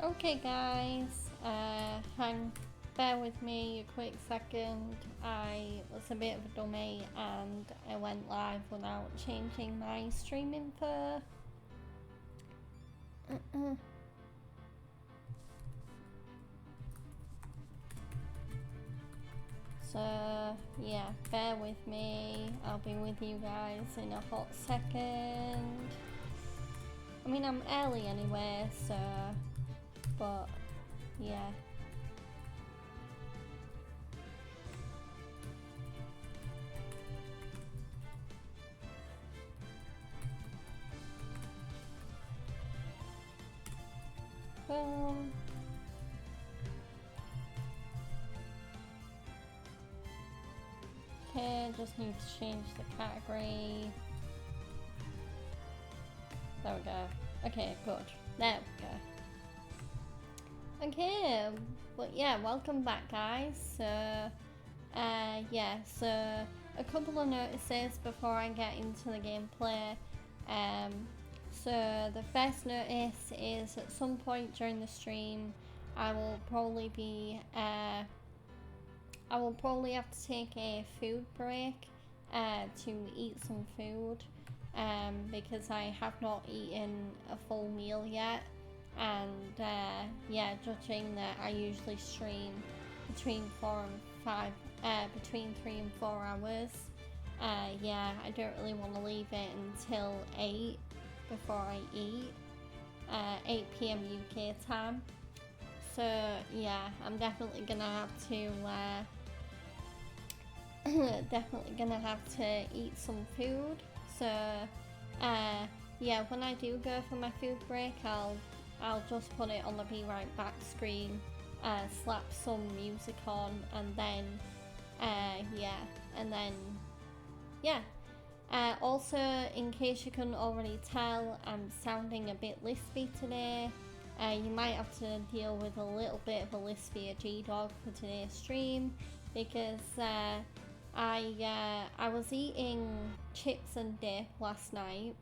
Okay guys, bear with me a quick second. I was a bit of a dummy and I went live without changing my stream info. So yeah, bear with me. I'll be with you guys in a hot second. I mean, I'm early anyway, so, but yeah. Boom. Okay, just need to change the category. There we go. Okay, good. There we go. Okay, but yeah, welcome back guys. So, so a couple of notices before I get into the gameplay. So the first notice is at some point during the stream, I will probably have to take a food break to eat some food because I have not eaten a full meal yet, and judging that I usually stream between 3 and 4 hours, I don't really want to leave it until 8 before I eat, 8 p.m. UK time. So yeah, I'm definitely gonna have to eat some food. So when I do go for my food break, I'll just put it on the be right back screen, slap some music on, and then also, in case you couldn't already tell, I'm sounding a bit lispy today. You might have to deal with a little bit of a lispy G-dog for today's stream, because I was eating chips and dip last night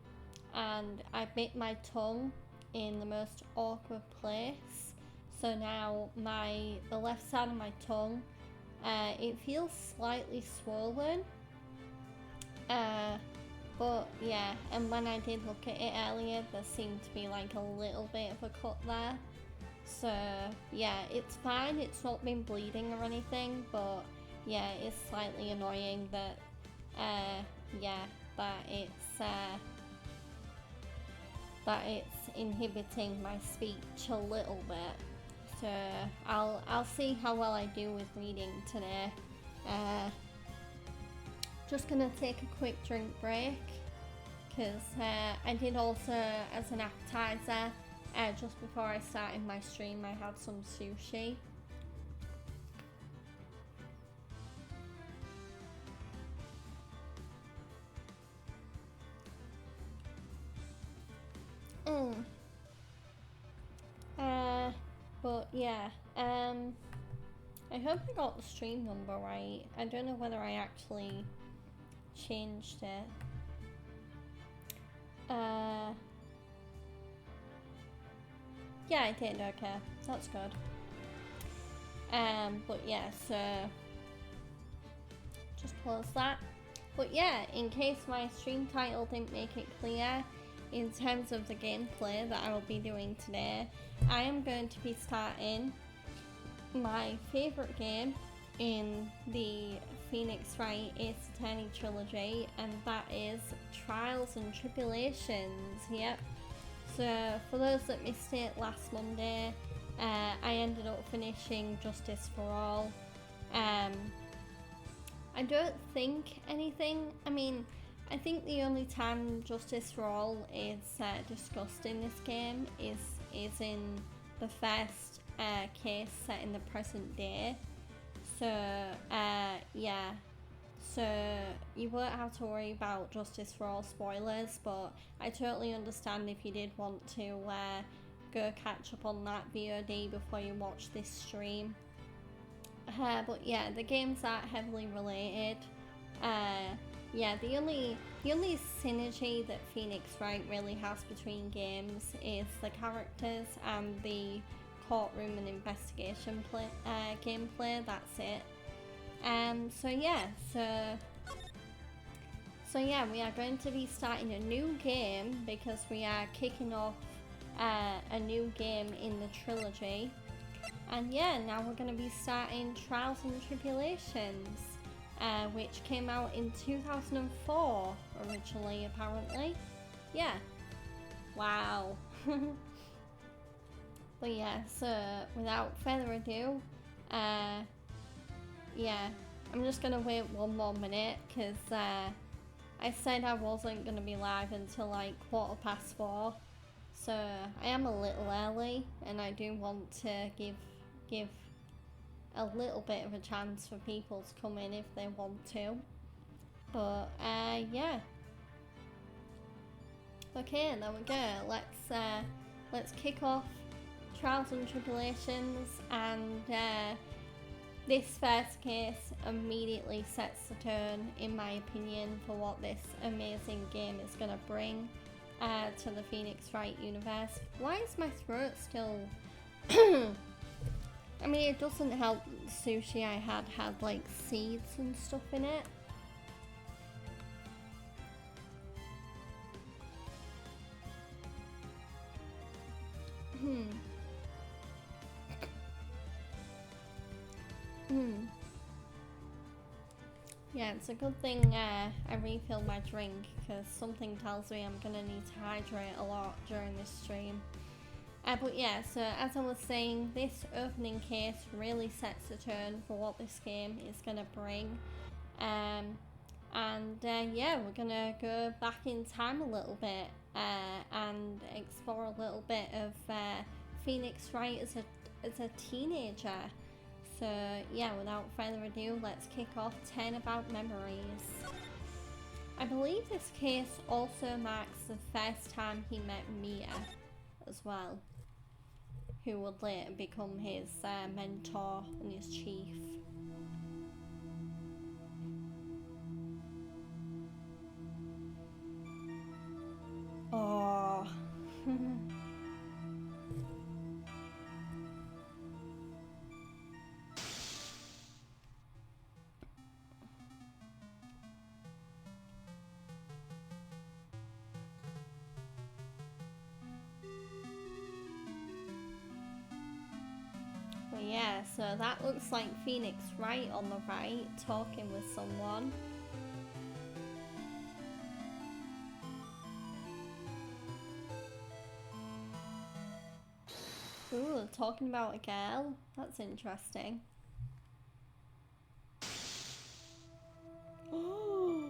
and I bit my tongue in the most awkward place. So now the left side of my tongue, it feels slightly swollen. But yeah, and when I did look at it earlier, there seemed to be like a little bit of a cut there. So yeah, it's fine, it's not been bleeding or anything, but yeah, it's slightly annoying that it's inhibiting my speech a little bit. So I'll see how well I do with reading today. Just gonna take a quick drink break, because I did also, as an appetizer, just before I started my stream, I had some sushi. But yeah, I hope I got the stream number right. I don't know whether I actually changed it. Yeah, I did. Okay, that's good. But yeah, so just close that. But yeah, in case my stream title didn't make it clear, in terms of the gameplay that I will be doing today, I am going to be starting my favourite game in the Phoenix Wright Ace Attorney trilogy, and that is Trials and Tribulations. Yep. So for those that missed it last Monday, I ended up finishing Justice for All. I don't think anything, I think the only time Justice for All is discussed in this game is in the first case set in the present day. So so you won't have to worry about Justice for All spoilers, but I totally understand if you did want to go catch up on that VOD before you watch this stream. But yeah, the games are heavily related. The only synergy that Phoenix Wright really has between games is the characters and the courtroom and investigation gameplay. That's it. So yeah, we are going to be starting a new game because we are kicking off a new game in the trilogy. And yeah, now we're going to be starting Trials and Tribulations, which came out in 2004 originally, apparently. Yeah. Wow. But yeah, so without further ado, yeah, I'm just going to wait one more minute because I said I wasn't going to be live until like 4:15. So I am a little early and I do want to give a little bit of a chance for people to come in if they want to. But yeah. Okay, there we go. Let's kick off Trials and Tribulations, and this first case immediately sets the tone, in my opinion, for what this amazing game is gonna bring to the Phoenix Wright universe. Why is my throat still I mean, it doesn't help the sushi I had like seeds and stuff in it. Yeah, it's a good thing I refilled my drink because something tells me I'm gonna need to hydrate a lot during this stream. But yeah, so as I was saying, this opening case really sets the tone for what this game is gonna bring. Yeah, we're gonna go back in time a little bit and explore a little bit of Phoenix Wright as a teenager. So yeah, without further ado, let's kick off 10 About Memories. I believe this case also marks the first time he met Mia as well, who would later become his mentor and his chief. Oh. Well, yeah, so that looks like Phoenix Wright on the right, talking with someone. Ooh, talking about a girl? That's interesting. Oh!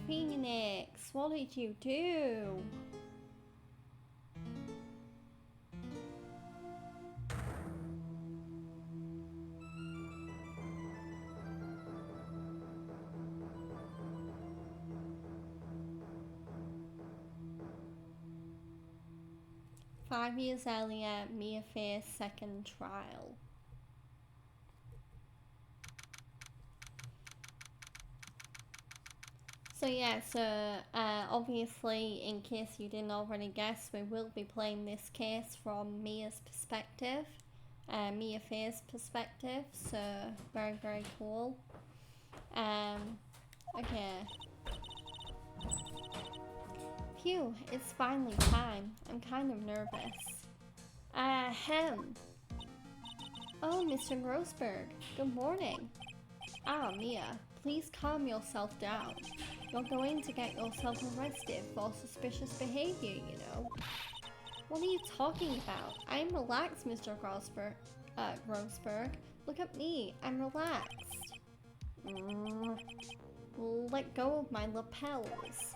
Phoenix, what did you do? "5 years earlier, Mia faced second trial." So yeah, obviously, in case you didn't already guess, we will be playing this case from Mia's perspective, Mia Faye's perspective, so very, very cool. Okay. Phew, it's finally time. I'm kind of nervous. Ahem. Oh, Mr. Grossberg, good morning. Ah, Mia, please calm yourself down. You're going to get yourself arrested for suspicious behavior, you know. What are you talking about? I'm relaxed, Mr. Grossberg. Look at me, I'm relaxed. Let go of my lapels.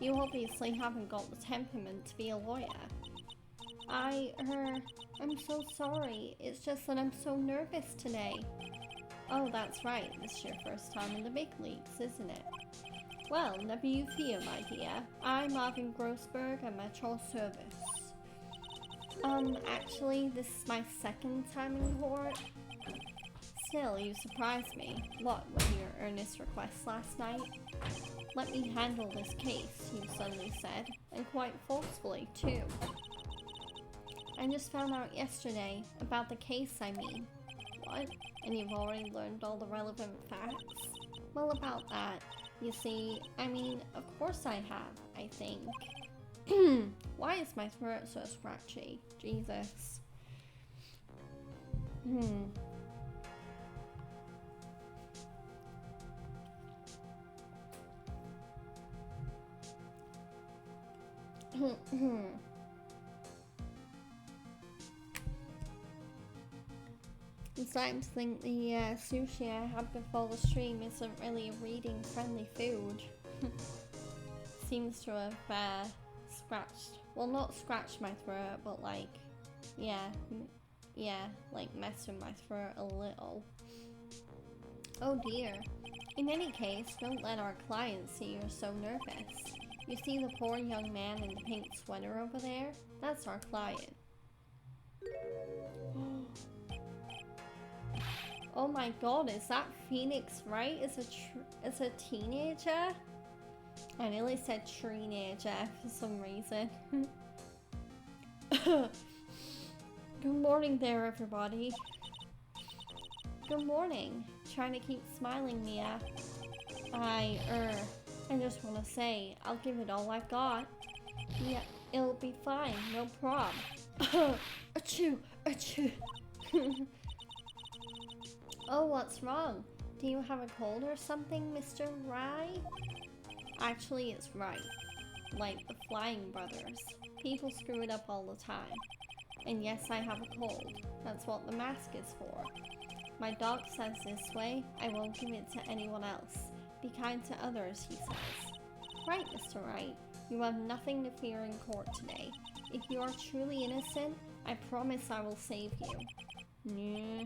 You obviously haven't got the temperament to be a lawyer. I'm so sorry. It's just that I'm so nervous today. Oh, that's right. This is your first time in the big leagues, isn't it? Well, never you fear, my dear. I'm Marvin Grossberg. I'm at your service. Actually, this is my second time in court. Still, you surprised me. What, with your earnest request last night? Let me handle this case, you suddenly said, and quite forcefully, too. I just found out yesterday, about the case, I mean. What? And you've already learned all the relevant facts? Well, about that, you see, I mean, of course I have, I think. Why is my throat so scratchy? Jesus. I'm starting to think the sushi I had before the stream isn't really a reading-friendly food. Seems to have scratched, well, not scratched my throat, but like, yeah, like messed with my throat a little. Oh dear. In any case, don't let our clients see you're so nervous. You see the poor young man in the pink sweater over there? That's our client. Oh my god, is that Phoenix right? Is a teenager? I nearly said tree-nager for some reason. Good morning there, everybody. Good morning. Trying to keep smiling, Mia. I just want to say, I'll give it all I've got. Yeah, it'll be fine, no prob. Achoo, achoo. Oh, what's wrong? Do you have a cold or something, Mr. Rye? Actually, it's right. Like the Flying Brothers. People screw it up all the time. And yes, I have a cold. That's what the mask is for. My doc says this way, I won't give it to anyone else. Be kind to others, he says. Right, Mr. Wright. You have nothing to fear in court today. If you are truly innocent, I promise I will save you. Nah.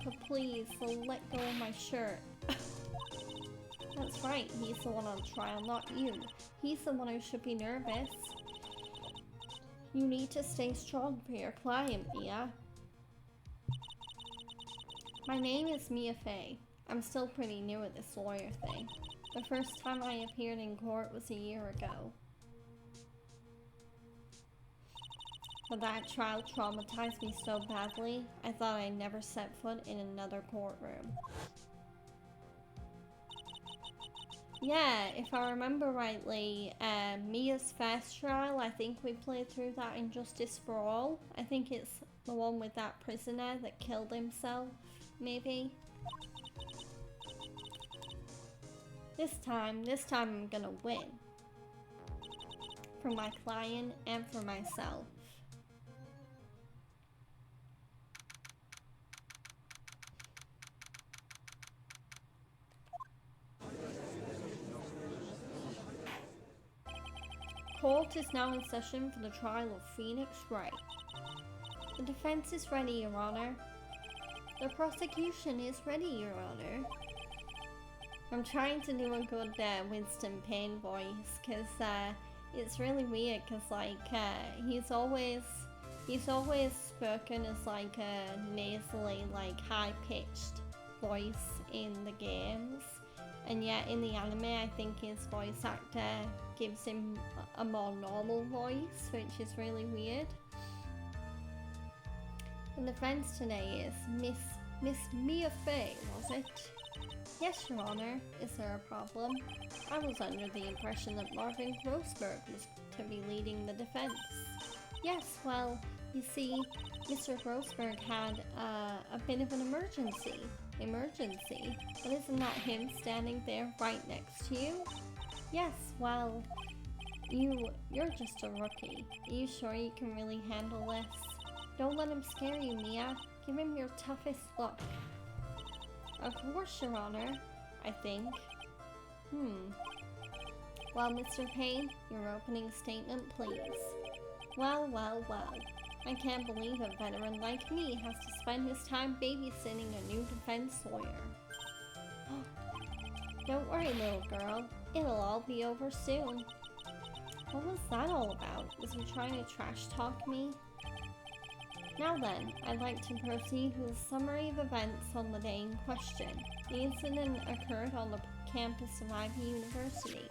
But please, let go of my shirt. That's right, he's the one on trial, not you. He's the one who should be nervous. You need to stay strong for your client, Mia. My name is Mia Fey. I'm still pretty new at this lawyer thing. The first time I appeared in court was a year ago. But that trial traumatized me so badly, I thought I'd never set foot in another courtroom. Yeah, if I remember rightly, Mia's first trial, I think we played through that in Justice for All. I think it's the one with that prisoner that killed himself, maybe. This time I'm gonna win. For my client and for myself. Court is now in session for the trial of Phoenix Wright. The defense is ready, Your Honor. The prosecution is ready, Your Honor. I'm trying to do a good Winston Payne voice, because it's really weird, because like he's always spoken as like a nasally, like high-pitched voice in the games. And yet in the anime, I think his voice actor gives him a more normal voice, which is really weird. The defense today is Miss Mia Fey, was it? Yes, Your Honor. Is there a problem? I was under the impression that Marvin Grossberg was to be leading the defense. Yes, well, you see, Mr. Grossberg had a bit of an emergency. But isn't that him standing there right next to you? Yes, well, you're just a rookie. Are you sure you can really handle this? Don't let him scare you, Mia. Give him your toughest look. Of course, Your Honor, I think. Well, Mr. Payne, your opening statement, please. Well. I can't believe a veteran like me has to spend his time babysitting a new defense lawyer. Don't worry, little girl. It'll all be over soon. What was that all about? Was he trying to trash talk me? Now then, I'd like to proceed with a summary of events on the day in question. The incident occurred on the campus of Ivy University.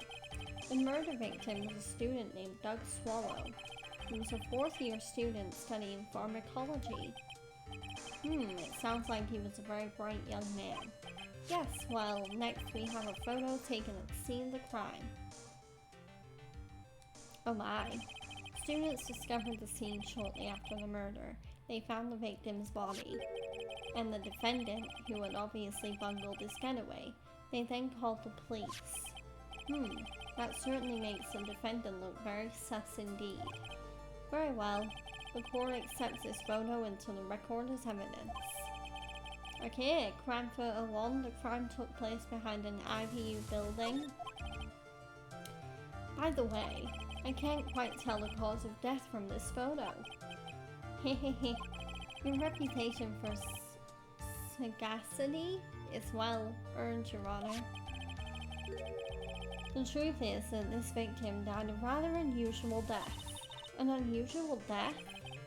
The murder victim was a student named Doug Swallow. He was a fourth-year student studying pharmacology. It sounds like he was a very bright young man. Yes, well, next we have a photo taken at the scene of the crime. Oh my. Students discovered the scene shortly after the murder. They found the victim's body and the defendant, who had obviously bungled his getaway. They then called the police. That certainly makes the defendant look very sus indeed. Very well. The court accepts this photo into the record as evidence. Okay, crime photo 1. The crime took place behind an IVU building. By the way, I can't quite tell the cause of death from this photo. Hehehe. Your reputation for sagacity is well earned, Your Honor. The truth is that this victim died a rather unusual death. An unusual death?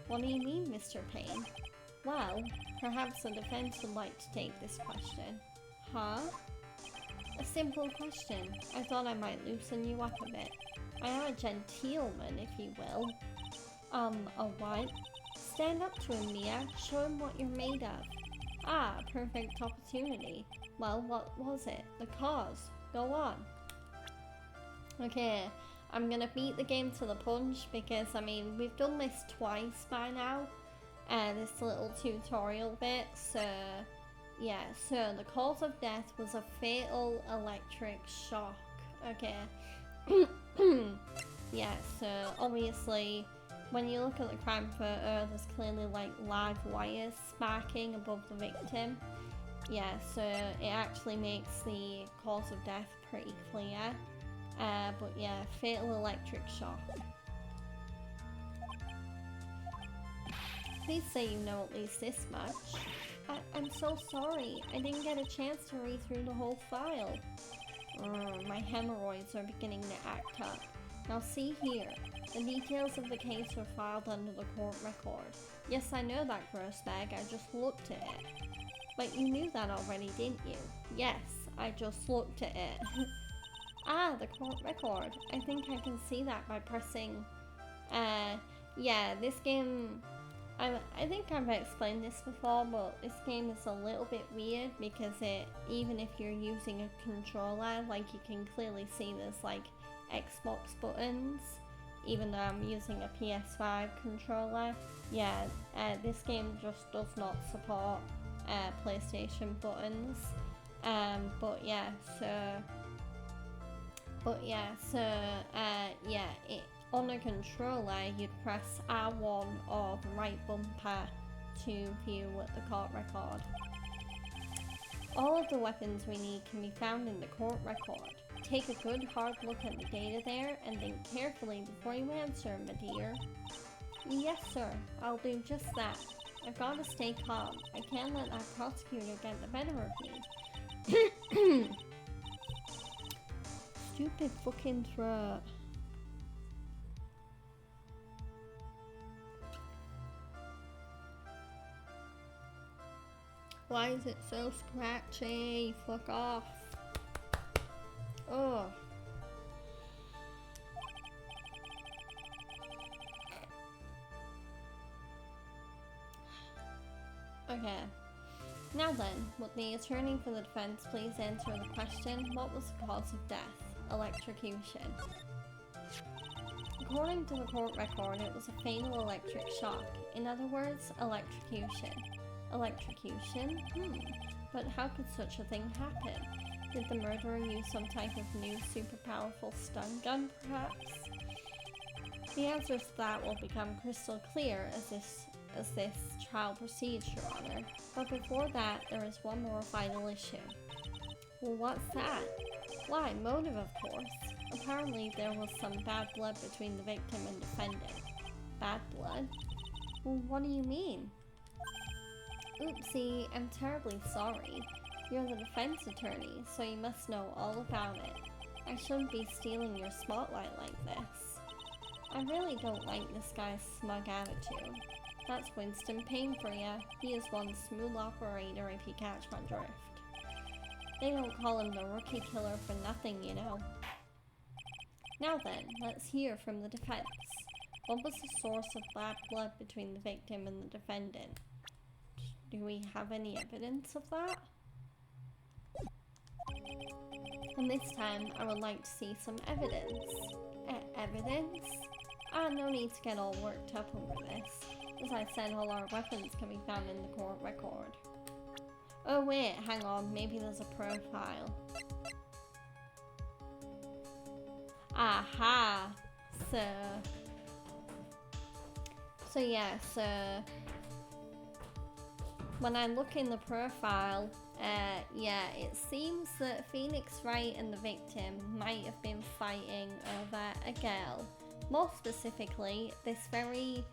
What do you mean, Mr. Payne? Well, perhaps the defense would like to take this question. Huh? A simple question. I thought I might loosen you up a bit. I am a gentleman, if you will. A what? Stand up to him, Mia. Show him what you're made of. Ah, perfect opportunity. Well, what was it? The cause. Go on. Okay, I'm gonna beat the game to the punch because, I mean, we've done this twice by now. This little tutorial bit, so... yeah, so the cause of death was a fatal electric shock. Okay. Yeah, so obviously when you look at the crime photo, there's clearly like live wires sparking above the victim. Yeah, so it actually makes the cause of death pretty clear. But yeah, fatal electric shock. Please say you know at least this much. I'm so sorry. I didn't get a chance to read through the whole file. My hemorrhoids are beginning to act up. Now see here. The details of the case were filed under the court record. Yes, I know that, gross bag. I just looked at it. But you knew that already, didn't you? Yes, I just looked at it. Ah, the court record. I think I can see that by pressing... yeah, this game... I think I've explained this before, but this game is a little bit weird because even if you're using a controller, like you can clearly see there's like Xbox buttons, even though I'm using a PS5 controller. Yeah, this game just does not support PlayStation buttons. On a controller, you'd press R1 or the right bumper to view the court record. All of the weapons we need can be found in the court record. Take a good hard look at the data there and think carefully before you answer, my dear. Yes, sir. I'll do just that. I've got to stay calm. I can't let that prosecutor get the better of me. Stupid fucking throat. Why is it so scratchy? Fuck off. Oh. Okay. Now then, would the attorney for the defense please answer the question, what was the cause of death? Electrocution. According to the court record, it was a fatal electric shock. In other words, electrocution. Electrocution? But how could such a thing happen? Did the murderer use some type of new super powerful stun gun, perhaps? The answers to that will become crystal clear as this trial proceeds, Your Honor. But before that, there is one more vital issue. Well, what's that? Why, motive, of course. Apparently, there was some bad blood between the victim and defendant. Bad blood? Well, what do you mean? Oopsie, I'm terribly sorry. You're the defense attorney, so you must know all about it. I shouldn't be stealing your spotlight like this. I really don't like this guy's smug attitude. That's Winston Payne for ya. He is one smooth operator if you catch my drift. They don't call him the rookie killer for nothing, you know. Now then, let's hear from the defense. What was the source of bad blood between the victim and the defendant? Do we have any evidence of that? And this time, I would like to see some evidence. Evidence? No need to get all worked up over this. As I said, all our weapons can be found in the court record. Oh wait, hang on, maybe there's a profile. Aha! So yes, when I look in the profile, yeah, it seems that Phoenix Wright and the victim might have been fighting over a girl. More specifically, this very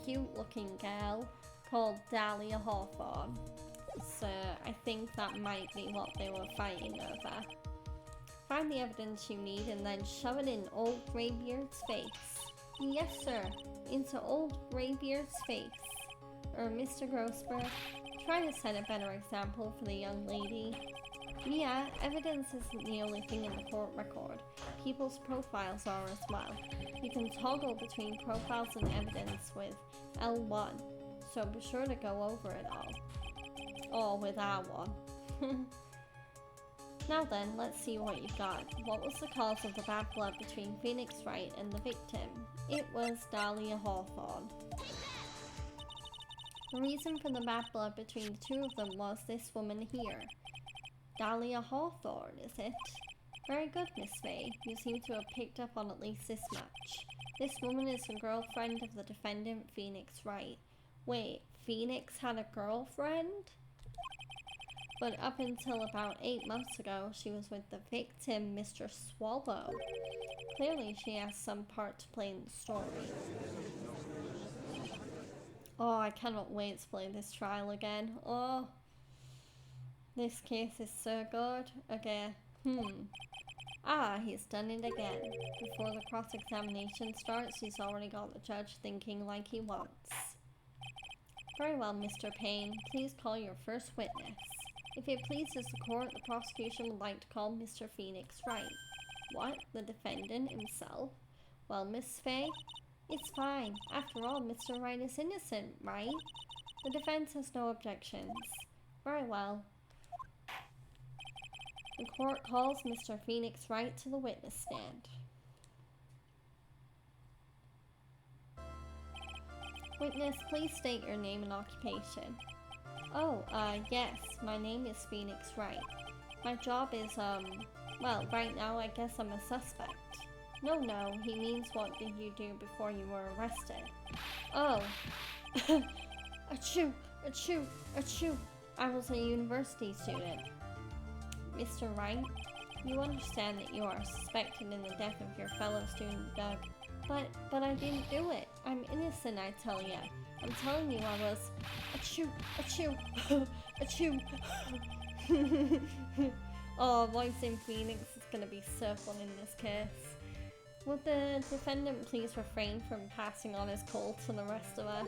cute looking girl called Dahlia Hawthorne. So I think that might be what they were fighting over. Find the evidence you need and then shove it in old Greybeard's face. Yes, sir, into old Greybeard's face. Or Mr. Grossberg, try to set a better example for the young lady. Yeah, evidence isn't the only thing in the court record. People's profiles are as well. You can toggle between profiles and evidence with L1, so be sure to go over it all. Or with R1. Now then, let's see what you've got. What was the cause of the bad blood between Phoenix Wright and the victim? It was Dahlia Hawthorne. The reason for the bad blood between the two of them was this woman here. Dahlia Hawthorne, is it? Very good, Miss May. You seem to have picked up on at least this much. This woman is the girlfriend of the defendant, Phoenix Wright. Wait, Phoenix had a girlfriend? But up until about 8 months ago, she was with the victim, Mr. Swallow. Clearly, she has some part to play in the story. Oh, I cannot wait to play this trial again. Oh, this case is so good. Okay, he's done it again. Before the cross-examination starts, he's already got the judge thinking like he wants. Very well, Mr. Payne. Please call your first witness. If it pleases the court, the prosecution would like to call Mr. Phoenix Wright. What? The defendant himself? Well, Miss Faye, it's fine. After all, Mr. Wright is innocent, right? The defense has no objections. Very well. The court calls Mr. Phoenix Wright to the witness stand. Witness, please state your name and occupation. Oh, yes, my name is Phoenix Wright. My job is, well, right now I guess I'm a suspect. No, he means what did you do before you were arrested? Oh. Achoo, achoo, achoo. I was a university student. Mr. Wright, you understand that you are suspected in the death of your fellow student, Doug. But I didn't do it. I'm innocent, I tell ya. I'm telling you I was... Achoo, achoo, achoo. Oh, voicing Phoenix is gonna be so fun in this case. Would the defendant please refrain from passing on his cold to the rest of us?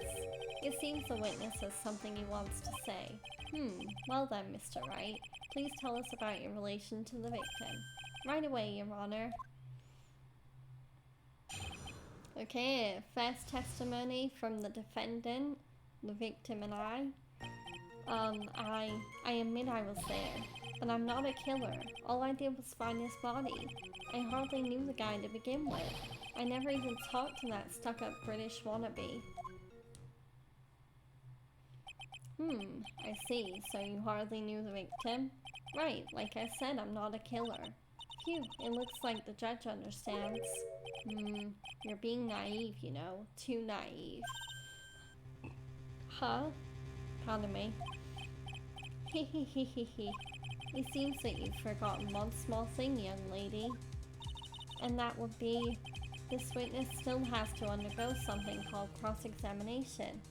It seems the witness has something he wants to say. Well then, Mr. Wright, please tell us about your relation to the victim. Right away, Your Honor. Okay, first testimony from the defendant, the victim and I. I admit I was there, but I'm not a killer. All I did was find his body. I hardly knew the guy to begin with. I never even talked to that stuck-up British wannabe. I see. So you hardly knew the victim? Right, like I said, I'm not a killer. Phew, it looks like the judge understands. You're being naive, you know. Too naive. Huh? Pardon me. Hehehehe. It seems that you've forgotten one small thing, young lady. And that would be, this witness still has to undergo something called cross-examination.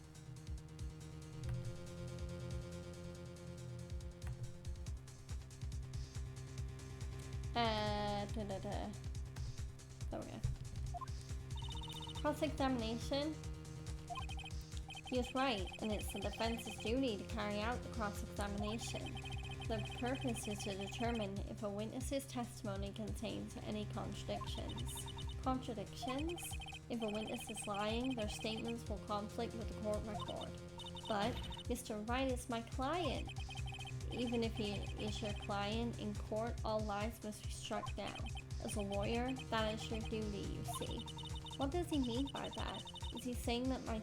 There we go. Cross-examination. He is right, and it's the defense's duty to carry out the cross-examination. The purpose is to determine if a witness's testimony contains any contradictions. Contradictions? If a witness is lying, their statements will conflict with the court record. But Mr. Wright is my client. Even if he is your client, in court all lies must be struck down. As a lawyer, that is your duty, you see. What does he mean by that? Is he saying that my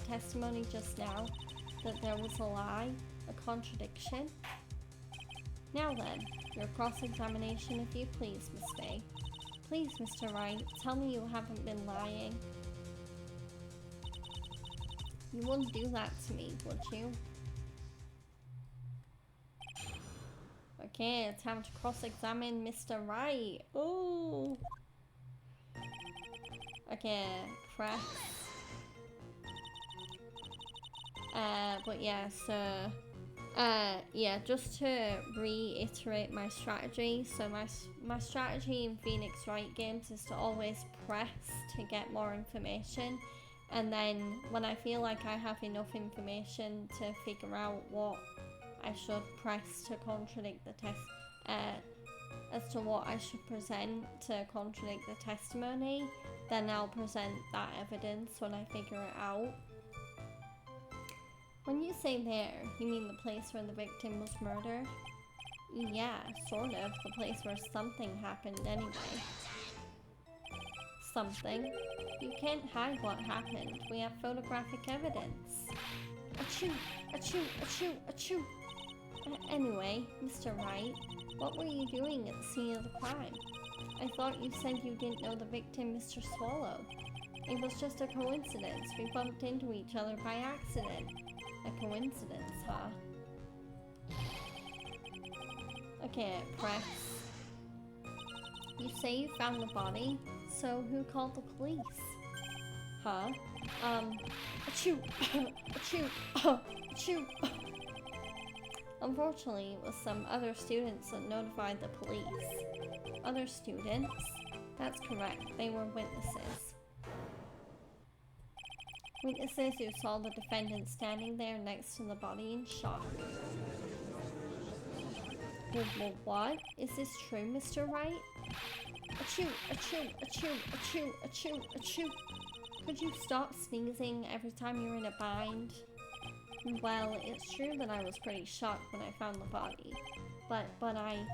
testimony just now, that there was a lie, a contradiction? Now then, your cross-examination if you please, Miss Fay. Please, Mr. Wright, tell me you haven't been lying. You wouldn't do that to me, would you? Okay, it's time to cross-examine Mr. Wright. Ooh. Okay, press. But yeah, so yeah, just to reiterate my strategy. So my strategy in Phoenix Wright games is to always press to get more information, and then when I feel like I have enough information to figure out what I should press to contradict the test, as to what I should present to contradict the testimony, then I'll present that evidence when I figure it out. When you say there, you mean the place where the victim was murdered? Yeah, sort of. The place where something happened anyway. Something? You can't hide what happened. We have photographic evidence. Achoo! Achoo! Achoo! Achoo! Anyway, Mr. Wright, what were you doing at the scene of the crime? I thought you said you didn't know the victim, Mr. Swallow. It was just a coincidence. We bumped into each other by accident. A coincidence, huh? Okay, press. You say you found the body, so who called the police? Huh? Achoo! Achoo! Achoo! Unfortunately, it was some other students that notified the police. Other students? That's correct, they were witnesses. Witnesses who saw the defendant standing there next to the body in shock. Well, what? Is this true, Mr. Wright? Achoo! Achoo! Achoo! Achoo! Achoo! Achoo! Could you stop sneezing every time you're in a bind? Well, it's true that I was pretty shocked when I found the body, but I...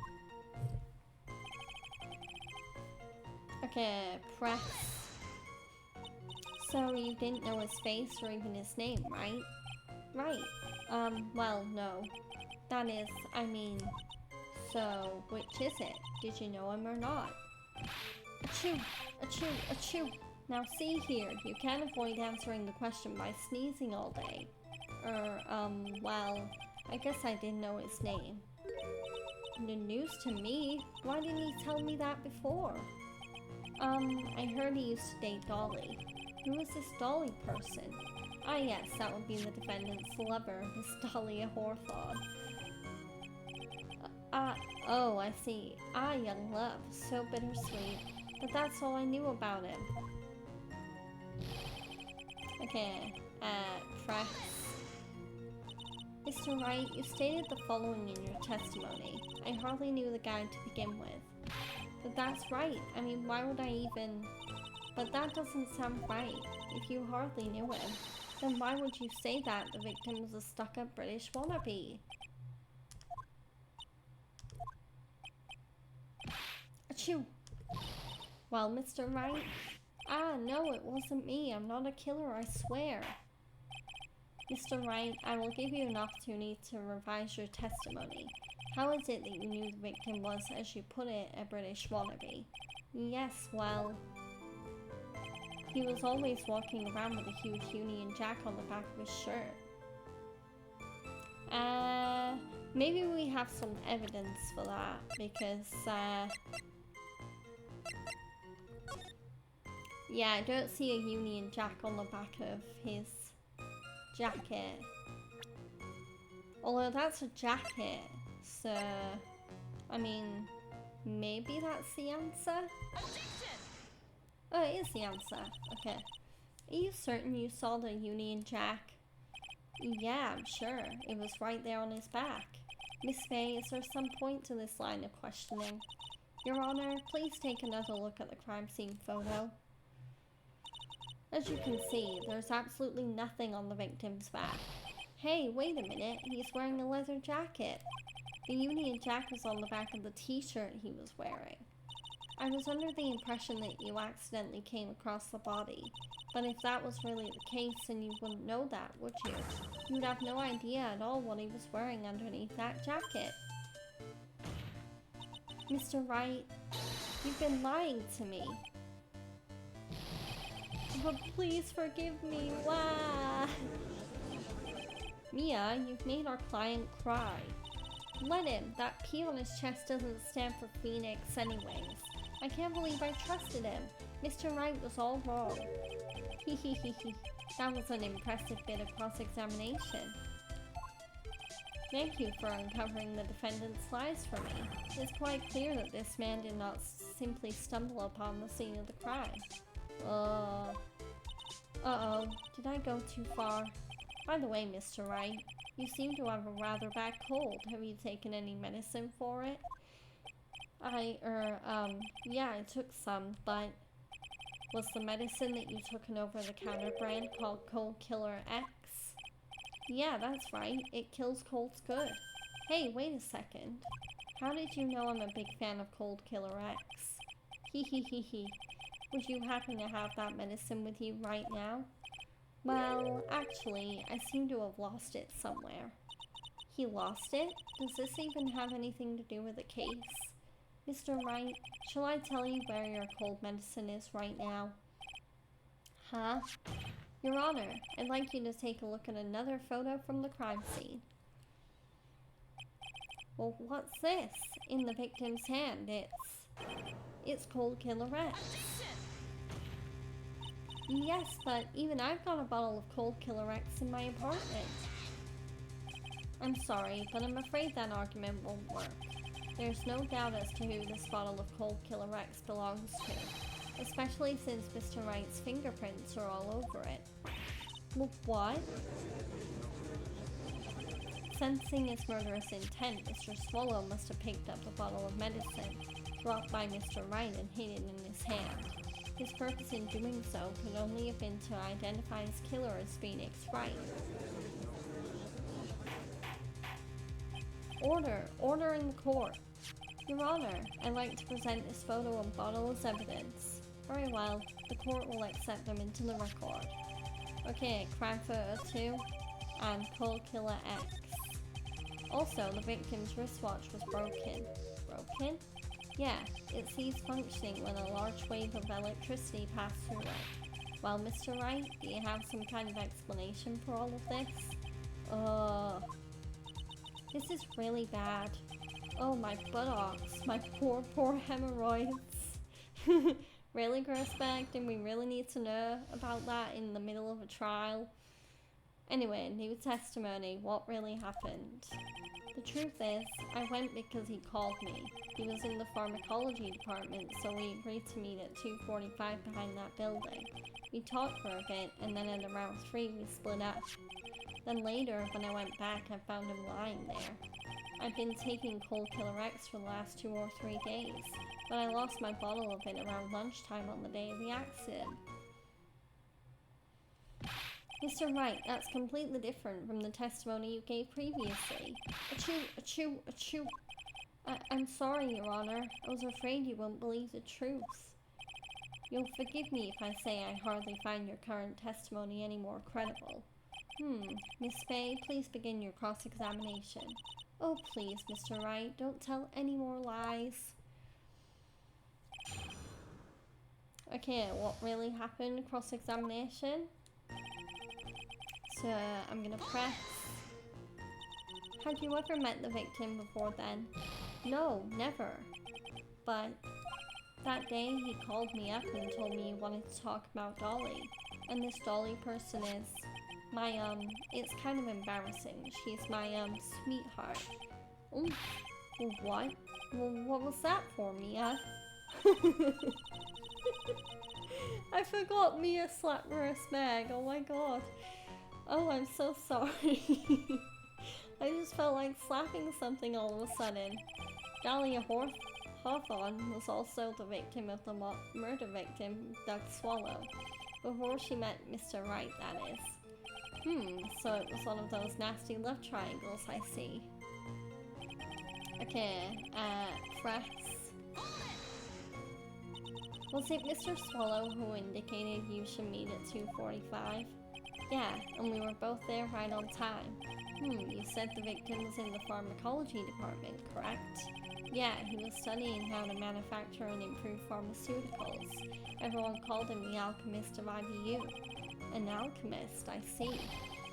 Okay, press. So you didn't know his face or even his name, right? Right. Well, no. That is, I mean... So, which is it? Did you know him or not? Achoo! Achoo! Achoo! Now see here, you can't avoid answering the question by sneezing all day. Well, I guess I didn't know his name. The news to me? Why didn't he tell me that before? I heard he used to date Dolly. Who is this Dolly person? Ah yes, that would be the defendant's lover, Miss Dahlia Horthod. Oh, I see. Ah, young love, so bittersweet. But that's all I knew about him. Okay, press. Mr. Wright, you stated the following in your testimony. I hardly knew the guy to begin with. But that's right. I mean, why would I even... But that doesn't sound right. If you hardly knew him, then why would you say that the victim was a stuck-up British wannabe? Achoo! Well, Mr. Wright? Ah, no, it wasn't me. I'm not a killer, I swear. Mr. Wright, I will give you an opportunity to revise your testimony. How is it that you knew the victim was, as you put it, a British wannabe? Yes, well... He was always walking around with a huge Union Jack on the back of his shirt. Maybe we have some evidence for that, because, yeah, I don't see a Union Jack on the back of his jacket. Although that's a jacket, so, I mean, maybe that's the answer? Oh, it is the answer. Okay. Are you certain you saw the Union Jack? Yeah, I'm sure. It was right there on his back. Miss May, is there some point to this line of questioning? Your Honor, please take another look at the crime scene photo. As you can see, there's absolutely nothing on the victim's back. Hey, wait a minute, he's wearing a leather jacket. The Union Jack was on the back of the t-shirt he was wearing. I was under the impression that you accidentally came across the body, but if that was really the case, then you wouldn't know that, would you? You'd have no idea at all what he was wearing underneath that jacket. Mr. Wright, you've been lying to me. But please forgive me, wah! Mia, you've made our client cry. Let him. That P on his chest doesn't stand for Phoenix anyways. I can't believe I trusted him. Mr. Wright was all wrong. Hehehehe. That was an impressive bit of cross-examination. Thank you for uncovering the defendant's lies for me. It's quite clear that this man did not simply stumble upon the scene of the crime. Uh-oh, did I go too far? By the way, Mr. Wright, you seem to have a rather bad cold. Have you taken any medicine for it? Yeah, I took some, but was the medicine that you took an over-the-counter brand called Cold Killer X? Yeah, that's right. It kills colds good. Hey, wait a second. How did you know I'm a big fan of Cold Killer X? Hehehehe. Would you happen to have that medicine with you right now? Well, actually, I seem to have lost it somewhere. He lost it? Does this even have anything to do with the case? Mr. Wright, shall I tell you where your cold medicine is right now? Huh? Your Honor, I'd like you to take a look at another photo from the crime scene. Well, what's this? In the victim's hand, it's Cold Killer X. Yes, but even I've got a bottle of Cold Killer X in my apartment. I'm sorry, but I'm afraid that argument won't work. There's no doubt as to who this bottle of Cold Killer X belongs to, especially since Mr. Wright's fingerprints are all over it. Well, what? Sensing his murderous intent, Mr. Swallow must have picked up the bottle of medicine dropped by Mr. Wright and hid it in his hand. His purpose in doing so could only have been to identify his killer as Phoenix Wright. Order in the court. Your Honor, I'd like to present this photo and bottle as evidence. Very well, the court will accept them into the record. Okay, crime photo 2 and Cold Killer X. Also, the victim's wristwatch was broken. Broken? Yeah, it ceased functioning when a large wave of electricity passed through it. Well, Mr. Wright, do you have some kind of explanation for all of this? This is really bad. Oh, my buttocks. My poor hemorrhoids. Really, Grossback? Do we really need to know about that in the middle of a trial? Anyway, new testimony. What really happened? The truth is, I went because he called me. He was in the pharmacology department, so we agreed to meet at 2:45 behind that building. We talked for a bit, and then at around 3 we split up. Then later, when I went back, I found him lying there. I've been taking Cold Killer X for the last 2 or 3 days, but I lost my bottle of it around lunchtime on the day of the accident. Mr. Wright, that's completely different from the testimony you gave previously. Achoo, achoo, achoo. I'm sorry, Your Honor. I was afraid you wouldn't believe the truth. You'll forgive me if I say I hardly find your current testimony any more credible. Miss Fay, please begin your cross-examination. Oh, please, Mr. Wright, don't tell any more lies. Okay, what really happened? Cross-examination. So, I'm gonna press. Had you ever met the victim before then? No, never. But that day he called me up and told me he wanted to talk about Dolly. And this Dolly person is my, it's kind of embarrassing. She's my, sweetheart. Ooh, well, what? Well, what was that for, Mia? I forgot Mia slapped Marissa Meg. Oh my god. Oh, I'm so sorry. I just felt like slapping something all of a sudden. Dahlia Hawthorne was also the victim of the murder victim, Doug Swallow. Before she met Mr. Wright, that is. So it was one of those nasty love triangles, I see. Okay, press. Was it Mr. Swallow who indicated you should meet at 2:45? Yeah, and we were both there right on time. You said the victim was in the pharmacology department, correct? Yeah, he was studying how to manufacture and improve pharmaceuticals. Everyone called him the alchemist of IBU. An alchemist, I see.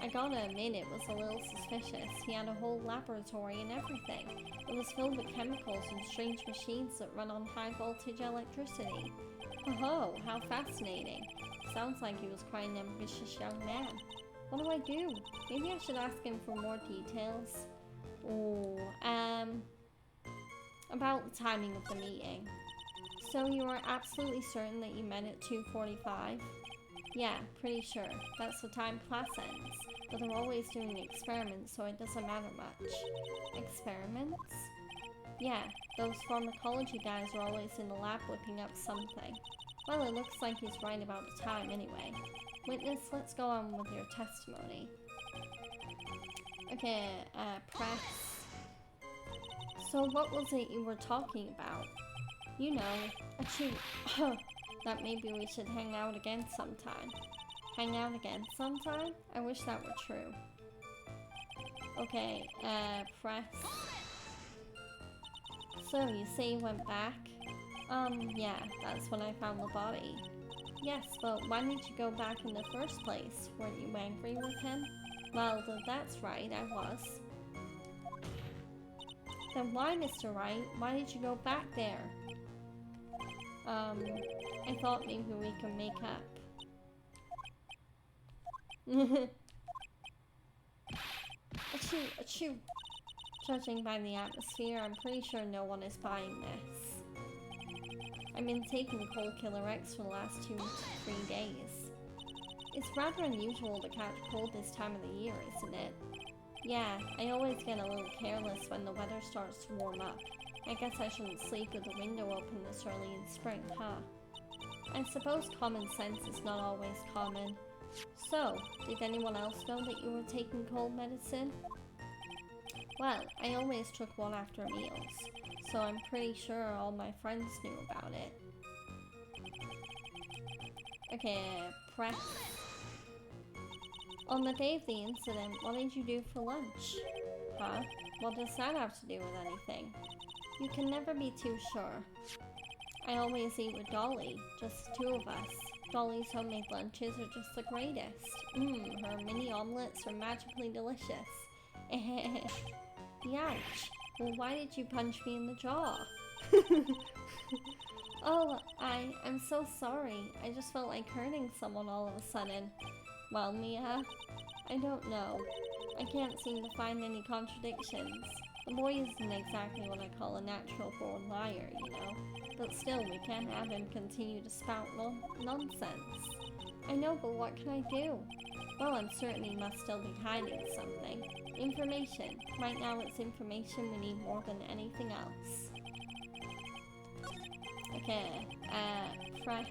I gotta admit it was a little suspicious. He had a whole laboratory and everything. It was filled with chemicals and strange machines that run on high voltage electricity. Oh, how fascinating. Sounds like he was quite an ambitious young man. What do I do? Maybe I should ask him for more details. Oh, about the timing of the meeting. So you are absolutely certain that you met at 2:45? Yeah, pretty sure. That's the time class ends. But they're always doing experiments, so it doesn't matter much. Experiments? Yeah, those pharmacology guys are always in the lab whipping up something. Well, it looks like he's right about the time anyway. Witness, let's go on with your testimony. Okay, press. So what was it you were talking about? You know, achoo. That maybe we should hang out again sometime. Hang out again sometime? I wish that were true. Okay, press. So you say you went back? Yeah, that's when I found the body. Yes, but why did you go back in the first place? Weren't you angry with him? Well, that's right, I was. Then why, Mr. Wright? Why did you go back there? I thought maybe we could make up. Achoo, achoo. Judging by the atmosphere, I'm pretty sure no one is buying this. I've been taking Cold Killer X for the last 2 to 3 days. It's rather unusual to catch cold this time of the year, isn't it? Yeah, I always get a little careless when the weather starts to warm up. I guess I shouldn't sleep with the window open this early in spring, huh? I suppose common sense is not always common. So, did anyone else know that you were taking cold medicine? Well, I always took one after meals, so I'm pretty sure all my friends knew about it. Okay, press. On the day of the incident, what did you do for lunch? Huh? What does that have to do with anything? You can never be too sure. I always eat with Dolly, just the 2 of us. Dolly's homemade lunches are just the greatest. Her mini omelets are magically delicious. Yikes. Well, why did you punch me in the jaw? Oh, I'm so sorry. I just felt like hurting someone all of a sudden. Well, Mia, I don't know. I can't seem to find any contradictions. The boy isn't exactly what I call a natural-born liar, you know. But still, we can't have him continue to spout nonsense. I know, but what can I do? Well, I'm certain he must still be hiding something. Information. Right now it's information we need more than anything else. Okay, press.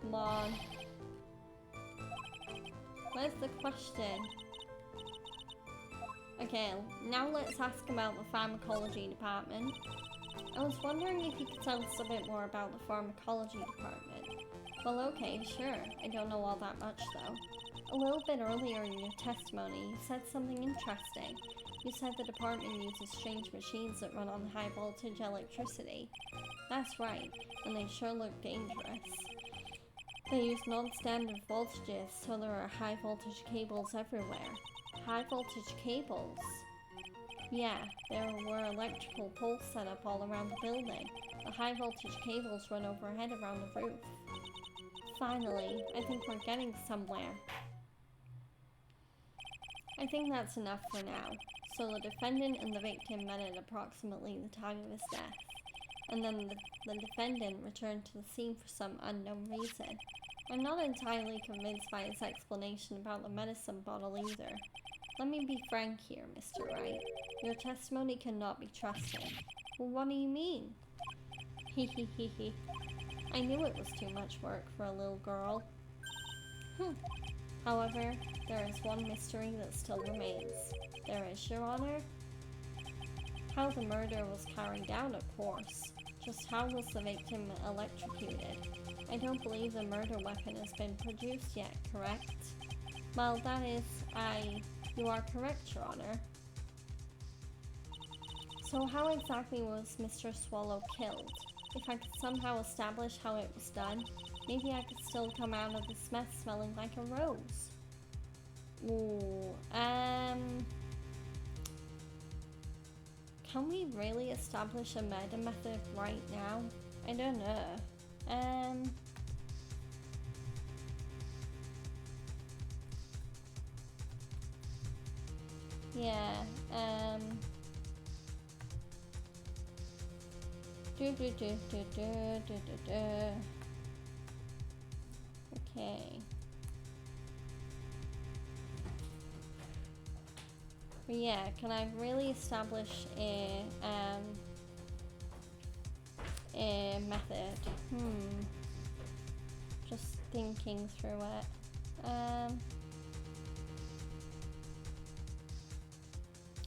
Come on. Where's the question? Okay, now let's ask about the pharmacology department. I was wondering if you could tell us a bit more about the pharmacology department. Well, okay, sure. I don't know all that much, though. A little bit earlier in your testimony, you said something interesting. You said the department uses strange machines that run on high voltage electricity. That's right, and they sure look dangerous. They use non-standard voltages, so there are high voltage cables everywhere. High voltage cables? Yeah, there were electrical poles set up all around the building. The high voltage cables run overhead around the roof. Finally, I think we're getting somewhere. I think that's enough for now. So the defendant and the victim met at approximately the time of his death, and then the defendant returned to the scene for some unknown reason. I'm not entirely convinced by his explanation about the medicine bottle either. Let me be frank here, Mr. Wright. Your testimony cannot be trusted. Well, what do you mean? He. I knew it was too much work for a little girl. However, there is one mystery that still remains. There is, Your Honor. How the murder was carried out, of course. Just how was the victim electrocuted? I don't believe the murder weapon has been produced yet, correct? Well, you are correct, Your Honor. So how exactly was Mr. Swallow killed? If I could somehow establish how it was done, maybe I could still come out of this mess smelling like a rose. Ooh, can we really establish a murder method right now? I don't know. Yeah, Okay. But yeah, can I really establish a method? Just thinking through it.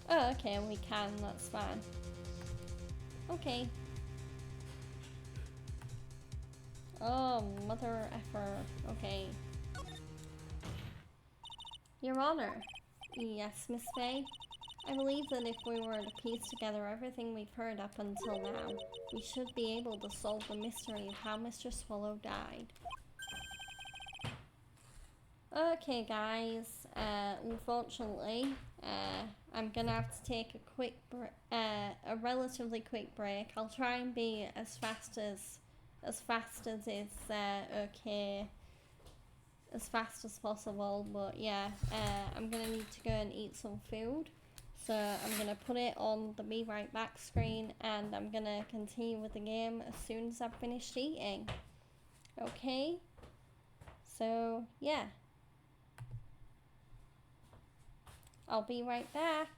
Oh, okay, we can, that's fine. Okay. Oh, mother effer. Okay. Your Honor. Yes, Miss May? I believe that if we were to piece together everything we've heard up until now, we should be able to solve the mystery of how Mr. Swallow died. Okay, guys. Unfortunately, I'm gonna have to take a relatively quick break. I'll try and be as fast as is okay, as fast as possible. But yeah, I'm gonna need to go and eat some food. So I'm gonna put it on the be right back screen, and I'm gonna continue with the game as soon as I've finished eating. Okay. So yeah. I'll be right back.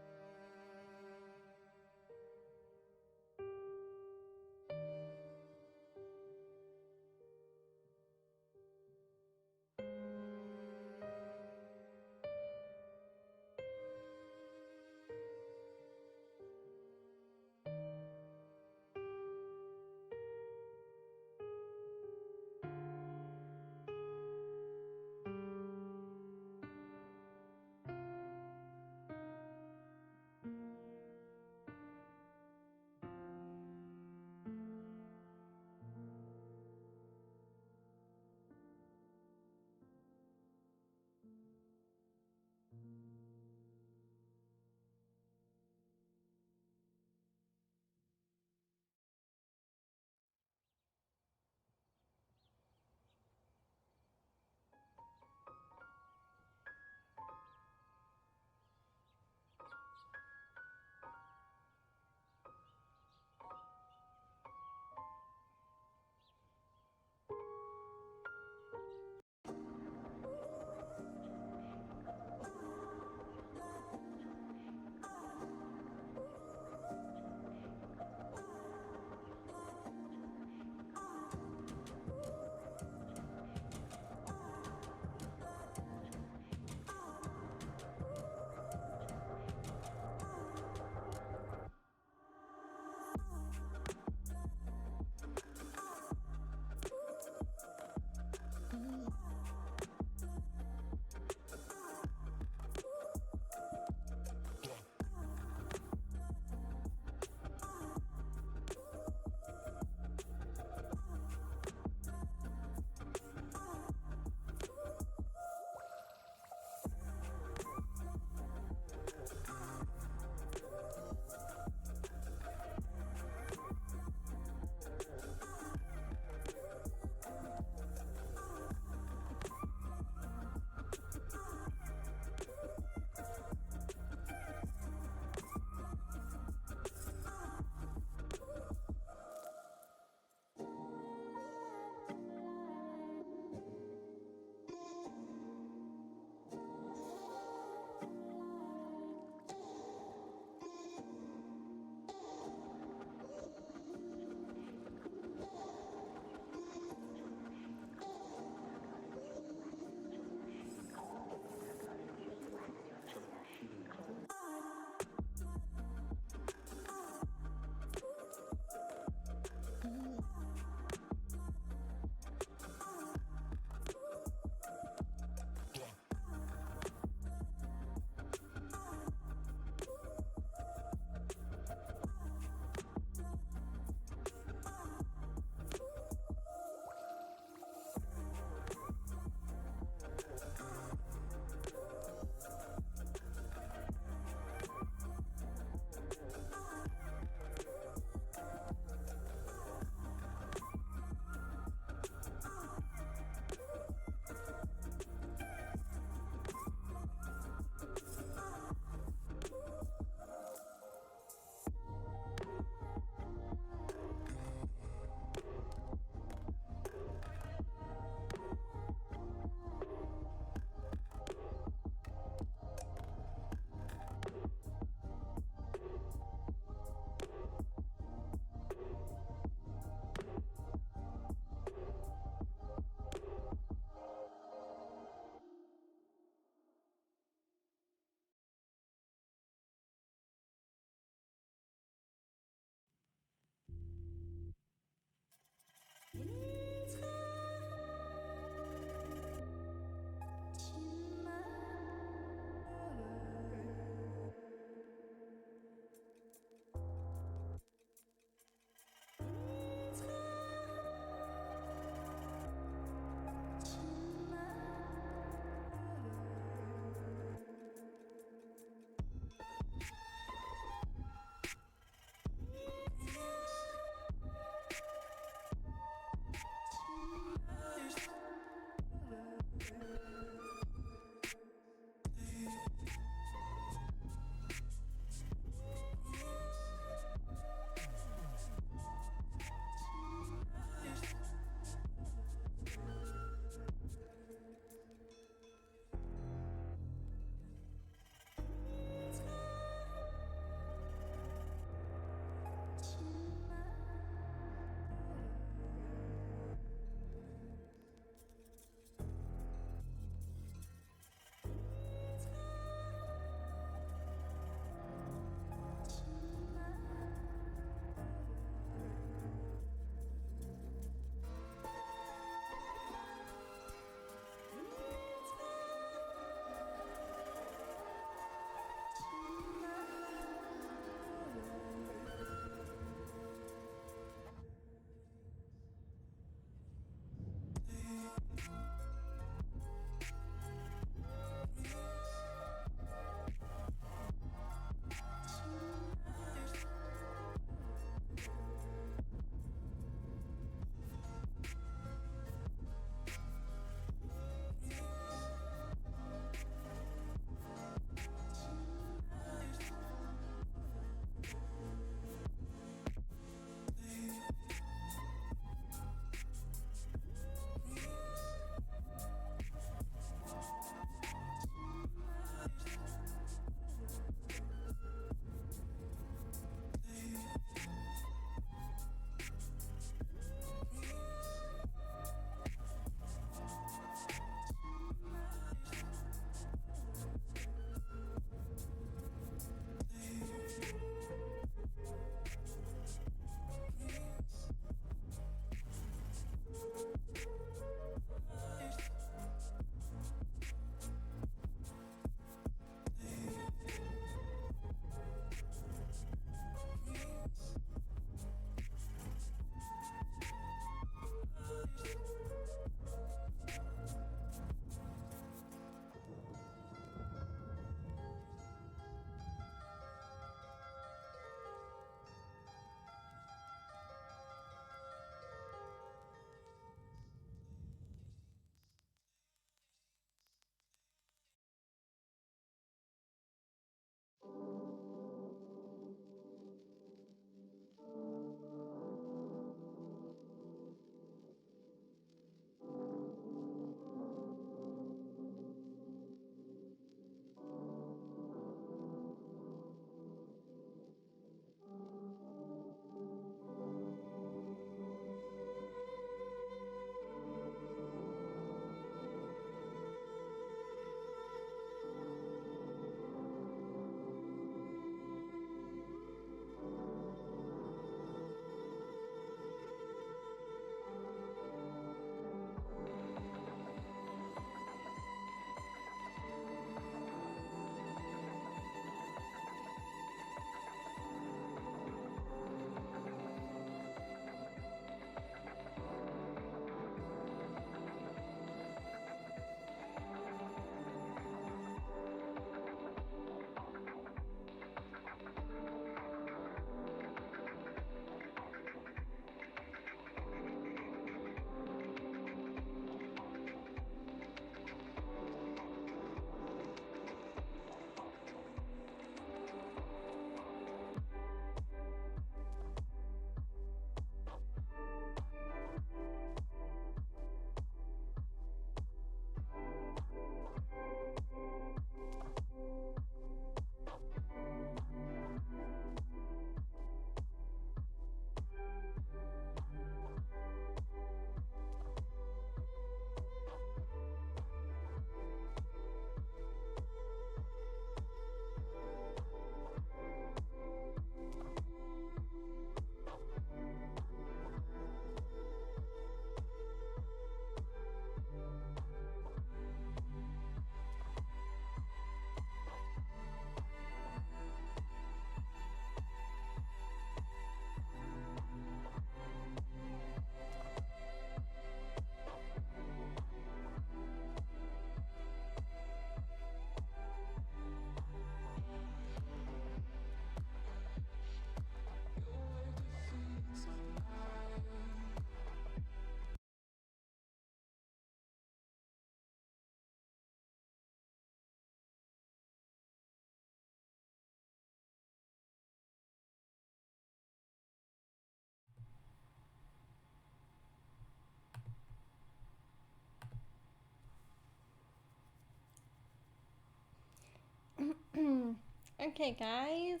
Okay guys,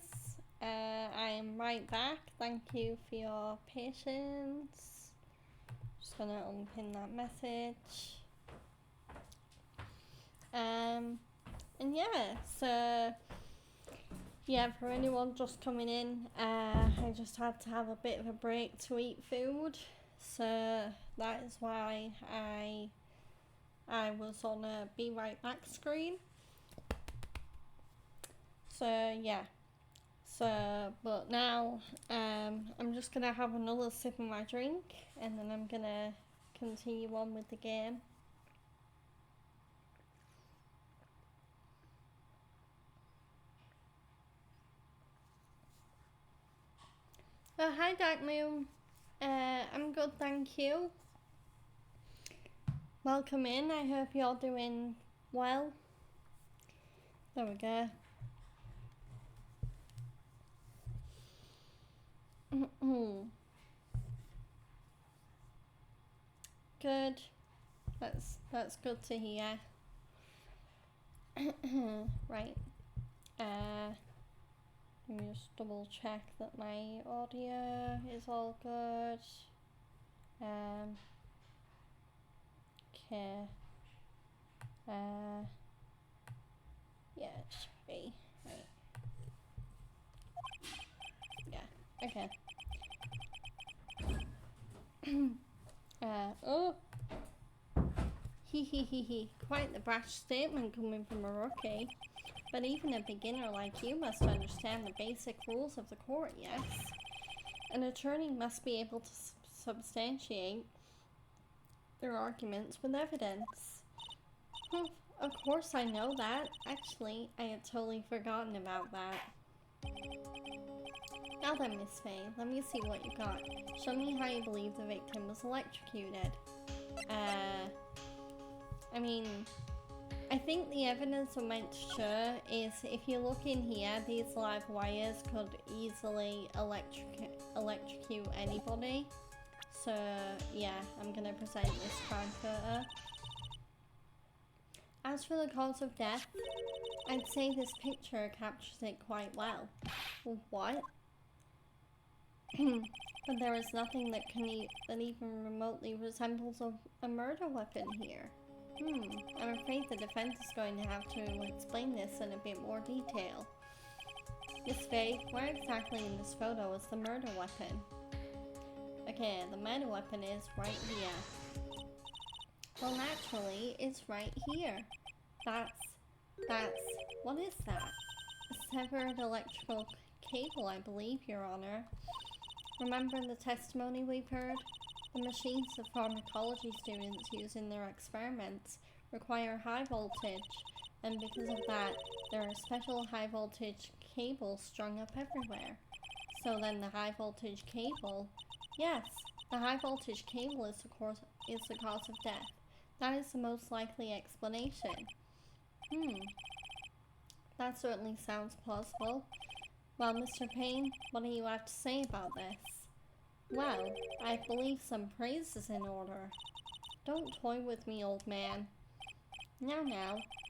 I am right back. Thank you for your patience. Just gonna unpin that message. And yeah, so yeah, for anyone just coming in, I just had to have a bit of a break to eat food, so that is why I was on a be right back screen. So yeah, so but now I'm just gonna have another sip of my drink and then I'm gonna continue on with the game. Oh, hi Dark Moon. I'm good, thank you. Welcome in, I hope you're doing well. There we go. Good. That's good to hear. Right. Let me just double check that my audio is all good. Okay. Yeah, it should be. Right. Yeah, okay. Oh. Hee. Quite the brash statement coming from a rookie. But even a beginner like you must understand the basic rules of the court, yes? An attorney must be able to substantiate their arguments with evidence. Of course I know that. Actually, I had totally forgotten about that. Now then, Miss Faye, let me see what you got. Show me how you believe the victim was electrocuted. I mean, I think the evidence we're meant to show is if you look in here, these live wires could easily electrocute anybody. So yeah, I'm gonna present this crime photo. As for the cause of death, I'd say this picture captures it quite well. What? But there is nothing that that even remotely resembles a murder weapon here. I'm afraid the defense is going to have to explain this in a bit more detail. Miss Faye, where exactly in this photo is the murder weapon? Okay, the murder weapon is right here. Well, naturally, it's right here. What is that? A severed electrical cable, I believe, Your Honor. Remember the testimony we've heard? The machines the pharmacology students use in their experiments require high voltage, and because of that, there are special high voltage cables strung up everywhere. So then the high voltage cable... Yes, the high voltage cable is the cause of death. That is the most likely explanation. That certainly sounds plausible. Well, Mr. Payne, what do you have to say about this? Well, I believe some praise is in order. Don't toy with me, old man. Now,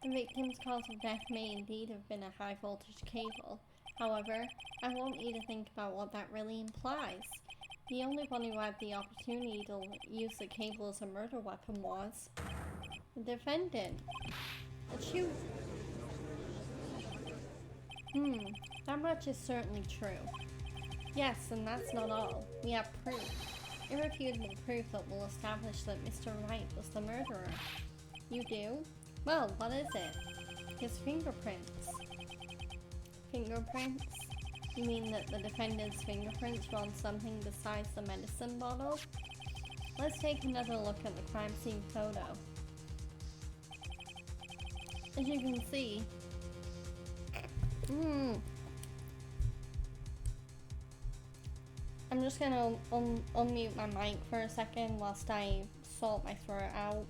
the victim's cause of death may indeed have been a high voltage cable. However, I want you to think about what that really implies. The only one who had the opportunity to use the cable as a murder weapon was the defendant. That much is certainly true. Yes, and that's not all. We have proof. Irrefutable proof that will establish that Mr. Wright was the murderer. You do? Well, what is it? His fingerprints. Fingerprints? You mean that the defendant's fingerprints were on something besides the medicine bottle? Let's take another look at the crime scene photo. As you can see, I'm just gonna unmute my mic for a second whilst I sort my throat out.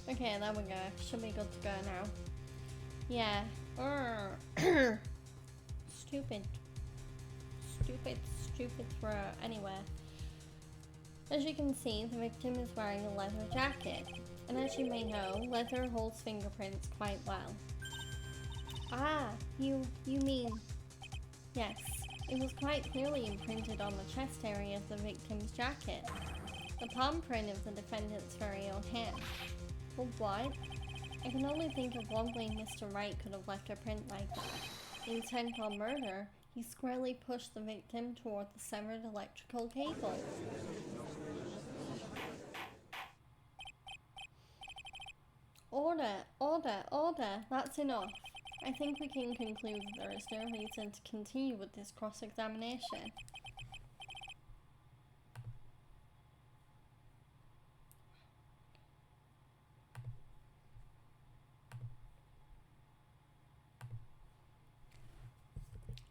Okay, there we go. Should be good to go now. Yeah. stupid throw. Anyway, as you can see, the victim is wearing a leather jacket, and as you may know, leather holds fingerprints quite well. Ah, you mean, yes, it was quite clearly imprinted on the chest area of the victim's jacket. The palm print of the defendant's very own hand. But what? I can only think of one way Mr. Wright could have left a print like that. Intent on murder, he squarely pushed the victim toward the severed electrical cable. Order, that's enough. I think we can conclude that there is no reason to continue with this cross-examination.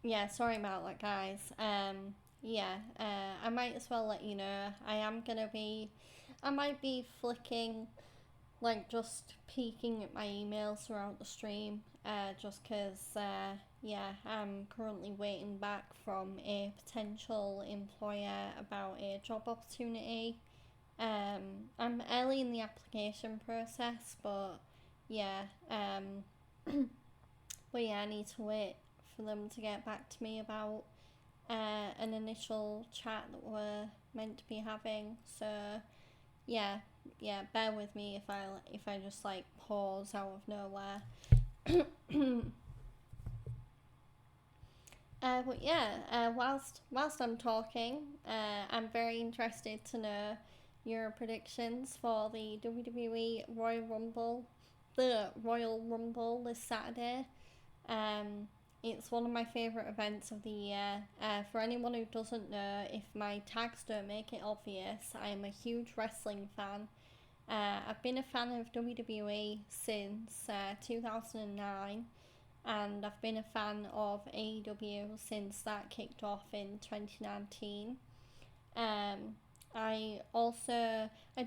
Yeah, sorry about that, guys. I might as well let you know. I might be flicking, like, just peeking at my emails throughout the stream, just because, I'm currently waiting back from a potential employer about a job opportunity. I'm early in the application process, but, I need to wait for them to get back to me about an initial chat that we're meant to be having. So bear with me if I just like pause out of nowhere. Whilst I'm talking, I'm very interested to know your predictions for the WWE Royal Rumble this Saturday. It's one of my favourite events of the year. For anyone who doesn't know, if my tags don't make it obvious, I am a huge wrestling fan. I've been a fan of WWE since 2009, and I've been a fan of AEW since that kicked off in 2019. I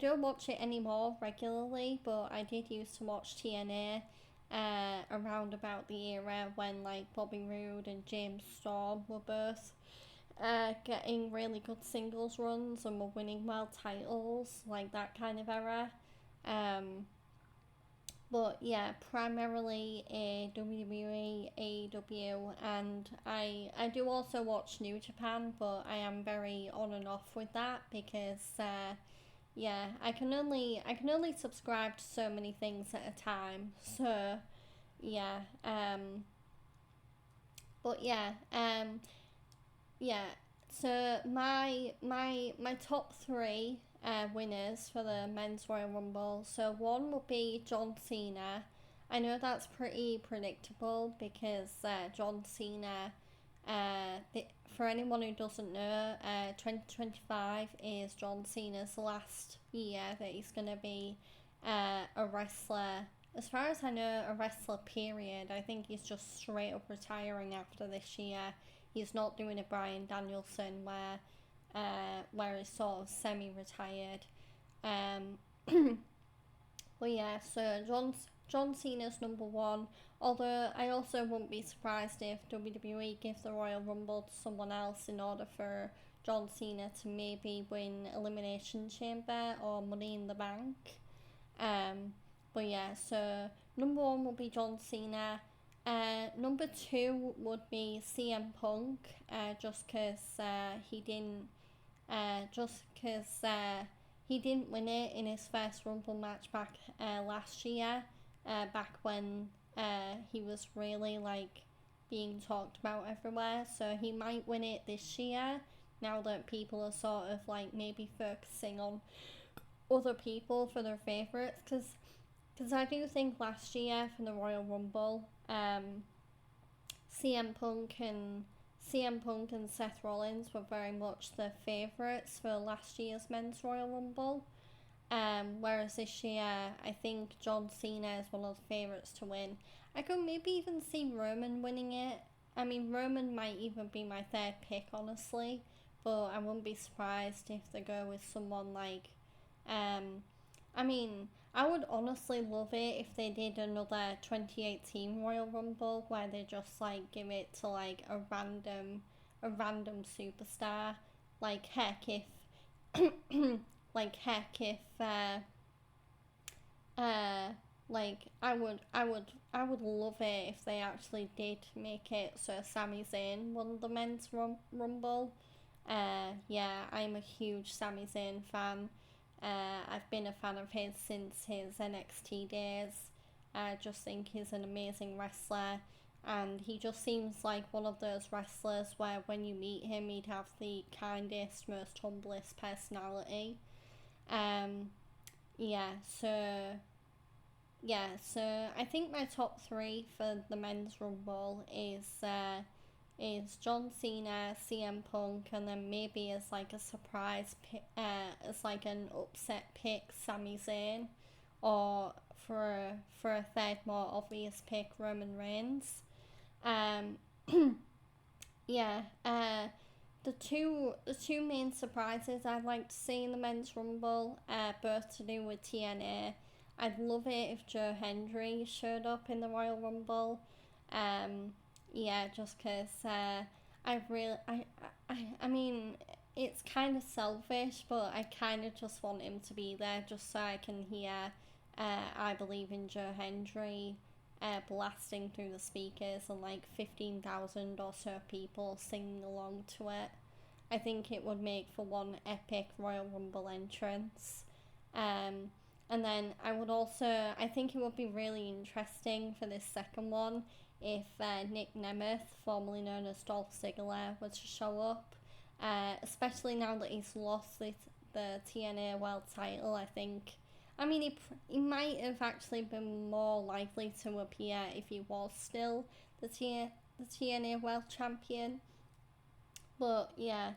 don't watch it anymore regularly, but I did used to watch TNA around about the era when like Bobby Roode and James Storm were both getting really good singles runs and were winning world titles, like that kind of era. But yeah, primarily a WWE, AEW, and I do also watch New Japan, but I am very on and off with that because I can only subscribe to so many things at a time. So So my top three winners for the Men's Royal Rumble. So one would be John Cena. I know that's pretty predictable because John Cena, for anyone who doesn't know, 2025 is John Cena's last year that he's going to be a wrestler. As far as I know, a wrestler period. I think he's just straight up retiring after this year. He's not doing a Bryan Danielson where he's sort of semi-retired. So John Cena's number one. Although I also wouldn't be surprised if WWE gives the Royal Rumble to someone else in order for John Cena to maybe win Elimination Chamber or Money in the Bank. So number one would be John Cena. Number two would be CM Punk, just because he didn't win it in his first Rumble match back last year, back when he was really like being talked about everywhere. So he might win it this year now that people are sort of like maybe focusing on other people for their favourites, because I do think last year for the Royal Rumble, CM Punk and Seth Rollins were very much the favourites for last year's Men's Royal Rumble. Whereas this year, I think John Cena is one of the favourites to win. I could maybe even see Roman winning it. I mean, Roman might even be my third pick, honestly, but I wouldn't be surprised if they go with someone like, I would honestly love it if they did another 2018 Royal Rumble where they just like give it to like a random superstar. Like heck if like heck if uh like I would love it if they actually did make it so Sami Zayn won the men's rumble. Yeah, I'm a huge Sami Zayn fan. I've been a fan of his since his NXT days. I just think he's an amazing wrestler, and he just seems like one of those wrestlers where when you meet him, he'd have the kindest, most humblest personality. Um, yeah, so so I think my top three for the men's rumble is John Cena, CM Punk, and then maybe as like a surprise pick, as like an upset pick, Sami Zayn, or for a third more obvious pick, Roman Reigns. Um, yeah. The two main surprises I'd like to see in the men's rumble, both to do with TNA. I'd love it if Joe Hendry showed up in the Royal Rumble. Um, yeah, just because I really I mean it's kind of selfish, but I kind of just want him to be there just so I can hear I Believe in Joe Hendry blasting through the speakers and like 15,000 or so people singing along to it. I think it would make for one epic Royal Rumble entrance. Um, and then I think it would be really interesting for this second one if Nick Nemeth, formerly known as Dolph Ziggler, were to show up. Especially now that he's lost the TNA World title, I think. I mean, he might have actually been more likely to appear if he was still the TNA World Champion. But yeah,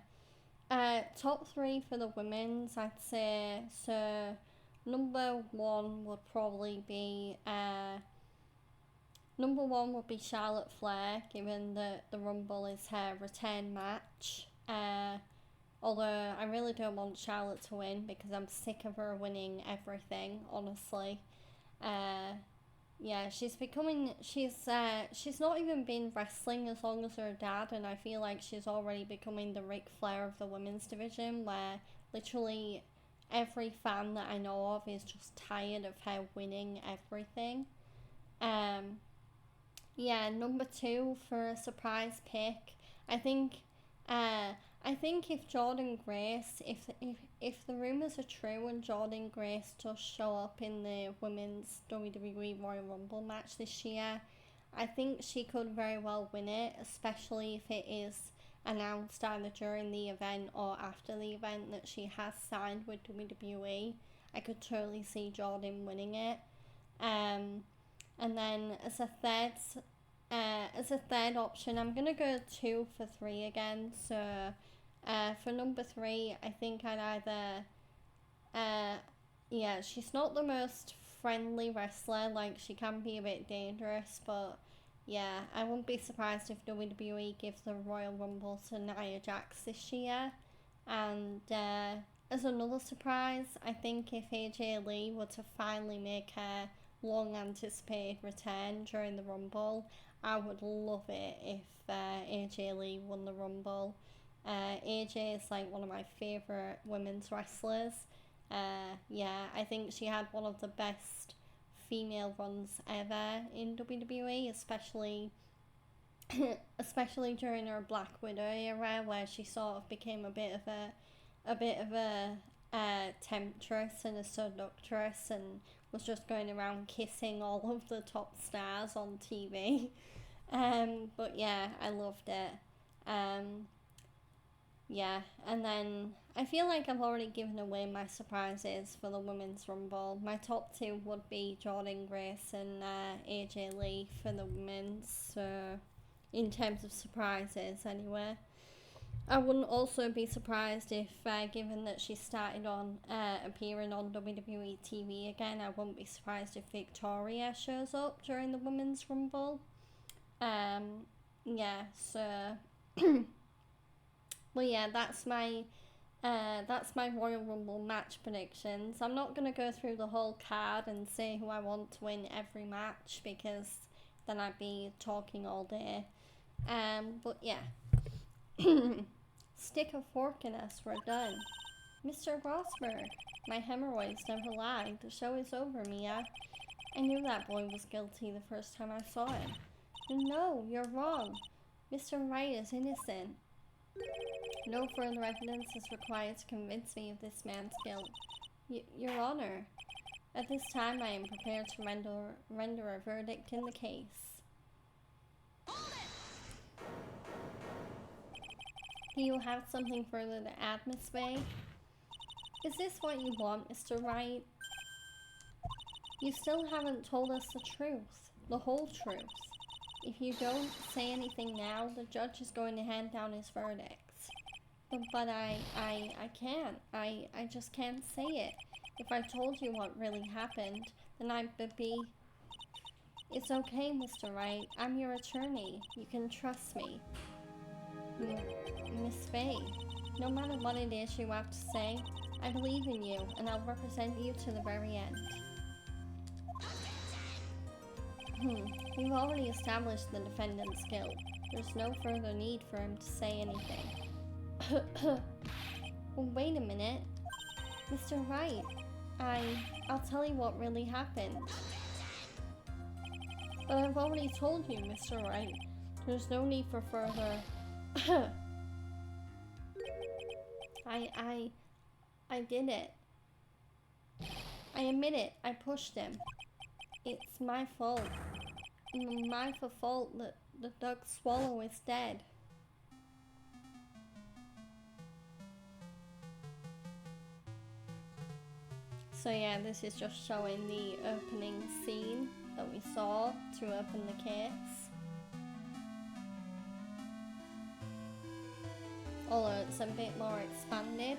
top three for the women's, I'd say. So number one would probably be Charlotte Flair, given that the Rumble is her return match. Although I really don't want Charlotte to win because I'm sick of her winning everything, honestly. Uh, yeah, she's not even been wrestling as long as her dad, and I feel like she's already becoming the Ric Flair of the women's division, where literally every fan that I know of is just tired of her winning everything. Um, yeah, number two for a surprise pick, I think. I think if Jordan Grace, if the rumors are true and Jordan Grace does show up in the women's WWE Royal Rumble match this year, I think she could very well win it, especially if it is announced either during the event or after the event that she has signed with WWE. I could totally see Jordan winning it. Um, and then as a third option, I'm gonna go 2 for 3 again. So, for number three, I think I'd either, yeah, she's not the most friendly wrestler. Like she can be a bit dangerous, but yeah, I wouldn't be surprised if WWE gives the Royal Rumble to Nia Jax this year. And as another surprise, I think if AJ Lee were to finally make her long anticipated return during the Rumble, I would love it if AJ Lee won the Rumble. AJ is like one of my favourite women's wrestlers. Yeah, I think she had one of the best female runs ever in WWE, especially during her Black Widow era, where she sort of became a bit of a temptress and a seductress, and was just going around kissing all of the top stars on TV. But yeah, I loved it. Um, yeah, and then I feel like I've already given away my surprises for the Women's Rumble. My top two would be Jordan Grace and AJ Lee for the women's, so in terms of surprises, anyway. I wouldn't also be surprised if, given that she started on appearing on WWE TV again, I wouldn't be surprised if Victoria shows up during the Women's Rumble. Yeah, so well, yeah, that's my That's my Royal Rumble match predictions. I'm not gonna go through the whole card and say who I want to win every match because then I'd be talking all day. But yeah. Stick a fork in us, we're done. Mr. Rossberg, my hemorrhoids never lied. The show is over, Mia. I knew that boy was guilty the first time I saw him. No, you're wrong. Mr. Wright is innocent. No further evidence is required to convince me of this man's guilt. Your Honor, at this time I am prepared to render a verdict in the case. Do you have something further to add, Miss Bay? Is this what you want, Mr. Wright? You still haven't told us the truth, the whole truth. If you don't say anything now, the judge is going to hand down his verdicts. But I can't. I just can't say it. If I told you what really happened, then I'd be... It's okay, Mr. Wright. I'm your attorney. You can trust me. Miss Faye, no matter what it is you have to say, I believe in you, and I'll represent you to the very end. We've already established the defendant's guilt. There's no further need for him to say anything. Well, wait a minute. Mr. Wright, I'll tell you what really happened. But I've already told you, Mr. Wright. There's no need for further... I did it. I admit it. I pushed him. It's my fault. My fault that the duck swallow is dead. So yeah, this is just showing the opening scene that we saw to open the case. Although it's a bit more expanded.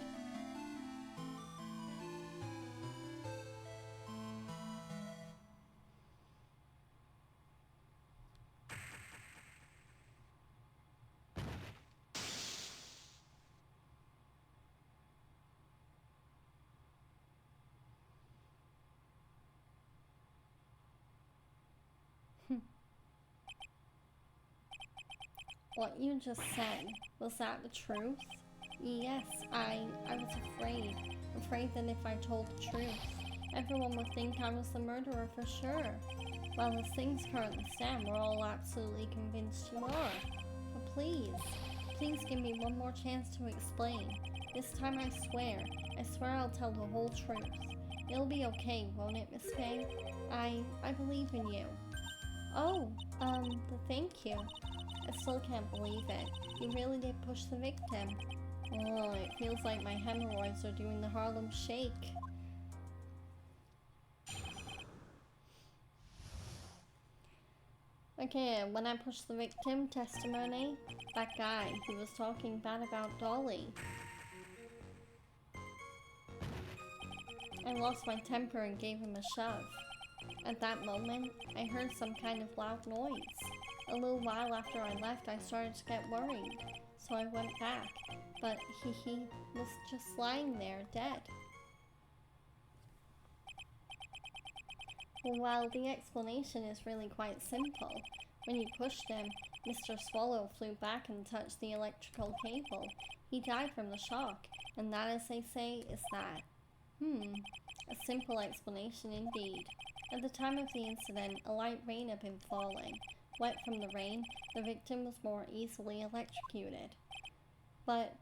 What you just said, was that the truth? Yes, I was afraid that if I told the truth, everyone would think I was the murderer for sure. Well, as things currently stand, we're all absolutely convinced you are. But please give me one more chance to explain. This time I swear I'll tell the whole truth. It'll be okay, won't it, Miss Faye? I believe in you. Oh, thank you. I still can't believe it. You really did push the victim. Oh, it feels like my hemorrhoids are doing the Harlem Shake. Okay, when I pushed the victim testimony, that guy, he was talking bad about Dolly. I lost my temper and gave him a shove. At that moment, I heard some kind of loud noise. A little while after I left, I started to get worried, so I went back, but he was just lying there, dead. Well, the explanation is really quite simple. When you pushed him, Mr. Swallow flew back and touched the electrical cable. He died from the shock, and that, as they say, is that. A simple explanation indeed. At the time of the incident, a light rain had been falling. Wet from the rain, the victim was more easily electrocuted. But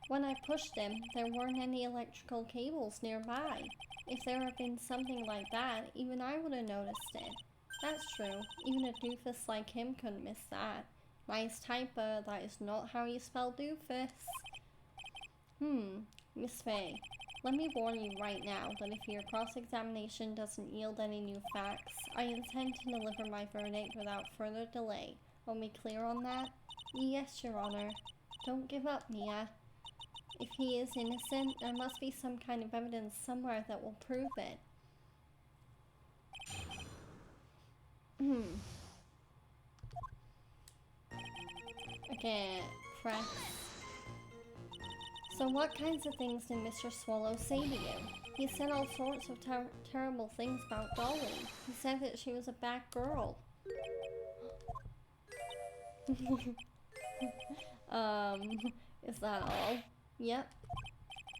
when I pushed him, there weren't any electrical cables nearby. If there had been something like that, even I would have noticed it. That's true, even a doofus like him couldn't miss that. Nice typo, that is not how you spell doofus. Miss Faye, let me warn you right now that if your cross-examination doesn't yield any new facts, I intend to deliver my verdict without further delay. Are we clear on that? Yes, Your Honor. Don't give up, Mia. If he is innocent, there must be some kind of evidence somewhere that will prove it. Okay, press. So what kinds of things did Mr. Swallow say to you? He said all sorts of terrible things about Dolly. He said that she was a bad girl. Is that all? Yep.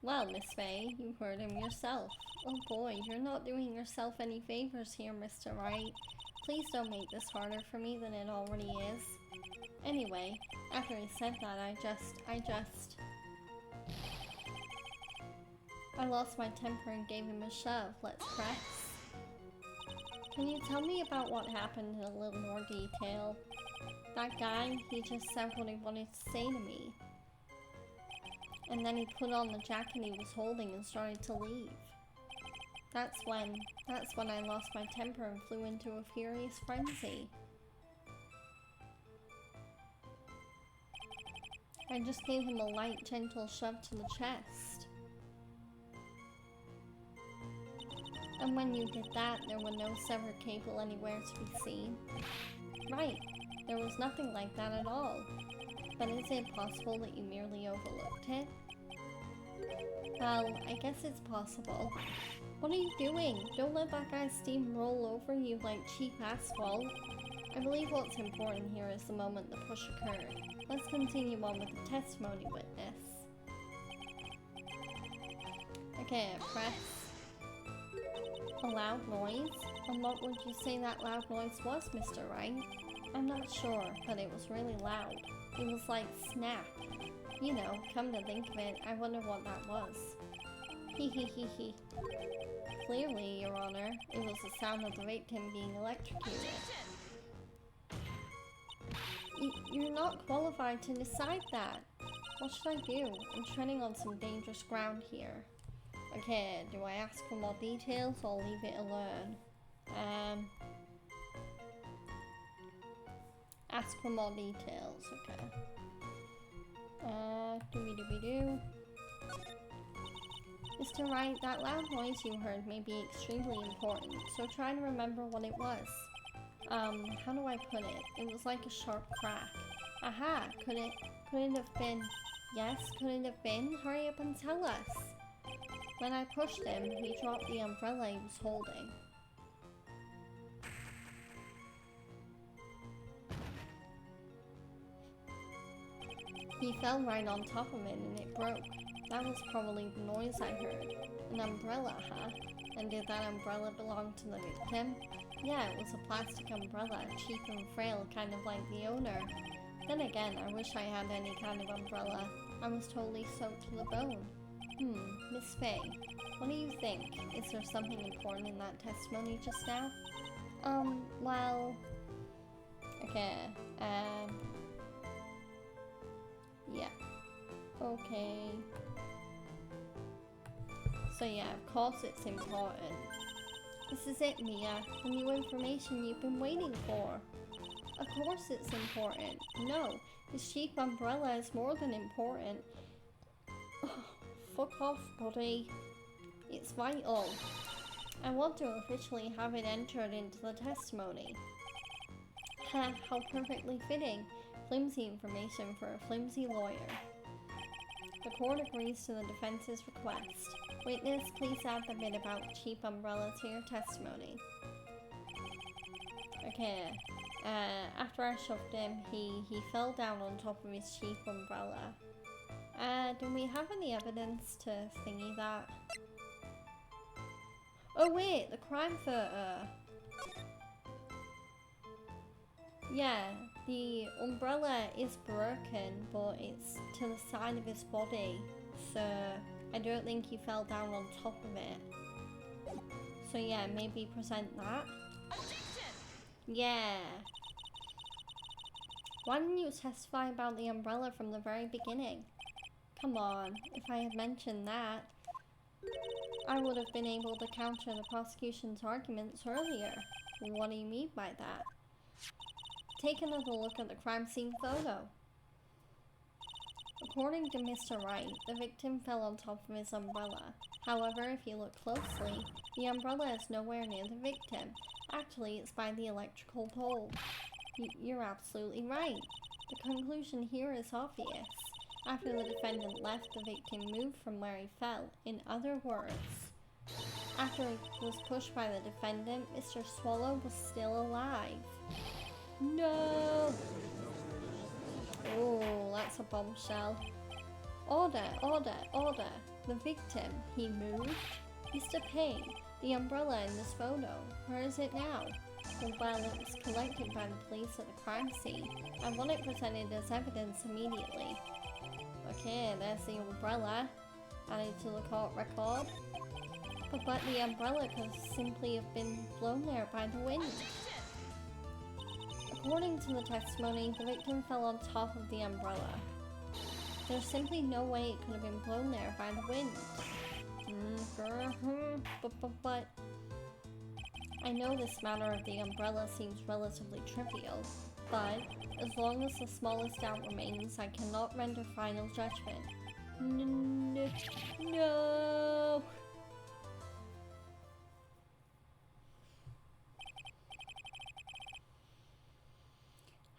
Well, Miss Faye, you heard him yourself. Oh boy, you're not doing yourself any favors here, Mr. Wright. Please don't make this harder for me than it already is. Anyway, after he said that, I lost my temper and gave him a shove. Let's press. Can you tell me about what happened in a little more detail? That guy, he just said what he wanted to say to me. And then he put on the jacket he was holding and started to leave. That's when I lost my temper and flew into a furious frenzy. I just gave him a light, gentle shove to the chest. And when you did that, there were no severed cable anywhere to be seen. Right, there was nothing like that at all. But is it possible that you merely overlooked it? Well, I guess it's possible. What are you doing? Don't let that guy's steam roll over you like cheap asphalt. I believe what's important here is the moment the push occurred. Let's continue on with the testimony witness. Okay, press. A loud noise? And what would you say that loud noise was, Mr. Wright? I'm not sure, but it was really loud. It was like snap. You know, come to think of it, I wonder what that was. Hee hee hee hee. Clearly, Your Honor, it was the sound of the victim being electrocuted. You're not qualified to decide that. What should I do? I'm treading on some dangerous ground here. Okay, do I ask for more details or leave it alone? Ask for more details, okay. Dooby-dooby-doo. Mr. Wright, that loud noise you heard may be extremely important, so try to remember what it was. How do I put it? It was like a sharp crack. Aha! Could it have been? Yes, could it have been? Hurry up and tell us! When I pushed him, he dropped the umbrella he was holding. He fell right on top of it and it broke. That was probably the noise I heard. An umbrella, huh? And did that umbrella belong to the victim? Yeah, it was a plastic umbrella, cheap and frail, kind of like the owner. Then again, I wish I had any kind of umbrella. I was totally soaked to the bone. Miss Faye, what do you think? Is there something important in that testimony just now? Well... Okay, yeah. Okay. So yeah, of course it's important. This is it, Mia. The new information you've been waiting for. Of course it's important. No, this cheap umbrella is more than important. Fuck off, buddy. It's vital. I want to officially have it entered into the testimony. Ha, how perfectly fitting. Flimsy information for a flimsy lawyer. The court agrees to the defense's request. Witness, please add the bit about cheap umbrella to your testimony. Okay, after I shoved him, he fell down on top of his cheap umbrella. Do we have any evidence to thingy that? Oh wait, the crime photo. Yeah, the umbrella is broken, but it's to the side of his body, so I don't think he fell down on top of it. So yeah, maybe present that. Yeah. Why didn't you testify about the umbrella from the very beginning? Come on, if I had mentioned that, I would have been able to counter the prosecution's arguments earlier. What do you mean by that? Take another look at the crime scene photo. According to Mr. Wright, the victim fell on top of his umbrella. However, if you look closely, the umbrella is nowhere near the victim. Actually, it's by the electrical pole. You're absolutely right. The conclusion here is obvious. After the defendant left, the victim moved from where he fell. In other words, after he was pushed by the defendant, Mr. Swallow was still alive. No! Oh, that's a bombshell. Order, order, order. The victim, he moved. Mr. Payne, the umbrella in this photo, where is it now? Well, it was collected by the police at the crime scene. I want it presented as evidence immediately. Okay, there's the umbrella. Added to the court record. But the umbrella could simply have been blown there by the wind. According to the testimony, the victim fell on top of the umbrella. There's simply no way it could have been blown there by the wind. But I know this matter of the umbrella seems relatively trivial, but as long as the smallest doubt remains, I cannot render final judgment. No!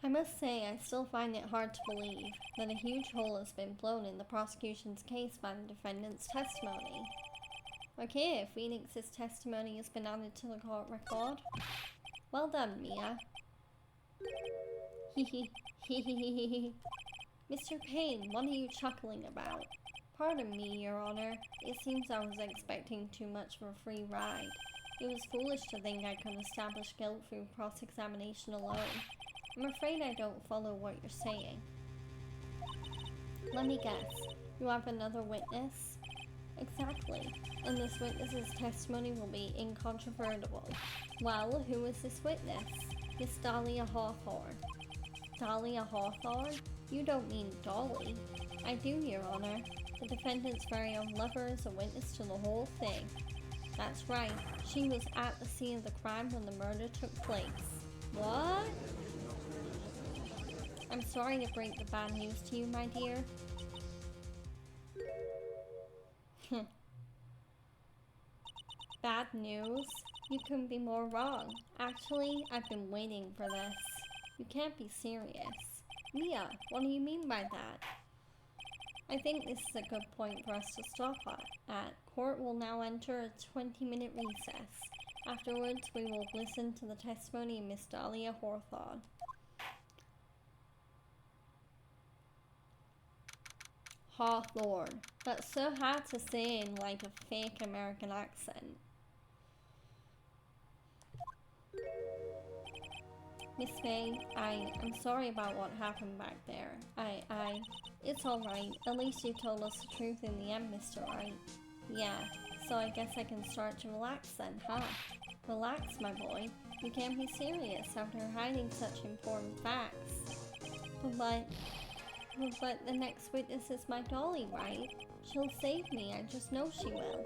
I must say, I still find it hard to believe that a huge hole has been blown in the prosecution's case by the defendant's testimony. Okay, Phoenix's testimony has been added to the court record. Well done, Mia. Mr. Payne, what are you chuckling about? Pardon me, Your Honor. It seems I was expecting too much of a free ride. It was foolish to think I could establish guilt through cross-examination alone. I'm afraid I don't follow what you're saying. Let me guess. You have another witness? Exactly. And this witness's testimony will be incontrovertible. Well, who is this witness? Miss Dahlia Hawthorne. Dahlia Hawthorne? You don't mean Dolly. I do, Your Honor. The defendant's very own lover is a witness to the whole thing. That's right. She was at the scene of the crime when the murder took place. What? I'm sorry to break the bad news to you, my dear. Bad news? You couldn't be more wrong. Actually, I've been waiting for this. You can't be serious. Mia, what do you mean by that? I think this is a good point for us to stop at. Court will now enter a 20-minute recess. Afterwards, we will listen to the testimony of Miss Dahlia Hawthorne. Hawthorne. That's so hard to say in like a fake American accent. Miss May, I'm sorry about what happened back there. It's alright. At least you told us the truth in the end, Mr. Wright. Yeah, so I guess I can start to relax then, huh? Relax, my boy. You can't be serious after hiding such important facts. But the next witness is my Dolly, right? She'll save me, I just know she will.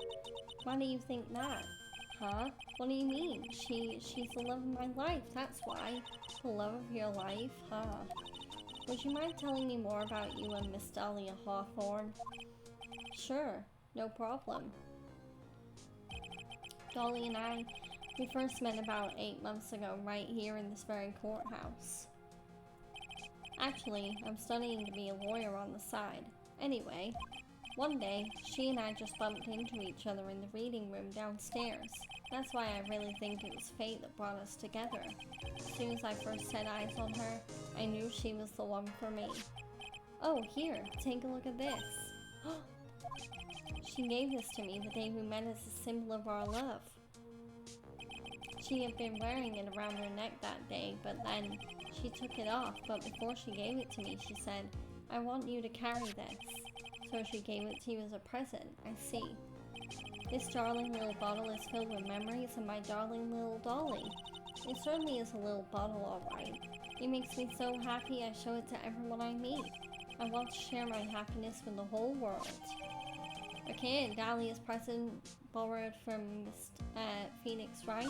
Why do you think that? Huh? What do you mean? She's the love of my life, that's why. The love of your life? Huh? Would you mind telling me more about you and Miss Dahlia Hawthorne? Sure, no problem. Dolly and I, we first met about 8 months ago right here in this very courthouse. Actually, I'm studying to be a lawyer on the side. Anyway, one day, she and I just bumped into each other in the reading room downstairs. That's why I really think it was fate that brought us together. As soon as I first set eyes on her, I knew she was the one for me. Oh, here, take a look at this. She gave this to me the day we met as a symbol of our love. She had been wearing it around her neck that day, but then she took it off. But before she gave it to me, she said, I want you to carry this. So she gave it to you as a present, I see. This darling little bottle is filled with memories of my darling little Dolly. It certainly is a little bottle, alright. It makes me so happy I show it to everyone I meet. I want to share my happiness with the whole world. Okay, Dahlia's present borrowed from Miss Phoenix, right?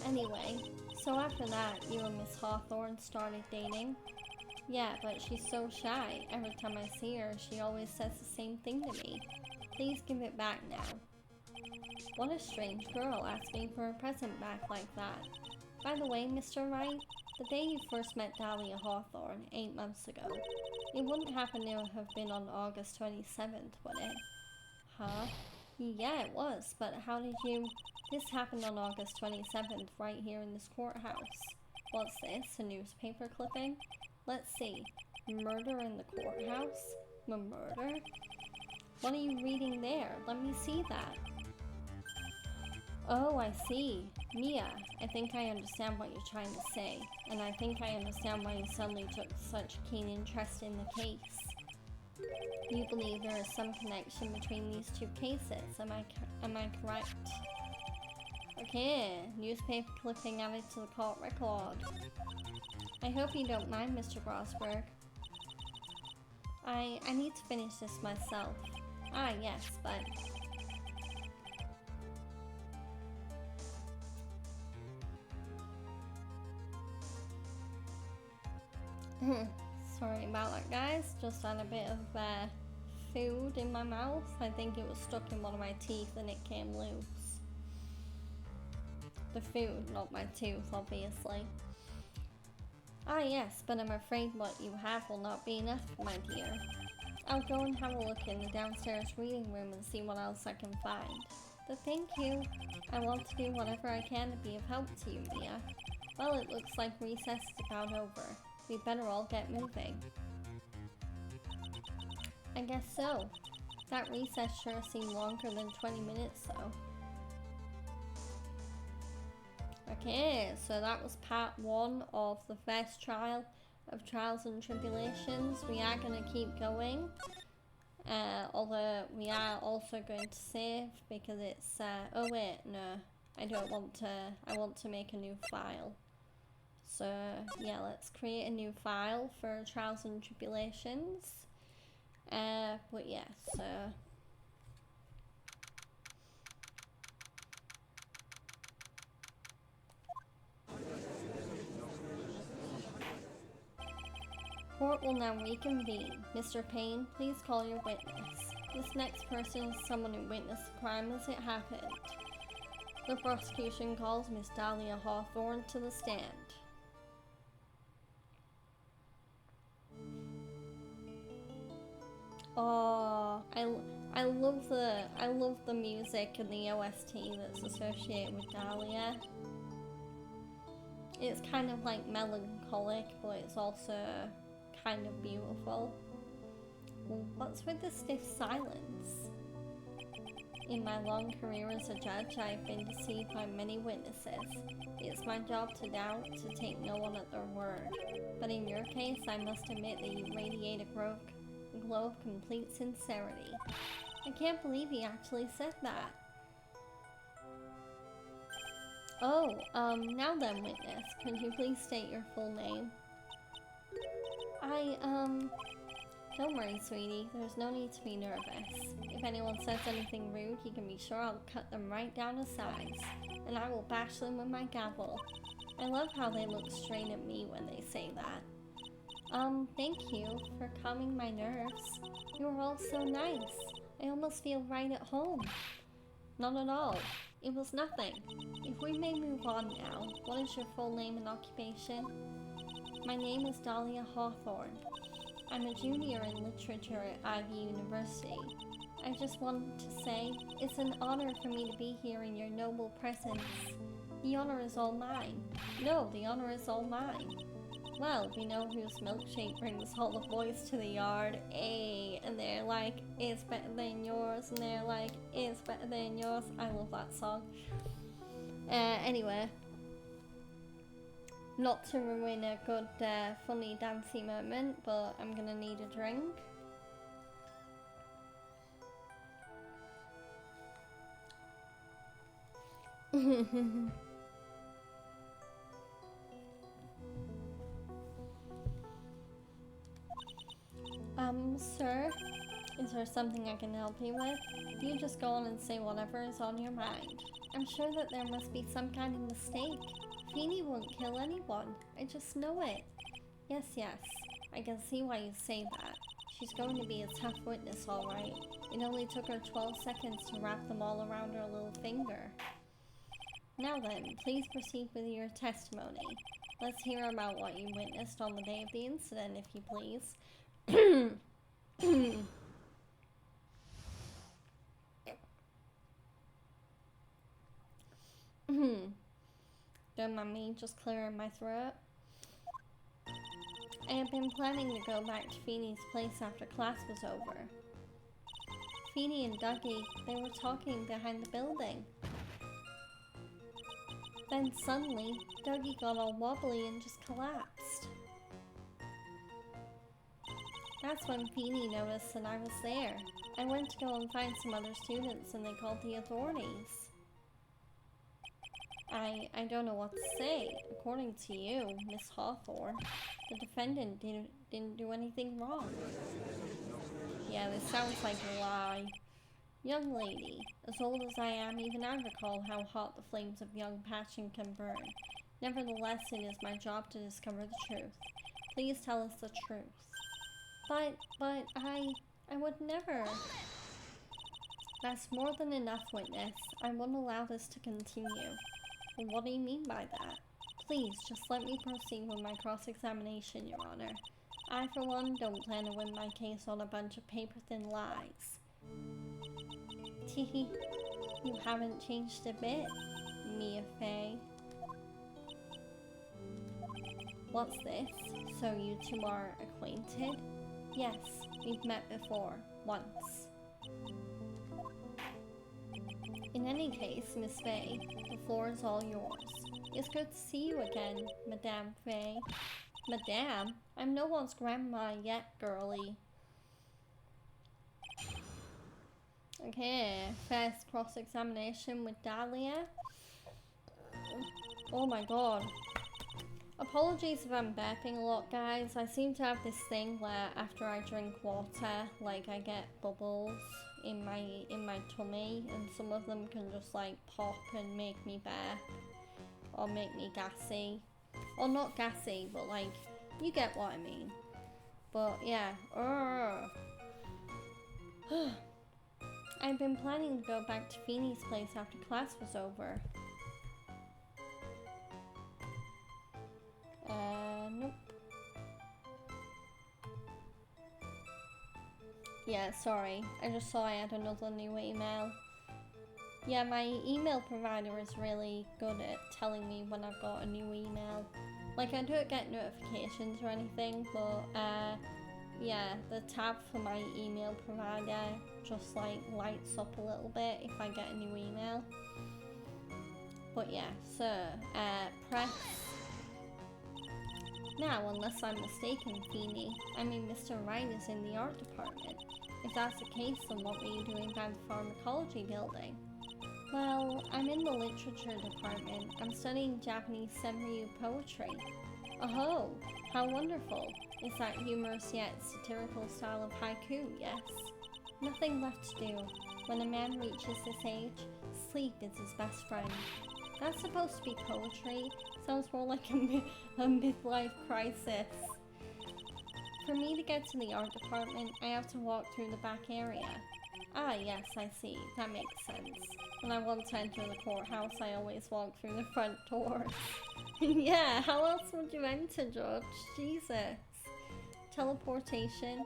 Anyway, so after that, you and Miss Hawthorne started dating? Yeah, but she's so shy. Every time I see her, she always says the same thing to me. Please give it back now. What a strange girl asking for a present back like that. By the way, Mr. Wright, The day you first met Dahlia Hawthorne 8 months ago. It wouldn't happen to have been on August 27th, would it? Huh? Yeah, it was, but how did you... This happened on August 27th, right here in this courthouse. What's this? A newspaper clipping? Let's see. Murder in the courthouse? Murder? What are you reading there? Let me see that. Oh, I see. Mia, I think I understand what you're trying to say, and I think I understand why you suddenly took such keen interest in the case. You believe there is some connection between these two cases, am I correct? Okay, newspaper clipping added to the court record. I hope you don't mind, Mr. Grosberg. I need to finish this myself. Ah, yes, but... Sorry about that, guys. Just had a bit of food in my mouth. I think it was stuck in one of my teeth and it came loose. The food, not my tooth, obviously. Ah, yes, but I'm afraid what you have will not be enough, my dear. I'll go and have a look in the downstairs reading room and see what else I can find. But thank you. I want to do whatever I can to be of help to you, Mia. Well, it looks like recess is about over. We'd better all get moving. I guess so. That recess sure seemed longer than 20 minutes, though. Okay, so that was part 1 of the first trial of Trials and Tribulations. We are going to keep going. Although we are also going to save because it's... oh wait, no. I don't want to... I want to make a new file. So, yeah, let's create a new file for Trials and Tribulations. But yeah, so... Court will now reconvene. Mr. Payne, please call your witness. This next person is someone who witnessed the crime as it happened. The prosecution calls Miss Dahlia Hawthorne to the stand. Oh, I love the music and the OST that's associated with Dahlia. It's kind of like melancholic, but it's also kind of beautiful. What's with the stiff silence? In my long career as a judge, I have been deceived by many witnesses. It's my job to doubt, to take no one at their word. But in your case, I must admit that you radiate a glow of complete sincerity. I can't believe he actually said that. Oh, now then, witness, could you please state your full name? Don't worry, sweetie, there's no need to be nervous. If anyone says anything rude, you can be sure I'll cut them right down to size, and I will bash them with my gavel. I love how they look straight at me when they say that. Thank you for calming my nerves. You are all so nice. I almost feel right at home. Not at all. It was nothing. If we may move on now, what is your full name and occupation? My name is Dahlia Hawthorne. I'm a junior in literature at Ivy University. I just wanted to say, it's an honor for me to be here in your noble presence. The honor is all mine. No, the honor is all mine. Well, we know whose milkshake brings all the boys to the yard, eh? And they're like, it's better than yours, and they're like, it's better than yours. I love that song. Anyway. Not to ruin a good, funny, dancey moment, but I'm gonna need a drink. Sir, is there something I can help you with? You just go on and say whatever is on your mind. I'm sure that there must be some kind of mistake. Feeny won't kill anyone. I just know it. Yes, yes. I can see why you say that. She's going to be a tough witness, all right. It only took her 12 seconds to wrap them all around her little finger. Now then, please proceed with your testimony. Let's hear about what you witnessed on the day of the incident, if you please. Don't mind me just clearing my throat. I had been planning to go back to Feeney's place after class was over. Feeney and Dougie, they were talking behind the building. Then suddenly, Dougie got all wobbly and just collapsed. That's when Feeney noticed that I was there. I went to go and find some other students and they called the authorities. I don't know what to say. According to you, Miss Hawthorne, the defendant didn't do anything wrong. Yeah, this sounds like a lie. Young lady, as old as I am, even I recall how hot the flames of young passion can burn. Nevertheless, it is my job to discover the truth. Please tell us the truth. But I would never. That's more than enough, witness. I won't allow this to continue. Well, what do you mean by that? Please, just let me proceed with my cross-examination, Your Honor. I, for one, don't plan to win my case on a bunch of paper-thin lies. Teehee, you haven't changed a bit, Mia Fey. What's this? So you two are acquainted? Yes, we've met before, once. In any case, Miss Fey, the floor is all yours. It's good to see you again, Madame Fey. Madame? I'm no one's grandma yet, girlie. Okay, first cross-examination with Dahlia. Oh my god. Apologies if I'm burping a lot, guys. I seem to have this thing where after I drink water, like I get bubbles in my tummy, and some of them can just like pop and make me burp or make me gassy. Or not gassy, but like you get what I mean. But yeah. I've been planning to go back to Feeney's place after class was over. Nope. Yeah, sorry. I just saw I had another new email. Yeah, my email provider is really good at telling me when I've got a new email. Like, I don't get notifications or anything, but, yeah, the tab for my email provider just, like, lights up a little bit if I get a new email. But, yeah, so, press... Now, unless I'm mistaken, Feeney, Mr. Wright is in the art department. If that's the case, then what were you doing by the pharmacology building? Well, I'm in the literature department. I'm studying Japanese senryu poetry. Oh, how wonderful. Is that humorous yet satirical style of haiku, yes? Nothing left to do. When a man reaches this age, sleep is his best friend. That's supposed to be poetry. Sounds more like a midlife crisis. For me to get to the art department, I have to walk through the back area. Ah, yes, I see. That makes sense. When I want to enter the courthouse, I always walk through the front door. Yeah, how else would you enter, George? Jesus. Teleportation.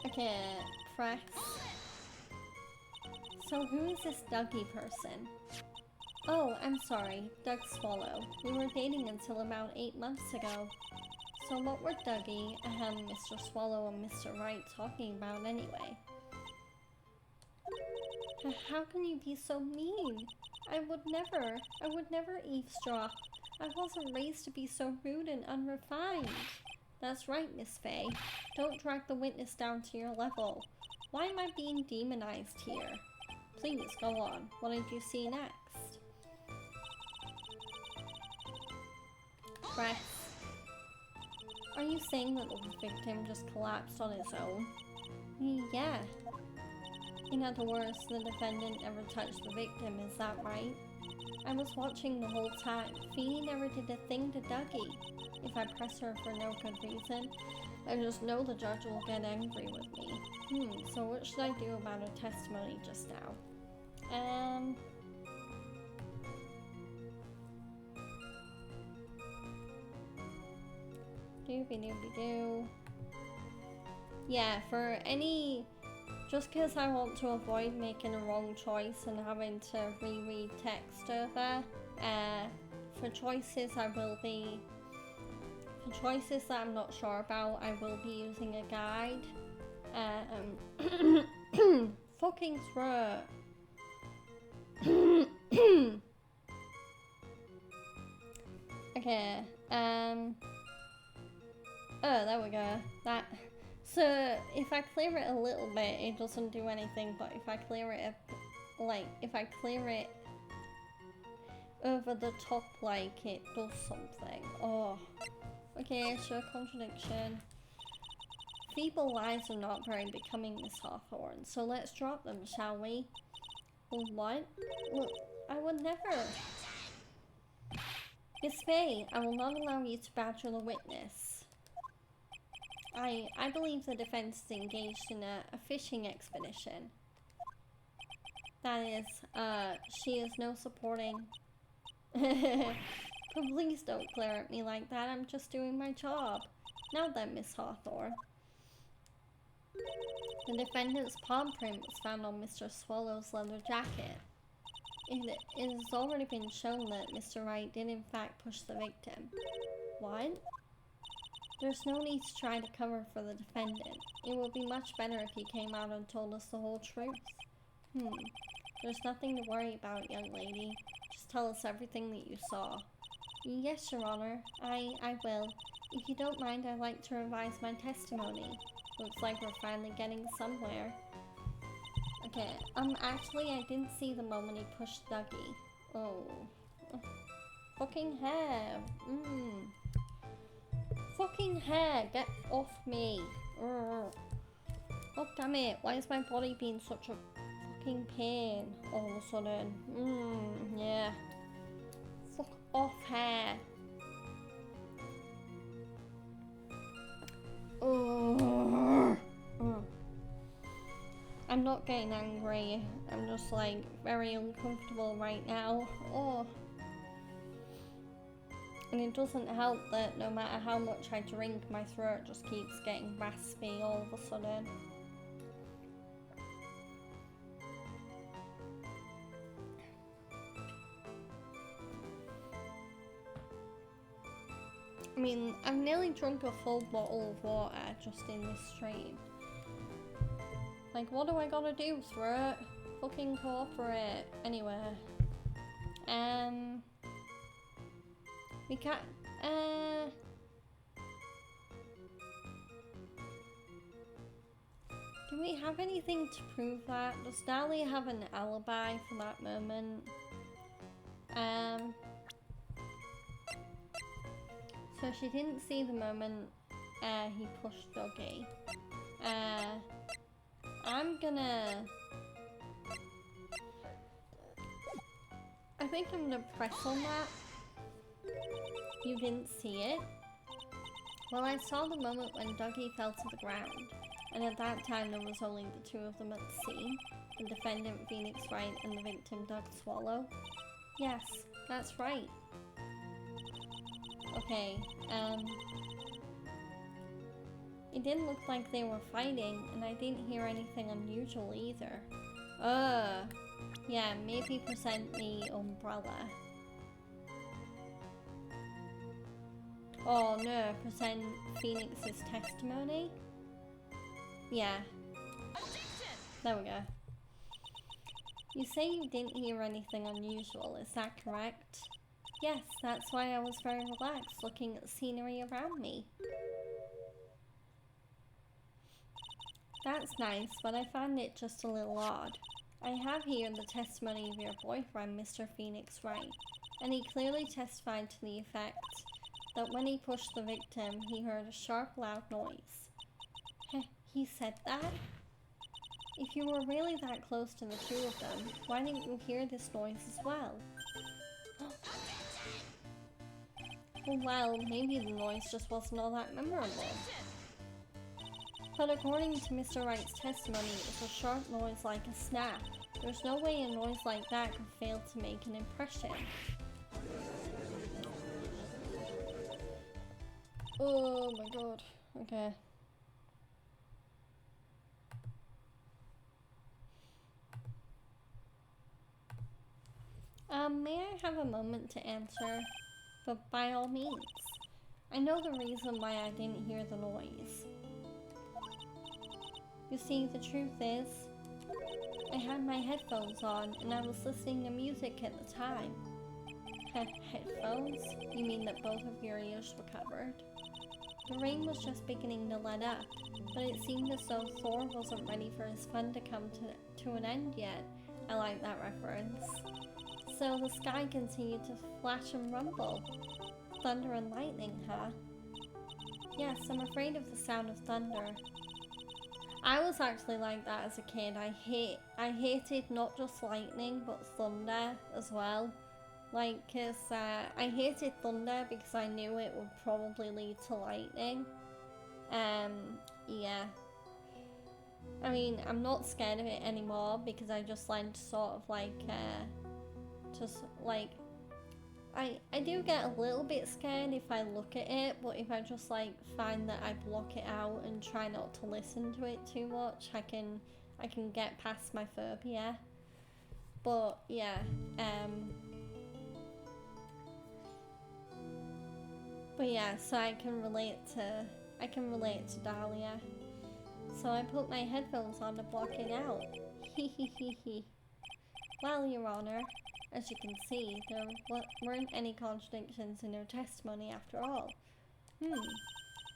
Okay, press. So who is this Dougie person? Oh, I'm sorry, Doug Swallow. We were dating until about 8 months ago. So what were Dougie, Mr. Swallow and Mr. Wright talking about anyway? How can you be so mean? I would never eavesdrop. I wasn't raised to be so rude and unrefined. That's right, Miss Fey. Don't drag the witness down to your level. Why am I being demonized here? Please, go on. What did you see next? Press. Are you saying that the victim just collapsed on his own? Yeah. In other words, the defendant never touched the victim, is that right? I was watching the whole time. Feeney never did a thing to Dougie. If I press her for no good reason, I just know the judge will get angry with me. So what should I do about her testimony just now? Doobie-doobie-doo. Yeah, for any... Just because I want to avoid making a wrong choice and having to reread text over, for choices I will be... For choices that I'm not sure about, I will be using a guide. Fucking throat. Okay, oh, there we go. That... So, if I clear it a little bit, it doesn't do anything, but if I clear it, if I clear it over the top, like, it does something. Oh. Okay, so contradiction. Feeble lies are not very becoming, Miss Hawthorne, so let's drop them, shall we? What? Well, I would never. Miss Faye, I will not allow you to badger the witness. I believe the defense is engaged in a fishing expedition. That is, she is no supporting. But please don't glare at me like that, I'm just doing my job. Now then, Miss Hawthorne. The defendant's palm print was found on Mr. Swallow's leather jacket. It has already been shown that Mr. Wright did in fact push the victim. What? There's no need to try to cover for the defendant. It would be much better if you came out and told us the whole truth. There's nothing to worry about, young lady. Just tell us everything that you saw. Yes, Your Honor. I will. If you don't mind, I'd like to revise my testimony. Looks like we're finally getting somewhere. Okay, actually, I didn't see the moment he pushed Dougie. Oh. Fucking hair. Fucking hair, get off me. Oh, damn it. Why is my body being such a fucking pain all of a sudden? Yeah. Fuck off, hair. I'm not getting angry. I'm just like very uncomfortable right now. Oh. And it doesn't help that no matter how much I drink, my throat just keeps getting raspy all of a sudden. I mean, I've nearly drunk a full bottle of water just in this stream. Like, what do I gotta do, throat? Fucking cooperate. Anyway. We can't, do we have anything to prove that? Does Dahlia have an alibi for that moment? So she didn't see the moment, he pushed Dougie. I think I'm gonna press on that. You didn't see it? Well, I saw the moment when Dougie fell to the ground, and at that time there was only the two of them at the scene, the defendant Phoenix Wright and the victim Doug Swallow. Yes, that's right. Okay, it didn't look like they were fighting, and I didn't hear anything unusual either. Yeah, maybe present the umbrella. Oh no, present Phoenix's testimony? Yeah. There we go. You say you didn't hear anything unusual, is that correct? Yes, that's why I was very relaxed looking at the scenery around me. That's nice, but I find it just a little odd. I have here the testimony of your boyfriend, Mr. Phoenix Wright, and he clearly testified to the effect that when he pushed the victim, he heard a sharp, loud noise. Heh, he said that? If you were really that close to the two of them, why didn't you hear this noise as well? Well, maybe the noise just wasn't all that memorable. But according to Mr. Wright's testimony, it was a sharp noise like a snap. There's no way a noise like that could fail to make an impression. Oh my god. Okay. May I have a moment to answer? But by all means. I know the reason why I didn't hear the noise. You see, the truth is, I had my headphones on and I was listening to music at the time. Headphones? You mean that both of your ears were covered? The rain was just beginning to let up, but it seemed as though Thor wasn't ready for his fun to come to an end yet. I like that reference. So the sky continued to flash and rumble. Thunder and lightning, huh? Yes, I'm afraid of the sound of thunder. I was actually like that as a kid. I hated not just lightning, but thunder as well. Like, I hated thunder because I knew it would probably lead to lightning. Yeah. I mean, I'm not scared of it anymore because I just learned to sort of like, I do get a little bit scared if I look at it, but if I just like find that I block it out and try not to listen to it too much, I can get past my phobia. But yeah, so I can relate to Dahlia. So I put my headphones on to block it out. Hee. Well, Your Honor, as you can see, there weren't any contradictions in her testimony after all.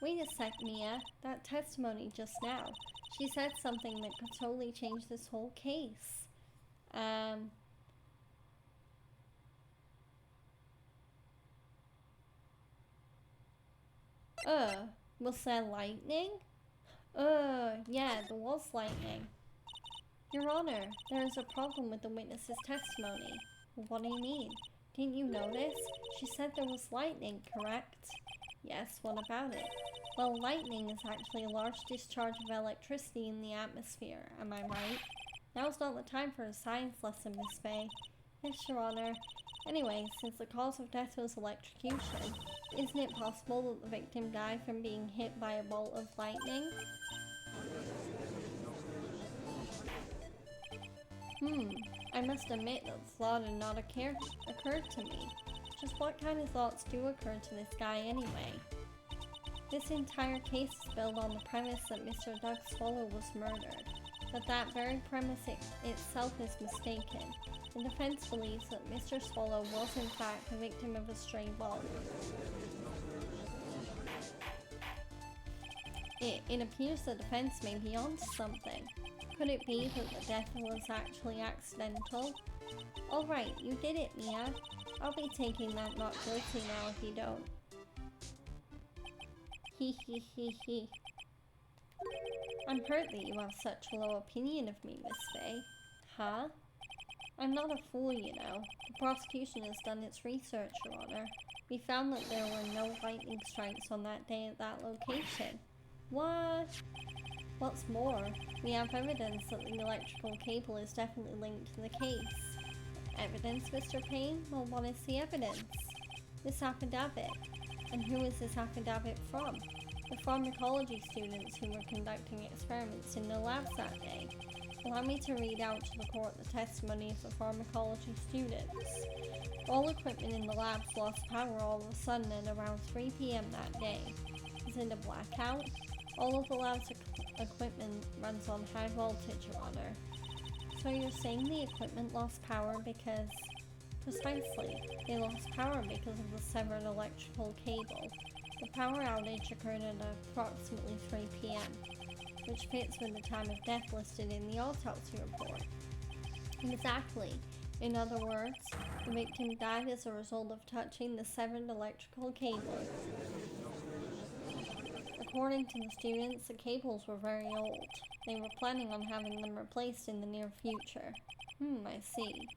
Wait a sec, Mia. That testimony just now. She said something that could totally change this whole case. Was there lightning? Yeah, there was lightning. Your Honor, there is a problem with the witness's testimony. What do you mean? Didn't you notice? She said there was lightning, correct? Yes, what about it? Well, lightning is actually a large discharge of electricity in the atmosphere, am I right? Now's not the time for a science lesson, Miss Faye. Yes, Your Honor. Anyway, since the cause of death was electrocution, isn't it possible that the victim died from being hit by a bolt of lightning? I must admit that the thought had not occurred to me. Just what kind of thoughts do occur to this guy anyway? This entire case is built on the premise that Mr. Doug Swallow was murdered, but that very premise itself is mistaken. The defense believes that Mr. Swallow was in fact the victim of a stray bullet. It appears the defense may be onto something. Could it be that the death was actually accidental? Alright, you did it, Mia. I'll be taking that not guilty now if you don't. He. I'm hurt that you have such a low opinion of me, Miss Faye. Huh? I'm not a fool, you know. The prosecution has done its research, Your Honor. We found that there were no lightning strikes on that day at that location. What? What's more, we have evidence that the electrical cable is definitely linked to the case. Evidence, Mr. Payne? Well, what is the evidence? This affidavit. And who is this affidavit from? The pharmacology students who were conducting experiments in the labs that day. Allow me to read out to the court the testimony of the pharmacology students. All equipment in the labs lost power all of a sudden at around 3 p.m. that day. Is it a blackout? All of the lab's equipment runs on high voltage, Your Honor. So you're saying the equipment lost power because... Precisely. They lost power because of the severed electrical cable. The power outage occurred at approximately 3 p.m., which fits with the time of death listed in the autopsy report. Exactly. In other words, the victim died as a result of touching the severed electrical cable. According to the students, the cables were very old. They were planning on having them replaced in the near future. I see.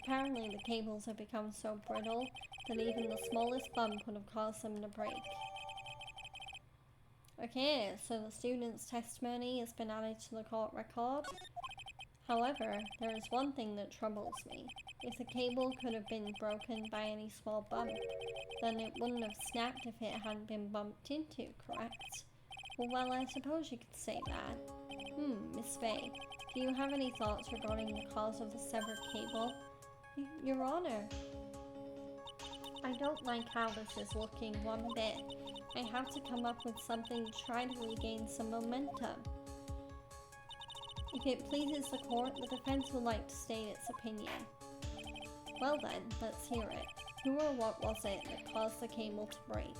Apparently the cables have become so brittle that even the smallest bump would have caused them to break. Okay, so the student's testimony has been added to the court record. However, there is one thing that troubles me. If the cable could have been broken by any small bump, then it wouldn't have snapped if it hadn't been bumped into, correct? Well, I suppose you could say that. Miss Faye, do you have any thoughts regarding the cause of the severed cable? Your Honor, I don't like how this is looking one bit. I have to come up with something to try to regain some momentum. If it pleases the court, the defense would like to state its opinion. Well then, let's hear it. Who or what was it that caused the cable to break?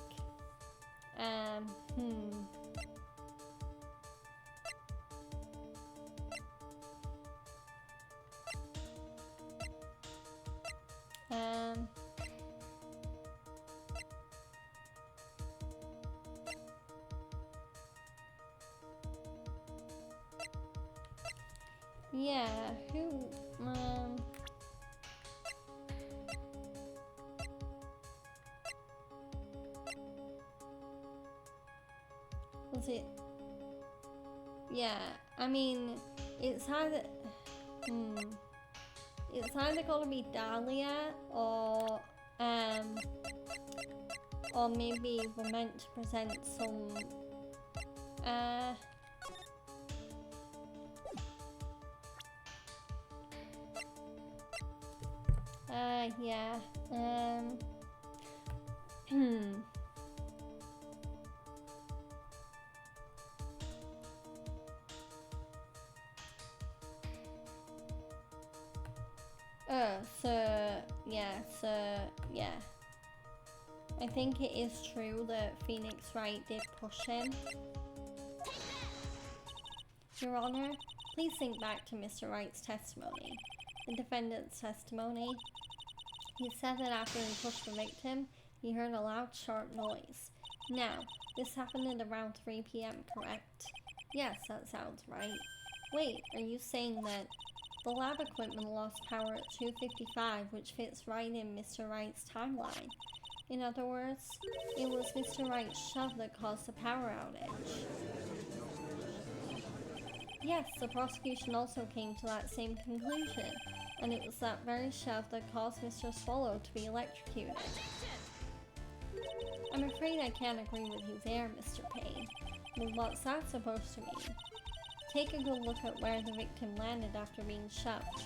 Yeah, who, was it? Yeah, I mean, it's either gonna be Dahlia or maybe we're meant to present some, yeah, yeah. I think it is true that Phoenix Wright did push him. Your Honor, please think back to Mr. Wright's testimony. The defendant's testimony. He said that after he pushed the victim, he heard a loud, sharp noise. Now, this happened at around 3 p.m., correct? Yes, that sounds right. Wait, are you saying that the lab equipment lost power at 2:55, which fits right in Mr. Wright's timeline? In other words, it was Mr. Wright's shove that caused the power outage. Yes, the prosecution also came to that same conclusion, and it was that very shove that caused Mr. Swallow to be electrocuted. I'm afraid I can't agree with you there, Mr. Payne. Well, what's that supposed to mean? Take a good look at where the victim landed after being shoved.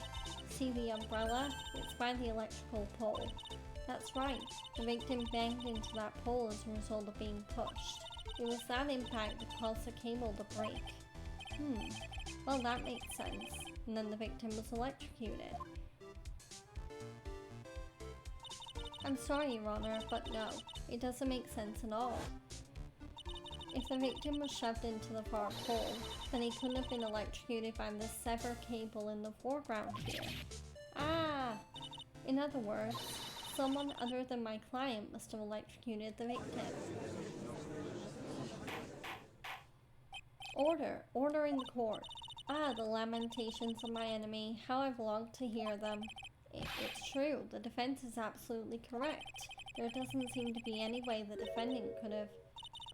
See the umbrella? It's by the electrical pole. That's right, the victim banged into that pole as a result of being pushed. It was that impact that caused the cable to break. Well, that makes sense. And then the victim was electrocuted. I'm sorry, Your Honor, but no, it doesn't make sense at all. If the victim was shoved into the far pole, then he couldn't have been electrocuted by the severed cable in the foreground here. In other words, someone other than my client must have electrocuted the victim. Order in the court. The lamentations of my enemy, how I've longed to hear them. It's true, the defense is absolutely correct. There doesn't seem to be any way the defendant could have...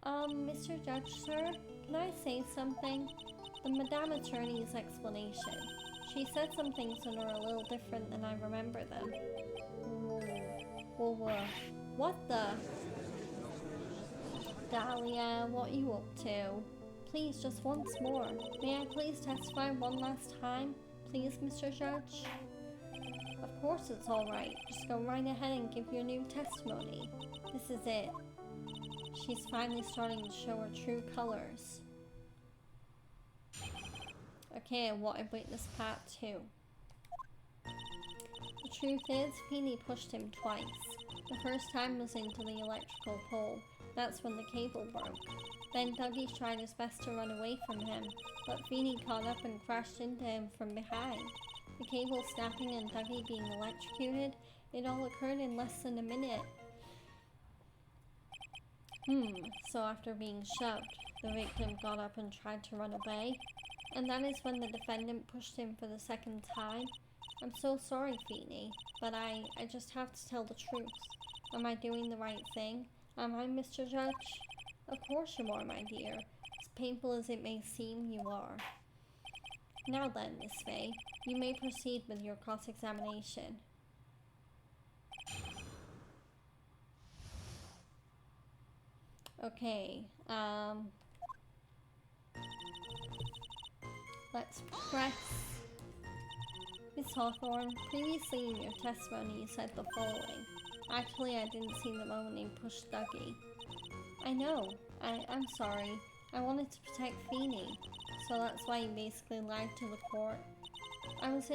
Mr. Judge, sir, can I say something? The Madame Attorney's explanation. She said some things that are a little different than I remember them. What the? Dahlia, what are you up to? Please, just once more. May I please testify one last time? Please, Mr. Judge? Of course it's alright. Just go right ahead and give your new testimony. This is it. She's finally starting to show her true colors. Okay, what I witnessed part 2. The truth is, Feeny pushed him twice. The first time was into the electrical pole. That's when the cable broke. Then Dougie tried his best to run away from him, but Feeny caught up and crashed into him from behind. The cable snapping and Dougie being electrocuted, it all occurred in less than a minute. So after being shoved, the victim got up and tried to run away, and that is when the defendant pushed him for the second time. I'm so sorry, Feeny, but I just have to tell the truth. Am I doing the right thing? Am I, Mr. Judge? Of course you are, my dear. As painful as it may seem, you are. Now then, Miss Faye, you may proceed with your cross-examination. Okay, let's press. Miss Hawthorne, previously in your testimony you said the following. Actually, I didn't see the moment you pushed Dougie. I know. I'm sorry. I wanted to protect Feeny, so that's why you basically lied to the court. I was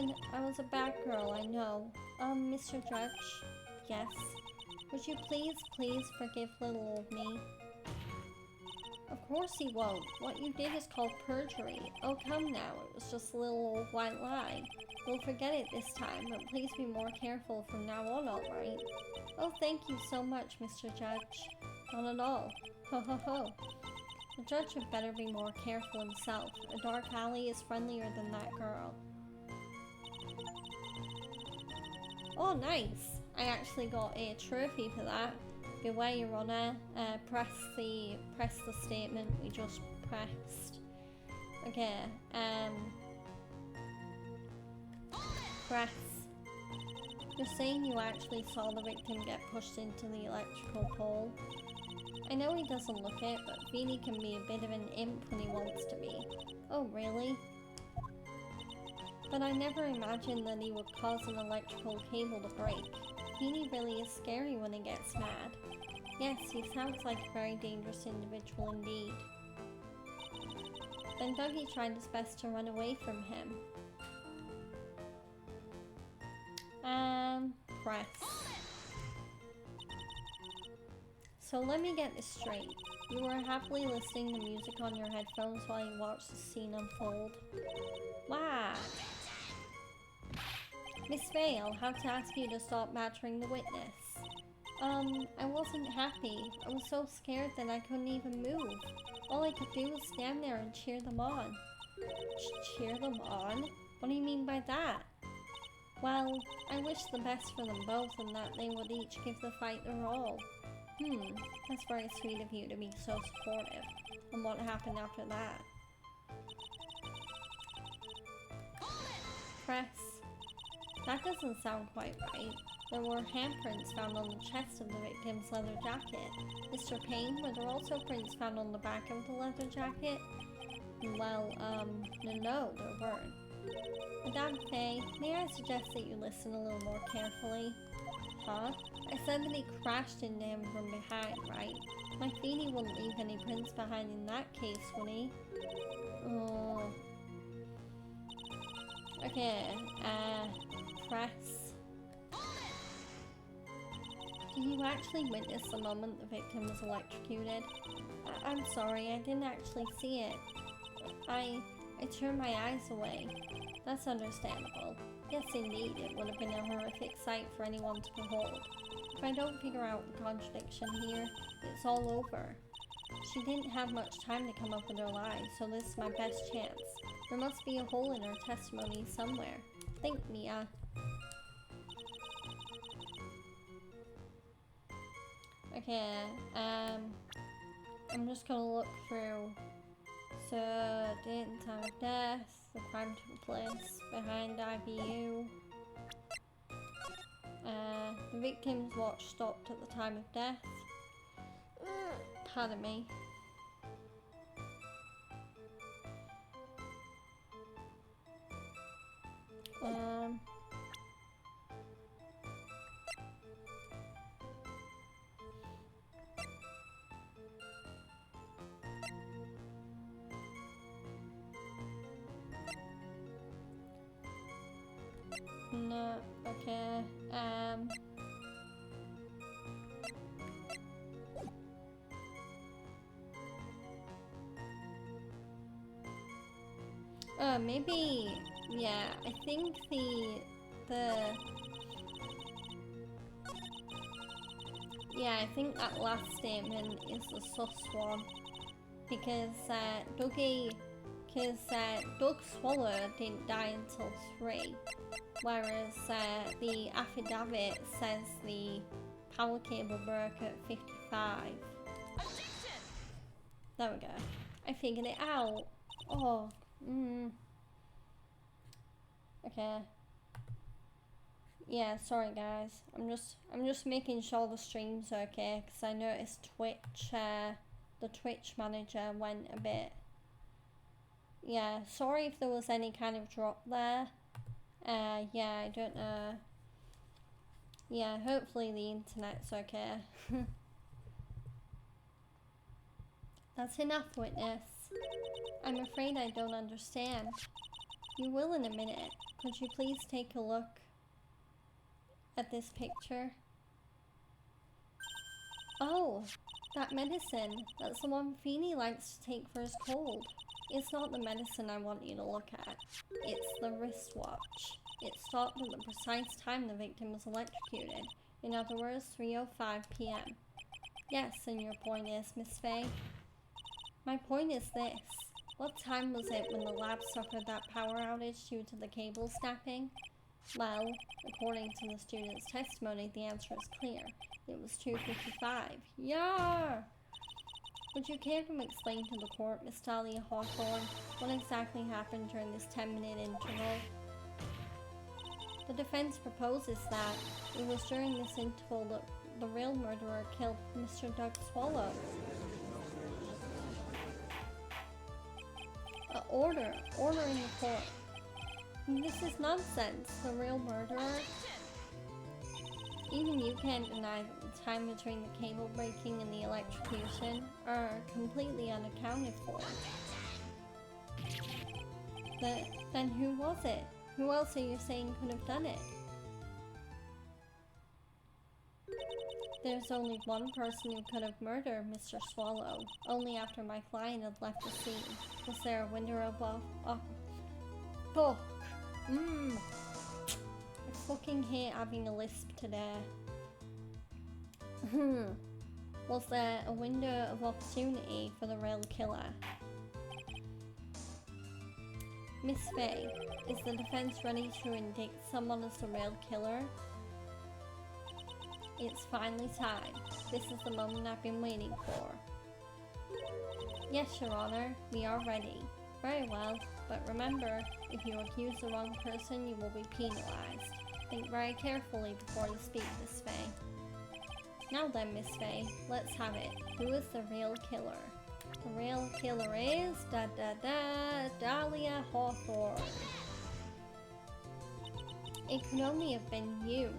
a bad girl, I know. Mr. Judge? Yes? Would you please forgive little old me? Of course he won't. What you did is called perjury. Oh, come now. It was just a little old white lie. We'll forget it this time, but please be more careful from now on, alright? Oh, thank you so much, Mr. Judge. Not at all. Ho ho ho. The judge had better be more careful himself. A dark alley is friendlier than that girl. Oh, nice! I actually got a trophy for that. Beware, Your Honor. Press the statement we just pressed. Okay, press. You're saying you actually saw the victim get pushed into the electrical pole? I know he doesn't look it, but Feeny can be a bit of an imp when he wants to be. Oh, really? But I never imagined that he would cause an electrical cable to break. Feeny really is scary when he gets mad. Yes, he sounds like a very dangerous individual indeed. Then Dougie tried his best to run away from him. Press. So let me get this straight. You were happily listening to music on your headphones while you watched the scene unfold. Wow. Miss Faye, I'll have to ask you to stop battering the witness. I wasn't happy. I was so scared that I couldn't even move. All I could do was stand there and cheer them on. Cheer them on? What do you mean by that? Well, I wish the best for them both and that they would each give the fight their all. That's very sweet of you to be so supportive. And what happened after that? Press. That doesn't sound quite right. There were handprints found on the chest of the victim's leather jacket. Mr. Payne, were there also prints found on the back of the leather jacket? Well, no, there weren't. Madame Faye, may I suggest that you listen a little more carefully? Huh? I said that he crashed into him from behind, right? My Feeny wouldn't leave any prints behind in that case, would he? Oh. Okay, press. Did you actually witness the moment the victim was electrocuted? I'm sorry, I didn't actually see it. I turned my eyes away. That's understandable. Yes, indeed, it would have been a horrific sight for anyone to behold. If I don't figure out the contradiction here, it's all over. She didn't have much time to come up with her lie, so this is my best chance. There must be a hole in her testimony somewhere. Think, Mia. Okay, I'm just gonna look through. So, date and time of death, the crime took place behind IBU. The victim's watch stopped at the time of death. Pardon me. No, okay, maybe, yeah, I think yeah, I think that last statement is the sus one, because, Doug Swallow didn't die until 3, whereas, the affidavit says the power cable broke at 55. There we go. I figured it out. Oh, Okay. Yeah, sorry guys. I'm just making sure the stream's okay because I noticed the Twitch manager went a bit. Yeah, sorry if there was any kind of drop there. Yeah, I don't know. Yeah, hopefully the internet's okay. That's enough, witness. I'm afraid I don't understand. You will in a minute. Could you please take a look at this picture? Oh, that medicine. That's the one Feeny likes to take for his cold. It's not the medicine I want you to look at. It's the wristwatch. It stopped at the precise time the victim was electrocuted. In other words, 3:05 p.m. Yes, and your point is, Miss Faye? My point is this. What time was it when the lab suffered that power outage due to the cable snapping? Well, according to the student's testimony, the answer is clear. It was 2:55. Yeah! Would you care to explain to the court, Miss Dahlia Hawthorne, what exactly happened during this 10-minute interval? The defense proposes that it was during this interval that the real murderer killed Mr. Doug Swallow. Order in the court. This is nonsense. The real murderer? Even you can't deny that the time between the cable breaking and the electrocution are completely unaccounted for. Then who was it? Who else are you saying could have done it? There's only one person who could have murdered Mr. Swallow, only after my client had left the scene. Was there a window above? Fuck! I fucking hate having a lisp today. Was there a window of opportunity for the real killer? Miss Faye, is the defense ready to indict someone as the real killer? It's finally time. This is the moment I've been waiting for. Yes, Your Honor, we are ready. Very well, but remember, if you accuse the wrong person, you will be penalized. Think very carefully before you speak, Miss Faye. Now then, Miss Faye, let's have it. Who is the real killer? The real killer is Dahlia Hawthorne. It could only have been you,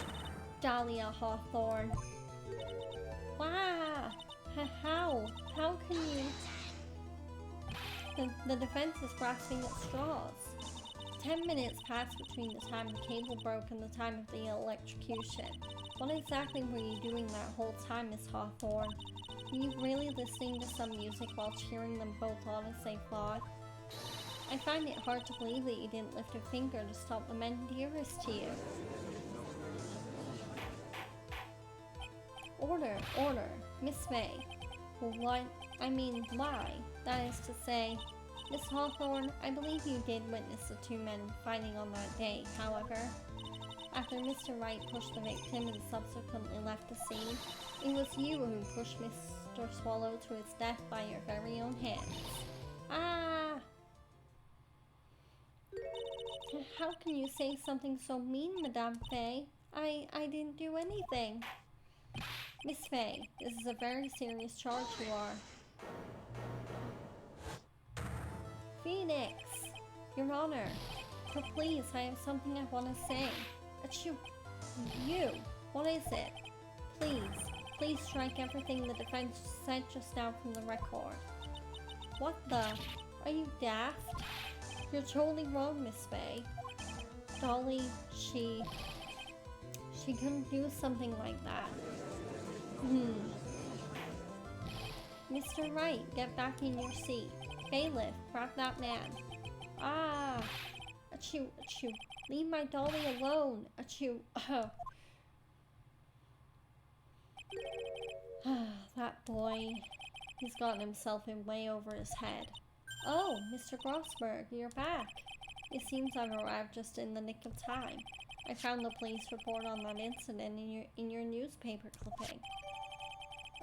Dahlia Hawthorne. Wow! How can you? The defense is grasping at straws. 10 minutes passed between the time the cable broke and the time of the electrocution. What exactly were you doing that whole time, Miss Hawthorne? Were you really listening to some music while cheering them both on as they fought? I find it hard to believe that you didn't lift a finger to stop the men dearest to you. Order, Miss Faye. Why? That is to say, Miss Hawthorne, I believe you did witness the two men fighting on that day. However, after Mr. Wright pushed the victim and subsequently left the scene, it was you who pushed Mr. Swallow to his death by your very own hands. Ah! How can you say something so mean, Madame Faye? I didn't do anything. Miss Faye, this is a very serious charge you are. Phoenix! Your Honor, but please, I have something I want to say. Achoo! You! What is it? Please strike everything the defense said just now from the record. What the? Are you daft? You're totally wrong, Miss Faye. Dolly, she couldn't do something like that. Mr. Wright, get back in your seat. Bailiff, grab that man. Ah! Achoo, achoo. Leave my Dolly alone. Achoo. That boy. He's gotten himself in way over his head. Oh, Mr. Grossberg, you're back. It seems I've arrived just in the nick of time. I found the police report on that incident in your newspaper clipping.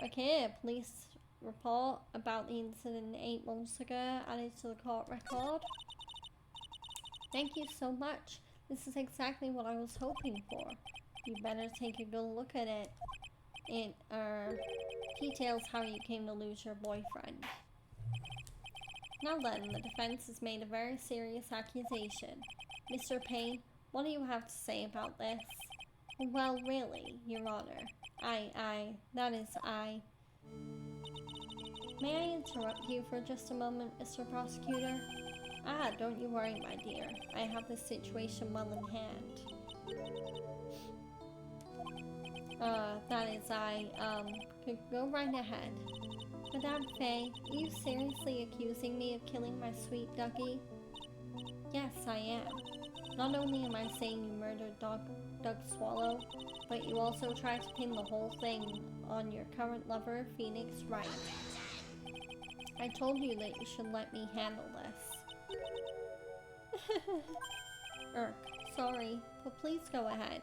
Okay, a police report about the incident 8 months ago added to the court record. Thank you so much. This is exactly what I was hoping for. You better take a good look at it. It, details how you came to lose your boyfriend. Now then, the defense has made a very serious accusation. Mr. Payne, what do you have to say about this? Well, really, Your Honor. That is, May I interrupt you for just a moment, Mr. Prosecutor? Don't you worry, my dear. I have this situation well in hand. That is, could go right ahead. Madame Faye, are you seriously accusing me of killing my sweet Dougie? Yes, I am. Not only am I saying you murdered Doug Swallow, but you also tried to pin the whole thing on your current lover, Phoenix Wright. I told you that you should let me handle this. Sorry, but please go ahead.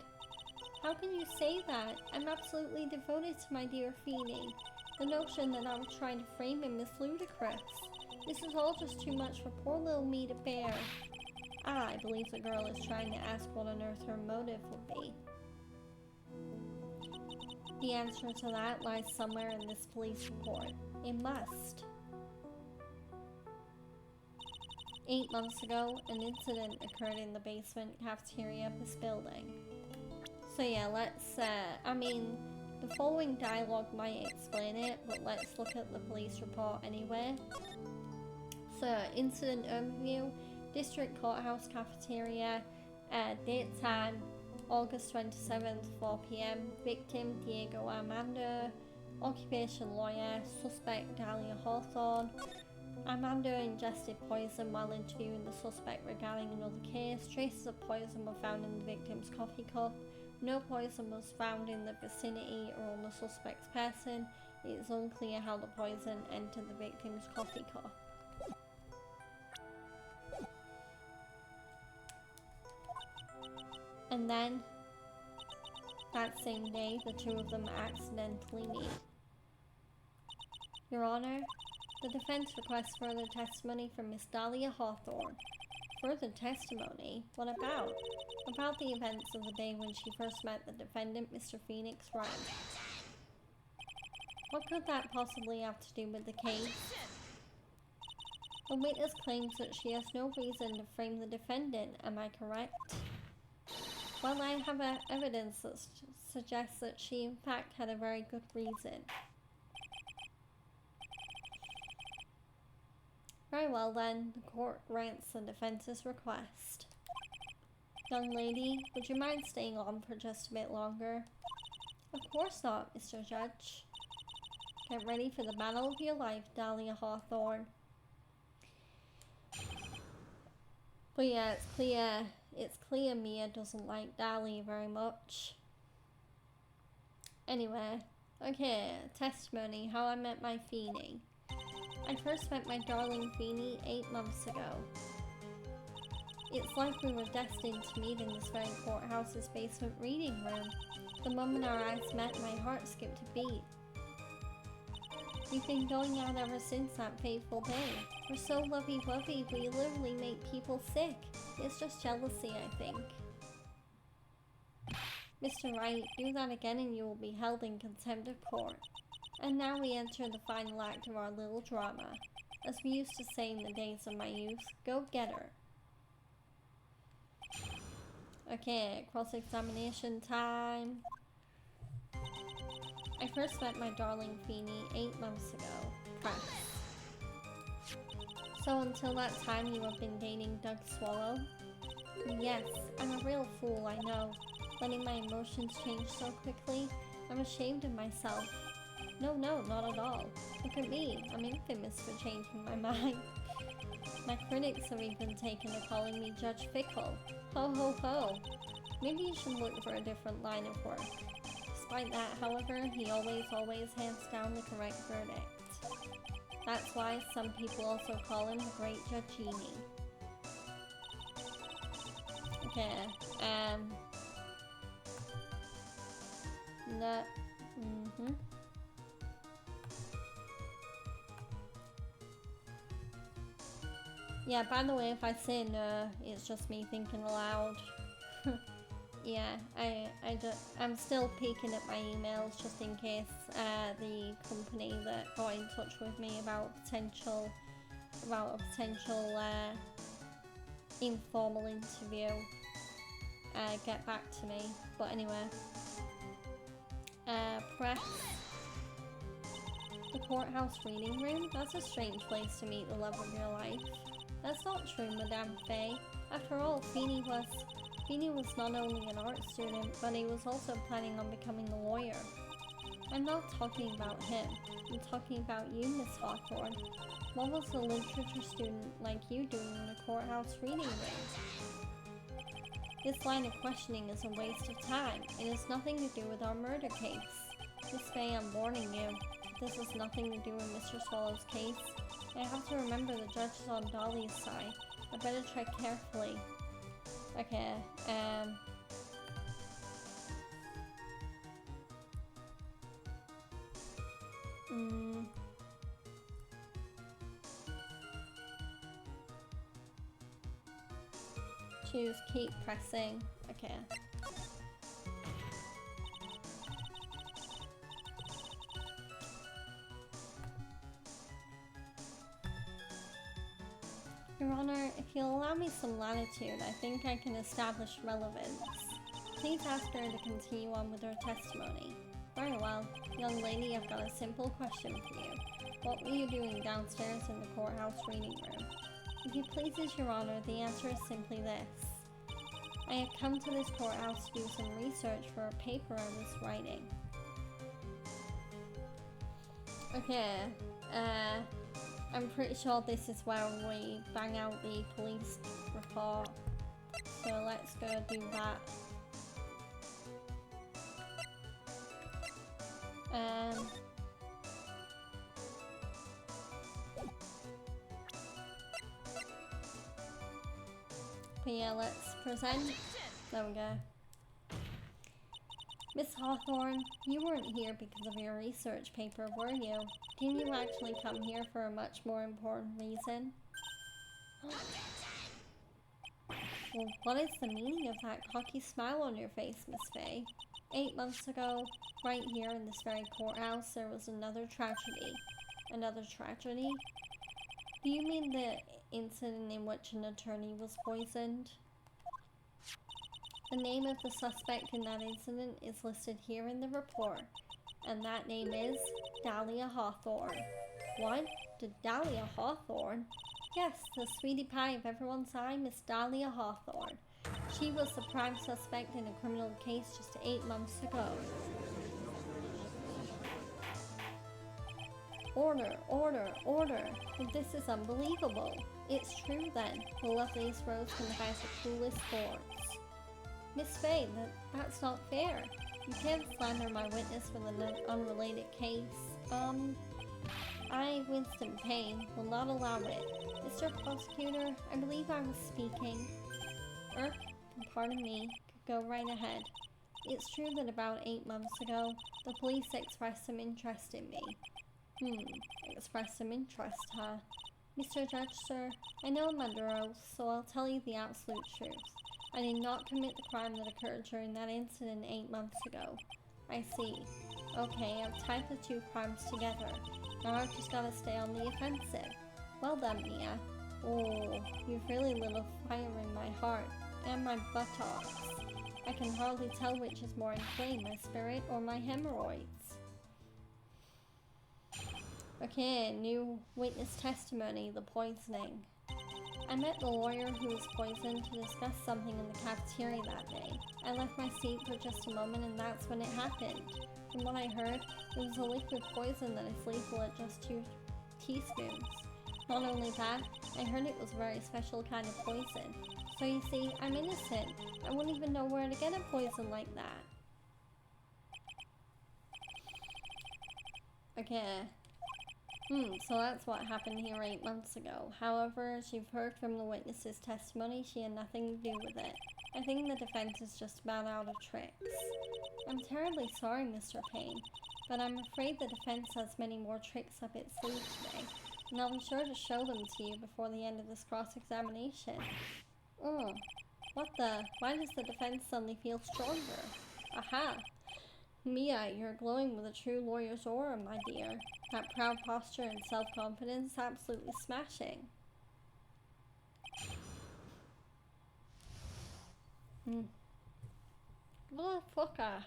How can you say that? I'm absolutely devoted to my dear Feeny. The notion that I would try to frame him is ludicrous. This is all just too much for poor little me to bear. I believe the girl is trying to ask what on earth her motive would be. The answer to that lies somewhere in this police report. It must. 8 months ago, an incident occurred in the basement cafeteria of this building. So yeah, let's, the following dialogue might explain it, but let's look at the police report anyway. So, incident overview, District Courthouse Cafeteria, date time, August 27th, 4 p.m, victim, Diego Armando, occupation lawyer, suspect, Dahlia Hawthorne. Armando ingested poison while interviewing the suspect regarding another case. Traces of poison were found in the victim's coffee cup. No poison was found in the vicinity or on the suspect's person. It is unclear how the poison entered the victim's coffee cup. And then, that same day, the two of them accidentally meet. Your Honor, the defense requests further testimony from Miss Dahlia Hawthorne. Further testimony? What about? About the events of the day when she first met the defendant, Mr. Phoenix Wright. What could that possibly have to do with the case? The witness claims that she has no reason to frame the defendant, am I correct? Well, I have evidence that suggests that she in fact had a very good reason. Very well then, the court grants the defense's request. Young lady, would you mind staying on for just a bit longer? Of course not, Mr. Judge. Get ready for the battle of your life, Dahlia Hawthorne. But yeah, it's clear Mia doesn't like Dahlia very much. Anyway, okay, testimony, how I met my Feeny. I first met my darling Feeny 8 months ago. It's like we were destined to meet in this very courthouse's basement reading room. The moment our eyes met, my heart skipped a beat. We've been going out ever since that fateful day. We're so lovey-wovey, we literally make people sick. It's just jealousy, I think. Mr. Wright, do that again and you will be held in contempt of court. And now we enter the final act of our little drama. As we used to say in the days of my youth, go get her. Okay, cross-examination time. I first met my darling Feeny 8 months ago. Press. So until that time you have been dating Doug Swallow? Yes, I'm a real fool, I know. Letting my emotions change so quickly. I'm ashamed of myself. No, not at all. Look at me. I'm infamous for changing my mind. My critics have even taken to calling me Judge Fickle. Ho ho ho. Maybe you should look for a different line of work. Despite that, however, he always hands down the correct verdict. That's why some people also call him the Great Judge Genie. Okay, no, Yeah, by the way, if I say no, it's just me thinking aloud. Yeah, I'm still peeking at my emails just in case the company that got in touch with me about a potential informal interview get back to me. But anyway, press the courthouse reading room. That's a strange place to meet the love of your life. That's not true, Madame Faye. After all, Feeny was not only an art student, but he was also planning on becoming a lawyer. I'm not talking about him. I'm talking about you, Miss Hawthorne. What was a literature student like you doing in a courthouse reading room? This line of questioning is a waste of time. It has nothing to do with our murder case. Miss Faye, I'm warning you. This has nothing to do with Mr. Swallow's case. I have to remember the judge is on Dahlia's side. I better tread carefully. Okay, choose keep pressing. Okay. Your Honor, if you'll allow me some latitude, I think I can establish relevance. Please ask her to continue on with her testimony. Very well. Young lady, I've got a simple question for you. What were you doing downstairs in the courthouse reading room? If you pleases, Your Honor, the answer is simply this. I had come to this courthouse to do some research for a paper I was writing. Okay, I'm pretty sure this is where we bang out the police report. So let's go do that. But yeah, let's present. There we go. Miss Hawthorne, you weren't here because of your research paper, were you? Didn't you actually come here for a much more important reason? Well, what is the meaning of that cocky smile on your face, Miss Faye? 8 months ago, right here in this very courthouse, there was another tragedy. Another tragedy? Do you mean the incident in which an attorney was poisoned? The name of the suspect in that incident is listed here in the report, and that name is Dahlia Hawthorne. What? Dahlia Hawthorne? Yes, the sweetie pie of everyone's eye, Miss Dahlia Hawthorne. She was the prime suspect in a criminal case just 8 months ago. Order, order, order. This is unbelievable. It's true then. The loveliest rose can hide the coolest thorns. Miss Faye, that's not fair. You can't slander my witness with an unrelated case. I, Winston Payne, will not allow it. Mr. Prosecutor, I believe I was speaking. Pardon me, go right ahead. It's true that about 8 months ago, the police expressed some interest in me. Expressed some interest, huh? Mr. Judge, sir, I know I'm under oath, so I'll tell you the absolute truth. I did not commit the crime that occurred during that incident 8 months ago. I see. Okay, I've tied the two crimes together. Now I've just gotta stay on the offensive. Well done, Mia. Oh, you've really lit a fire in my heart, and my buttocks. I can hardly tell which is more inflamed, my spirit or my hemorrhoids. Okay, new witness testimony, the poisoning. I met the lawyer who was poisoned to discuss something in the cafeteria that day. I left my seat for just a moment and that's when it happened. From what I heard, it was a liquid poison that is lethal at just 2 teaspoons. Not only that, I heard it was a very special kind of poison. So you see, I'm innocent. I wouldn't even know where to get a poison like that. Okay. So that's what happened here 8 months ago. However, as you've heard from the witness's testimony, she had nothing to do with it. I think the defense is just about out of tricks. I'm terribly sorry, Mr. Payne, but I'm afraid the defense has many more tricks up its sleeve today, and I'll be sure to show them to you before the end of this cross-examination. What What the? Why does the defense suddenly feel stronger? Aha! Mia, you're glowing with a true lawyer's aura, my dear. That proud posture and self-confidence is absolutely smashing. Motherfucker.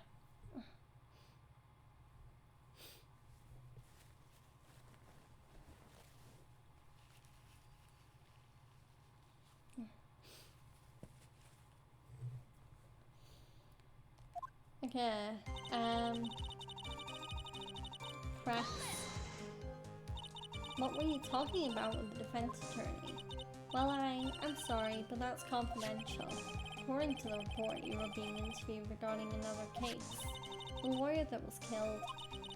Okay, press. What were you talking about with the defense attorney? Well, I'm sorry, but that's confidential. According to the report, you were being interviewed regarding another case. The lawyer that was killed.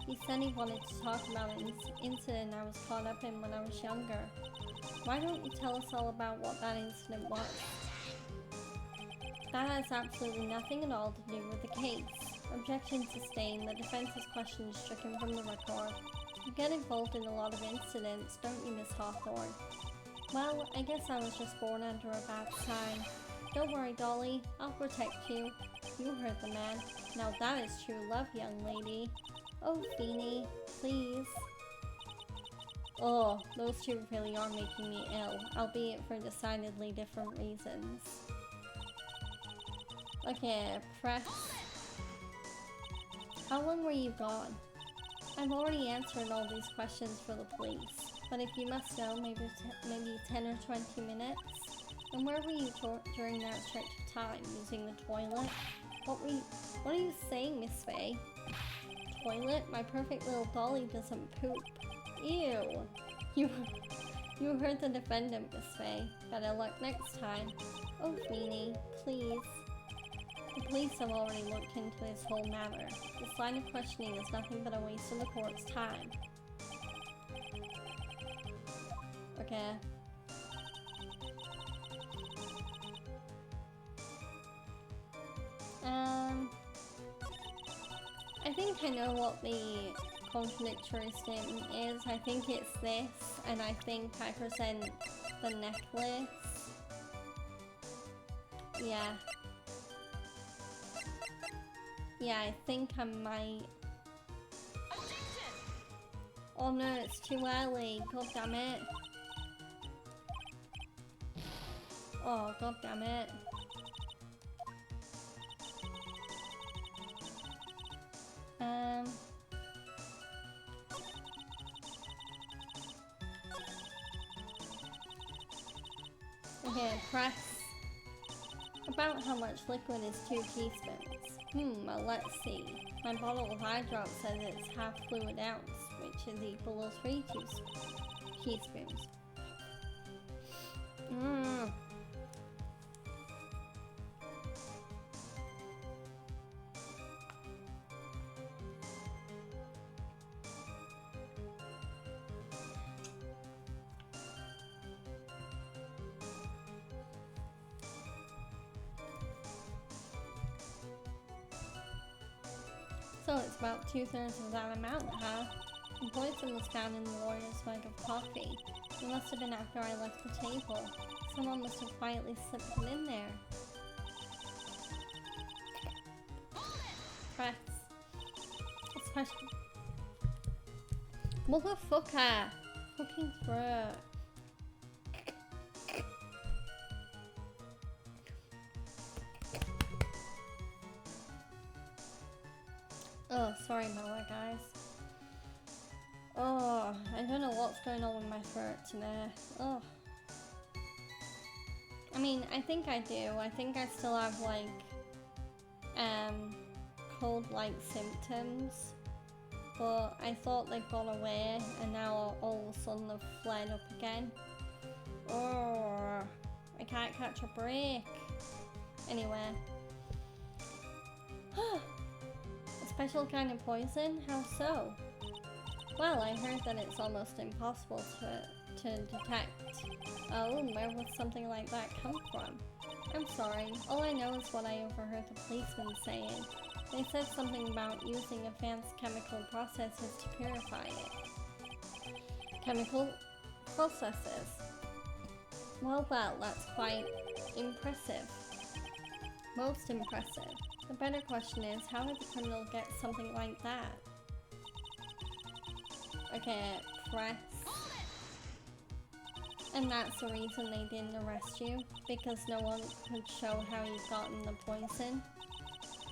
He said he wanted to talk about an incident I was caught up in when I was younger. Why don't you tell us all about what that incident was? That has absolutely nothing at all to do with the case. Objection sustained. The defense's question is stricken from the record. You get involved in a lot of incidents, don't you, Miss Hawthorne? Well, I guess I was just born under a bad sign. Don't worry, Dolly. I'll protect you. You heard the man. Now that is true love, young lady. Oh, Feeny, please. Oh, those two really are making me ill, albeit for decidedly different reasons. Okay, press. How long were you gone? I've already answered all these questions for the police, but if you must know, maybe 10 or 20 minutes. And where were you during that stretch of time? Using the toilet? What are you saying, Miss Faye? Toilet? My perfect little Dolly doesn't poop. Ew. You heard the defendant, Miss Faye. Better luck next time. Oh, Feeny, please. The police have already looked into this whole matter. This line of questioning is nothing but a waste of the court's time. Okay. I think I know what the contradictory statement is. I think it's this, and I think I present the necklace. Yeah. Yeah, I think I might. Oh no, it's too early. God damn it. Oh, god damn it. Okay, press. About how much liquid is 2 teaspoons? Well, let's see. My bottle of eye drop says it's half fluid ounce, which is equal to 3 teaspoons. So it's about 2/3 of that amount, huh? The poison was found in the lawyer's mug of coffee. It must have been after I left the table. Someone must have quietly slipped it in there. Press. Especially. Motherfucker! Fucking throat. Oh, sorry about that, guys. Oh, I don't know what's going on with my throat today. Oh. I mean, I think I do. I think I still have, like, cold-like symptoms. But I thought they'd gone away, and now all of a sudden they've flared up again. Oh, I can't catch a break. Anyway. Special kind of poison? How so? Well, I heard that it's almost impossible to detect. Oh, where would something like that come from? I'm sorry, all I know is what I overheard the policeman saying. They said something about using advanced chemical processes to purify it. Chemical processes? Well, that's quite impressive. Most impressive. The better question is, how did the criminal get something like that? Okay, press. And that's the reason they didn't arrest you? Because no one could show how you've gotten the poison?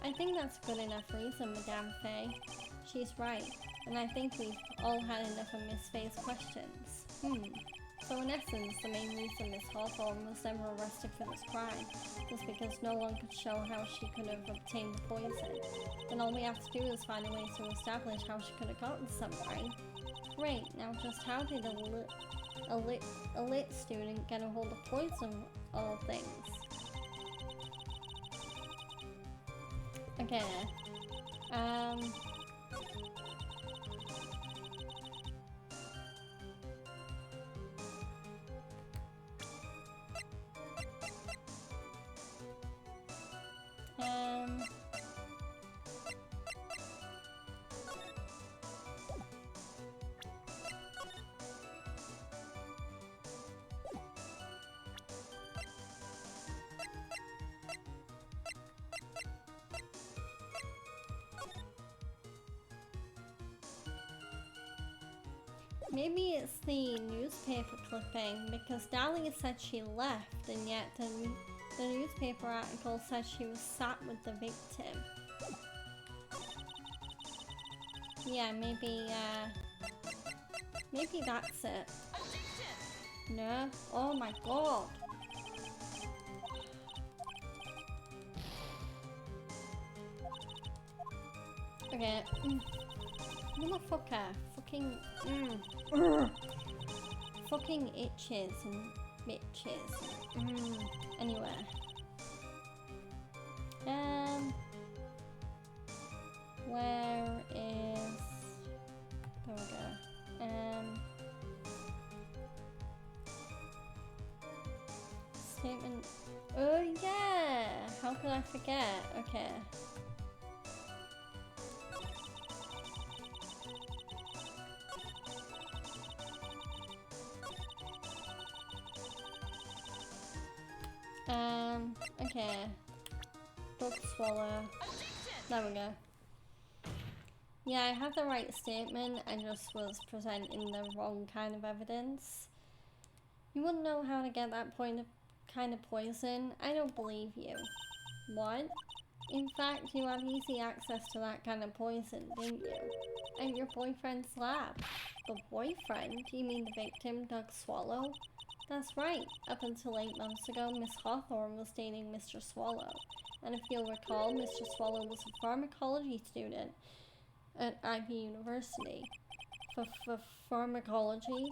I think that's a good enough reason, Madame Faye. She's right, and I think we've all had enough of Miss Faye's questions. So in essence, the main reason Miss Hawthorne was never arrested for this crime was because no one could show how she could have obtained the poison. Then all we have to do is find a way to establish how she could have gotten some, right? Great, now just how did a lit student get a hold of poison of all things? Okay. Maybe it's the newspaper clipping, because Dahlia said she left, and yet the newspaper article said she was sat with the victim. Yeah, maybe that's it. No? Oh my god. Okay. Motherfucker. Fucking itches and bitches. Anyway. Where is... There we go. Statement... Oh yeah! How could I forget? Okay. Okay. Dog swallow. There we go. Yeah, I have the right statement, I just was presenting the wrong kind of evidence. You wouldn't know how to get that kind of poison. I don't believe you. What? In fact, you had easy access to that kind of poison, didn't you? At your boyfriend's lab. The boyfriend? You mean the victim, Doug Swallow? That's right. Up until 8 months ago, Miss Hawthorne was dating Mr. Swallow. And if you'll recall, Mr. Swallow was a pharmacology student at Ivy University. For pharmacology,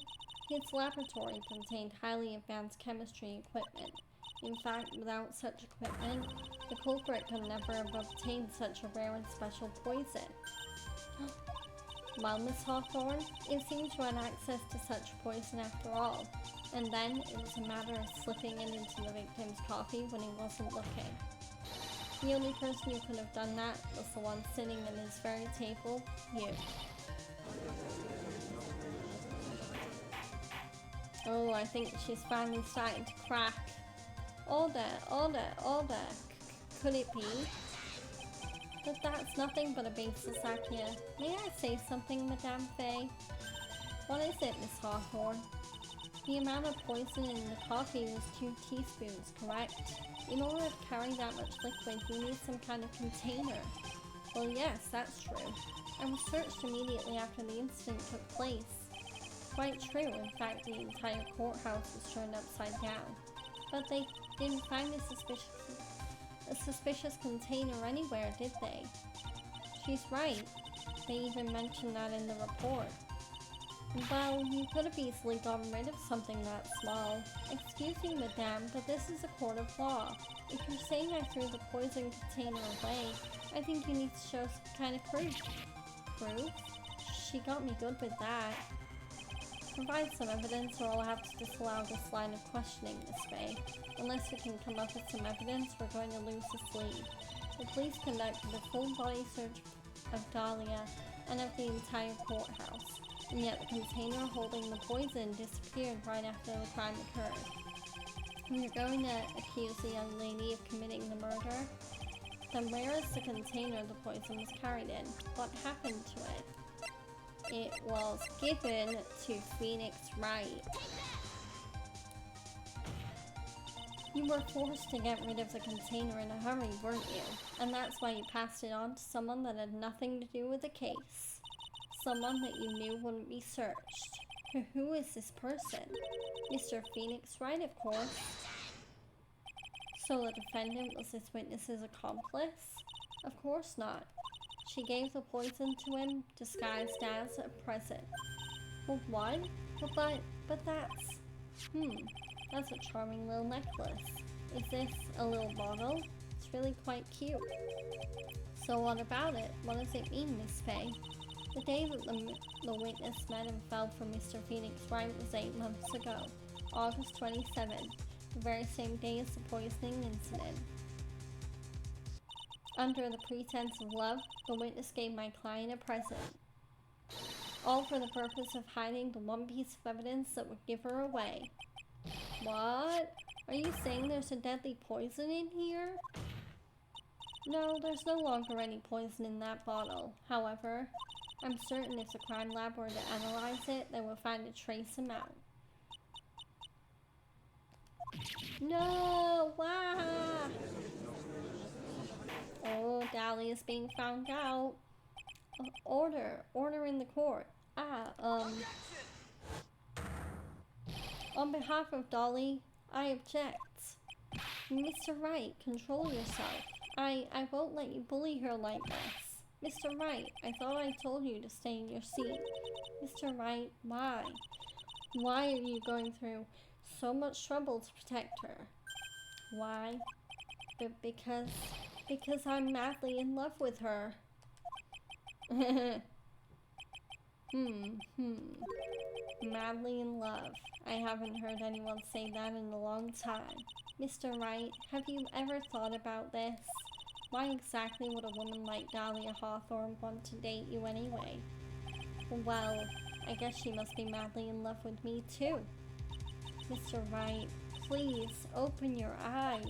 his laboratory contained highly advanced chemistry equipment. In fact, without such equipment, the culprit could never have obtained such a rare and special poison. Well, Miss Hawthorne, it seems you had access to such poison after all. And then it was a matter of slipping it into the victim's coffee when he wasn't looking. The only person who could have done that was the one sitting at his very table, you. Oh, I think she's finally starting to crack. Order. Could it be? But that's nothing but a baseless idea. May I say something, Madame Faye? What is it, Miss Hawthorne? The amount of poison in the coffee was 2 teaspoons, correct? In order to carry that much liquid, you need some kind of container. Well, yes, that's true. I was searched immediately after the incident took place. Quite true, in fact, the entire courthouse was turned upside down. But they didn't find a suspicious container anywhere, did they? She's right. They even mentioned that in the report. Well, you could have easily gotten rid of something that small. Excuse me, madame, but this is a court of law. If you're saying I threw the poison container away, I think you need to show some kind of proof. Proof? She got me good with that. Provide some evidence or I'll have to disallow this line of questioning, Miss Faye. Unless we can come up with some evidence, we're going to lose this lead. The police conducted a full body search of Dahlia and of the entire courthouse. And yet the container holding the poison disappeared right after the crime occurred. You're going to accuse the young lady of committing the murder? Then where is the container the poison was carried in? What happened to it? It was given to Phoenix Wright. You were forced to get rid of the container in a hurry, weren't you? And that's why you passed it on to someone that had nothing to do with the case. Someone that you knew wouldn't be searched. Who is this person? Mr. Phoenix Wright, of course. So the defendant was this witness's accomplice? Of course not. She gave the poison to him, disguised as a present. Well, what? But that's a charming little necklace. Is this a little bottle? It's really quite cute. So what about it? What does it mean, Miss Faye? The day that the witness met and fell for Mr. Phoenix Wright was 8 months ago, August 27th, the very same day as the poisoning incident. Under the pretense of love, the witness gave my client a present. All for the purpose of hiding the one piece of evidence that would give her away. What? Are you saying there's a deadly poison in here? No, there's no longer any poison in that bottle. However, I'm certain if the crime lab were to analyze it, they will find a trace amount. No! Wow! Oh, Dahlia is being found out. Order in the court. On behalf of Dolly, I object. Mr. Wright, control yourself. I won't let you bully her like this. Mr. Wright, I thought I told you to stay in your seat. Mr. Wright, why? Why are you going through so much trouble to protect her? Why? Because I'm madly in love with her. Madly in love. I haven't heard anyone say that in a long time. Mr. Wright, have you ever thought about this? Why exactly would a woman like Dahlia Hawthorne want to date you anyway? Well, I guess she must be madly in love with me too. Mr. Wright, please, open your eyes.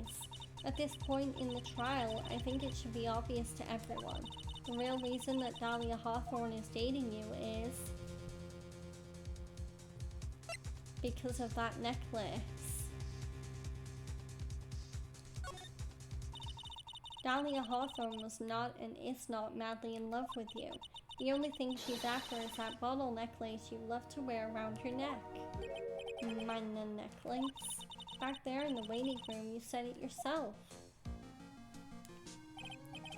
At this point in the trial, I think it should be obvious to everyone. The real reason that Dahlia Hawthorne is dating you is because of that necklace. Dahlia Hawthorne was not and is not madly in love with you. The only thing she's after is that bottle necklace you love to wear around your neck. My necklace? Back there in the waiting room, you said it yourself.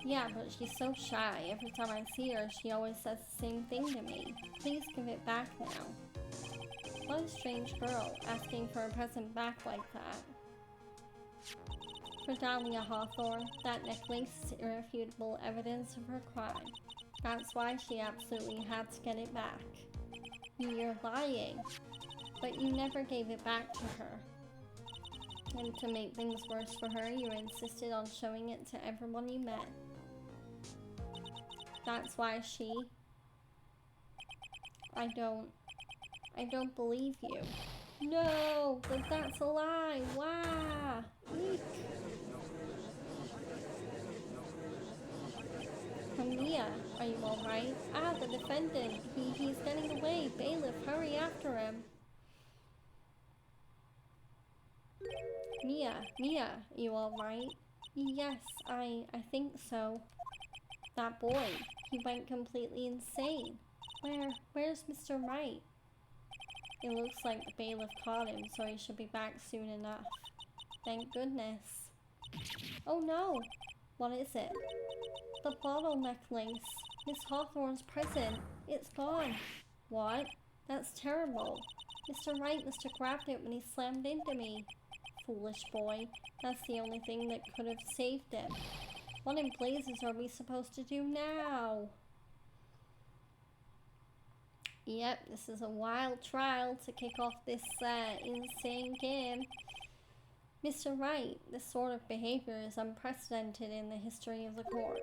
Yeah, but she's so shy. Every time I see her, she always says the same thing to me. Please give it back now. What a strange girl, asking for a present back like that. For Dahlia Hawthorne, that necklace is irrefutable evidence of her crime. That's why she absolutely had to get it back. You're lying. But you never gave it back to her. And to make things worse for her, you insisted on showing it to everyone you met. That's why she... I don't believe you. No, but that's a lie. Wow. Eek. Mia, are you alright? Ah, the defendant. He's getting away. Bailiff, hurry after him. Mia, are you alright? Yes, I think so. That boy, he went completely insane. Where's Mr. Wright? It looks like the bailiff caught him, so he should be back soon enough. Thank goodness. Oh no! What is it? The bottle necklace. Miss Hawthorne's present. It's gone. What? That's terrible. Mr. Wright must have grabbed it when he slammed into me. Foolish boy. That's the only thing that could have saved him. What in blazes are we supposed to do now? Yep, this is a wild trial to kick off this insane game. Mr. Wright, this sort of behavior is unprecedented in the history of the court.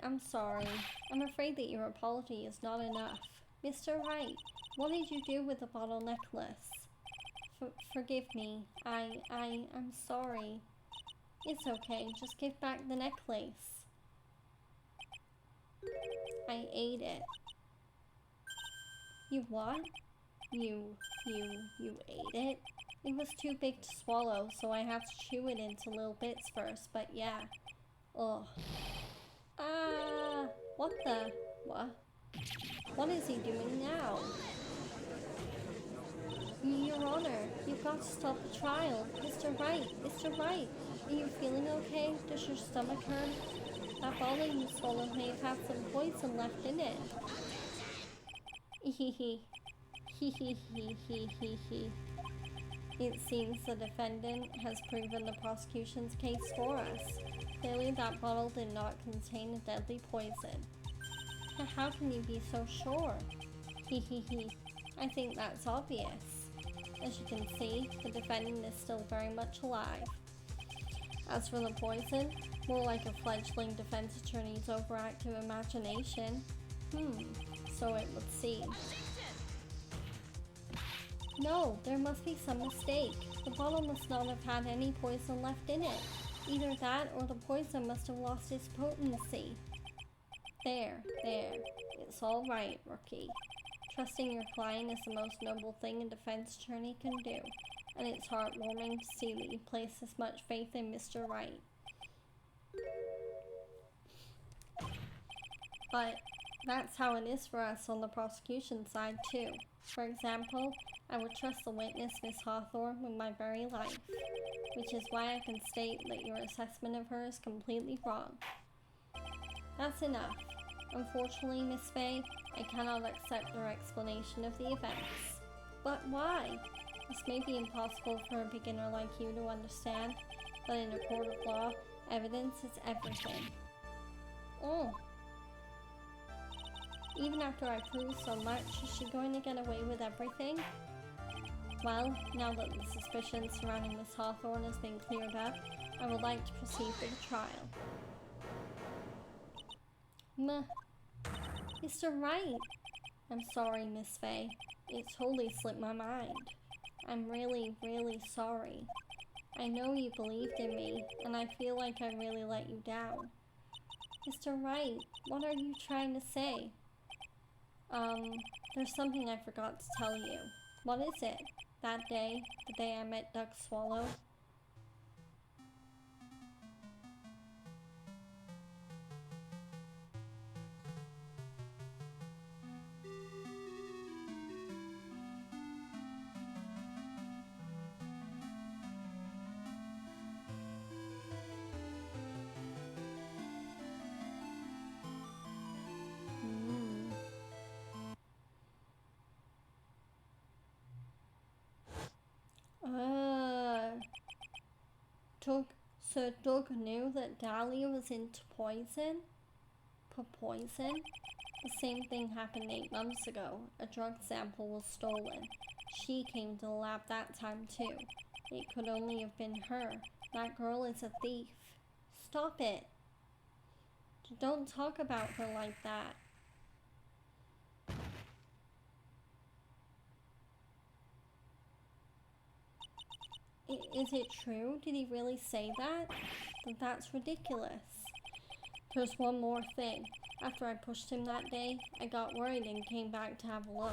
I'm sorry. I'm afraid that your apology is not enough. Mr. Wright, what did you do with the bottle necklace? Forgive me. I'm sorry. It's okay, just give back the necklace. I ate it. You what? You ate it? It was too big to swallow, so I had to chew it into little bits first, but yeah. Ugh. Ah! What the? What? What is he doing now? Your Honor, you've got to stop the trial. Mr. Wright, Mr. Wright, are you feeling okay? Does your stomach hurt? That bottle you swallowed may have had some poison left in it. Hehehe. Hehehe. It seems the defendant has proven the prosecution's case for us. Clearly that bottle did not contain a deadly poison. How can you be so sure? Hehehe. I think that's obvious. As you can see, the defendant is still very much alive. As for the poison, more like a fledgling defense attorney's overactive imagination. So it would seem. No, there must be some mistake. The bottle must not have had any poison left in it. Either that or the poison must have lost its potency. There. It's all right, rookie. Trusting your client is the most noble thing a defense attorney can do, and it's heartwarming to see that you place this much faith in Mr. Wright. But that's how it is for us on the prosecution side too. For example, I would trust the witness, Miss Hawthorne, with my very life, which is why I can state that your assessment of her is completely wrong. That's enough. Unfortunately, Miss Fay, I cannot accept your explanation of the events. But why? This may be impossible for a beginner like you to understand, but in a court of law, evidence is everything. Even after I prove so much, is she going to get away with everything? Well, now that the suspicion surrounding Miss Hawthorne has been cleared up, I would like to proceed with the trial. Mr. Wright! I'm sorry, Miss Fay. It totally slipped my mind. I'm really, really sorry. I know you believed in me, and I feel like I really let you down. Mr. Wright, what are you trying to say? There's something I forgot to tell you. What is it? That day, the day I met Duck Swallow? So Doug knew that Dahlia was into poison? Poison? The same thing happened 8 months ago. A drug sample was stolen. She came to the lab that time too. It could only have been her. That girl is a thief. Stop it. Don't talk about her like that. Is it true? Did he really say that? That's ridiculous. There's one more thing. After I pushed him that day, I got worried and came back to have a look.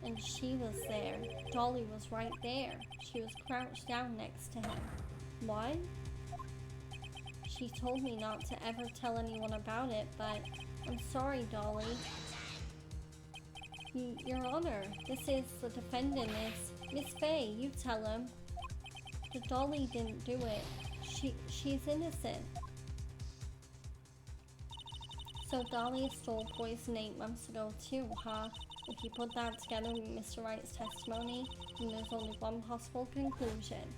And she was there. Dolly was right there. She was crouched down next to him. What? She told me not to ever tell anyone about it, but I'm sorry, Dolly. Your Honor, this is the defendant is... Miss Fay, you tell him. The Dolly didn't do it. She's innocent. So Dahlia stole poison 8 months ago too, huh? If you put that together with Mr. Wright's testimony, then there's only one possible conclusion.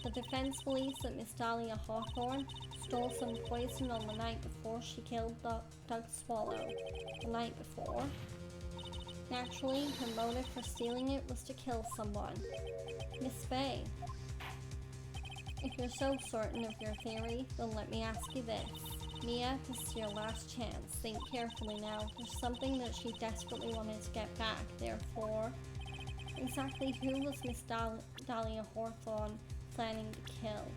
The defense believes that Miss Dahlia Hawthorne stole some poison on the night before she killed Doug Swallow. The night before? Naturally, her motive for stealing it was to kill someone. Miss Fay, if you're so certain of your theory, then let me ask you this. Mia, this is your last chance. Think carefully now. There's something that she desperately wanted to get back. Therefore, Exactly who was Miss Dahlia Hawthorne planning to kill?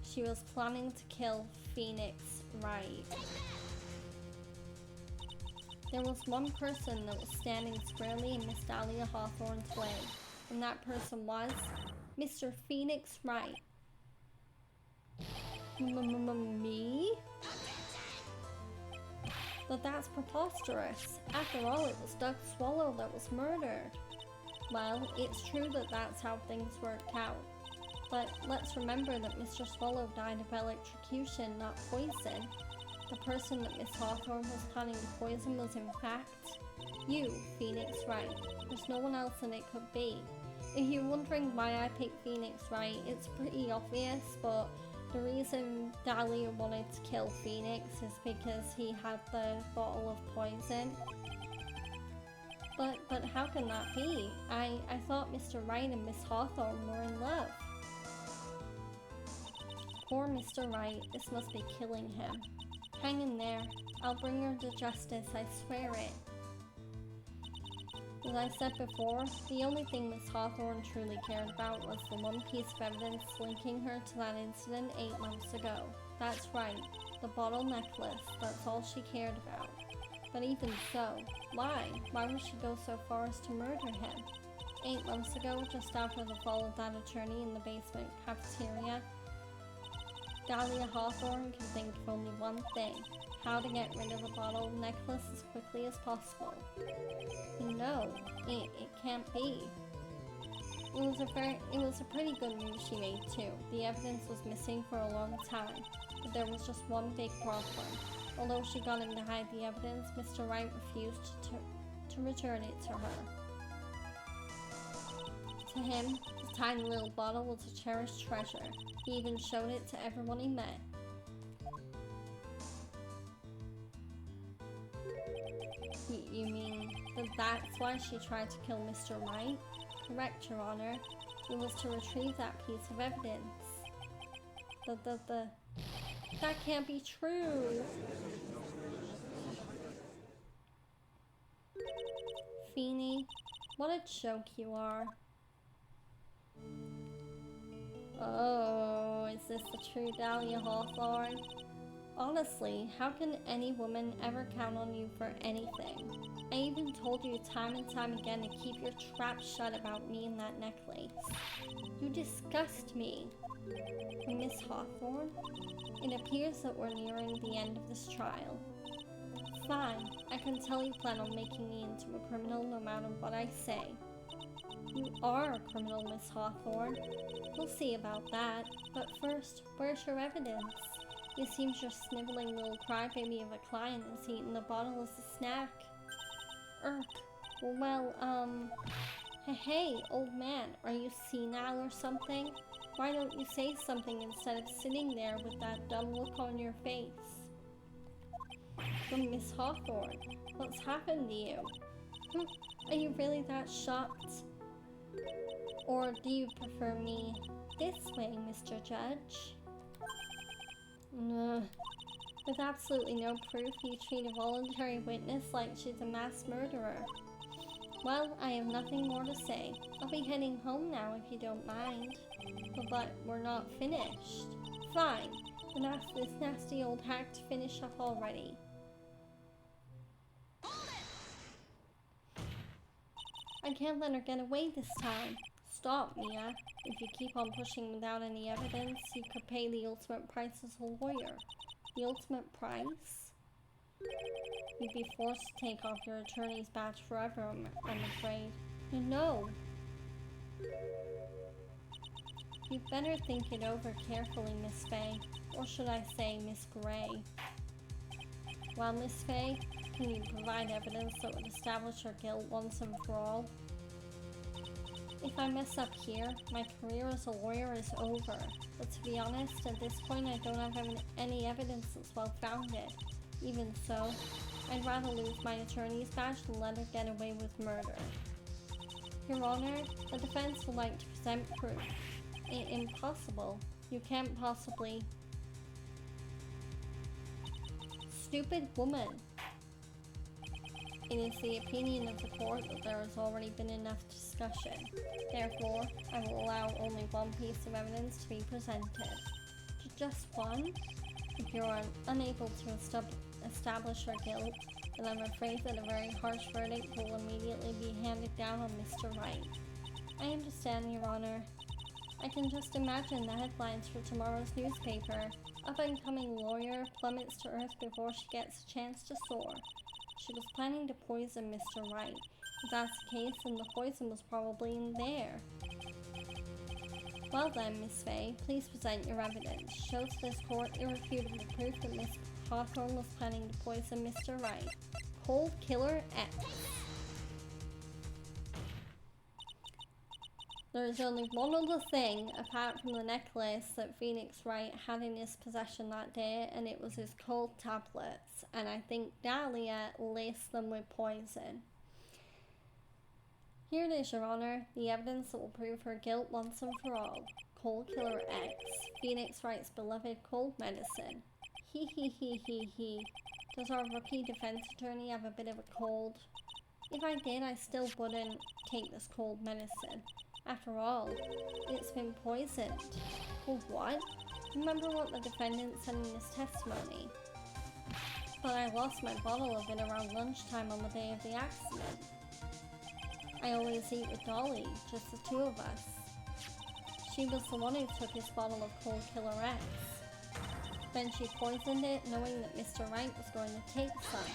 She was planning to kill Phoenix Wright. There was one person that was standing squarely in Miss Dahlia Hawthorne's way, and that person was Mr. Phoenix Wright. Me? But that's preposterous. After all, it was Doug Swallow that was murdered. Well, it's true that that's how things worked out. But let's remember that Mr. Swallow died of electrocution, not poison. The person that Miss Hawthorne was planning to poison was in fact you, Phoenix Wright. There's no one else that it could be. If you're wondering why I picked Phoenix Wright, it's pretty obvious, but the reason Dahlia wanted to kill Phoenix is because he had the bottle of poison. But how can that be? I thought Mr. Wright and Miss Hawthorne were in love. Poor Mr. Wright, this must be killing him. Hang in there. I'll bring her to justice, I swear it. As I said before, the only thing Miss Hawthorne truly cared about was the one piece of evidence linking her to that incident 8 months ago. That's right, the bottle necklace, that's all she cared about. But even so, why? Why would she go so far as to murder him? 8 months ago, just after the fall of that attorney in the basement cafeteria, Dahlia Hawthorne can think of only one thing: how to get rid of the bottle necklace as quickly as possible. No, it can't be. It was a pretty good move she made too. The evidence was missing for a long time, but there was just one big problem. Although she got him to hide the evidence, Mr. Wright refused to return it to her. To him, the tiny little bottle was a cherished treasure. He even showed it to everyone he met. You mean that that's why she tried to kill Mr. Wright? Correct, Your Honor. It was to retrieve that piece of evidence. That can't be true! Feeny, what a joke you are. Oh, is this the true Dahlia Hawthorne? Honestly, how can any woman ever count on you for anything? I even told you time and time again to keep your trap shut about me and that necklace. You disgust me. Miss Hawthorne, it appears that we're nearing the end of this trial. Fine, I can tell you plan on making me into a criminal no matter what I say. You are a criminal, Miss Hawthorne. We'll see about that. But first, where's your evidence? It seems your sniveling little crybaby of a client is eating the bottle as a snack. Well, hey, old man, are you senile or something? Why don't you say something instead of sitting there with that dumb look on your face? From Miss Hawthorne, what's happened to you? Are you really that shocked? Or do you prefer me this way, Mr. Judge? With absolutely no proof, you treat a voluntary witness like she's a mass murderer. Well, I have nothing more to say. I'll be heading home now if you don't mind. But we're not finished. Fine, then ask this nasty old hack to finish up already. I can't let her get away this time. Stop, Mia. If you keep on pushing without any evidence, you could pay the ultimate price as a lawyer. The ultimate price? You'd be forced to take off your attorney's badge forever, I'm afraid. No. You'd better think it over carefully, Miss Faye. Or should I say, Miss Gray. Well, Miss Faye, can you provide evidence that would establish her guilt once and for all? If I mess up here, my career as a lawyer is over. But to be honest, at this point I don't have any evidence that's well-founded. Even so, I'd rather lose my attorney's badge than let her get away with murder. Your Honor, the defense would like to present proof. Impossible. You can't possibly... Stupid woman. It is the opinion of the court that there has already been enough discussion. Therefore, I will allow only one piece of evidence to be presented. Just one? If you are unable to establish her guilt, then I'm afraid that a very harsh verdict will immediately be handed down on Mr. Wright. I understand, Your Honor. I can just imagine the headlines for tomorrow's newspaper. Up-and-coming lawyer plummets to earth before she gets a chance to soar. She was planning to poison Mr. Wright. If that's the case, then the poison was probably in there. Well then, Miss Fay, please present your evidence. Show to this court irrefutable proof that Miss Hawthorne was planning to poison Mr. Wright. Cold Killer X. There is only one other thing, apart from the necklace, that Phoenix Wright had in his possession that day, and it was his cold tablets, and I think Dahlia laced them with poison. Here it is, Your Honor, the evidence that will prove her guilt once and for all. Cold Killer X, Phoenix Wright's beloved cold medicine. He. Does our rookie defense attorney have a bit of a cold? If I did, I still wouldn't take this cold medicine. After all, it's been poisoned. Well, what? Remember what the defendant said in his testimony? But I lost my bottle of it around lunchtime on the day of the accident. I always eat with Dolly, just the two of us. She was the one who took his bottle of Cold Killer X. Then she poisoned it, knowing that Mr. Wright was going to take some.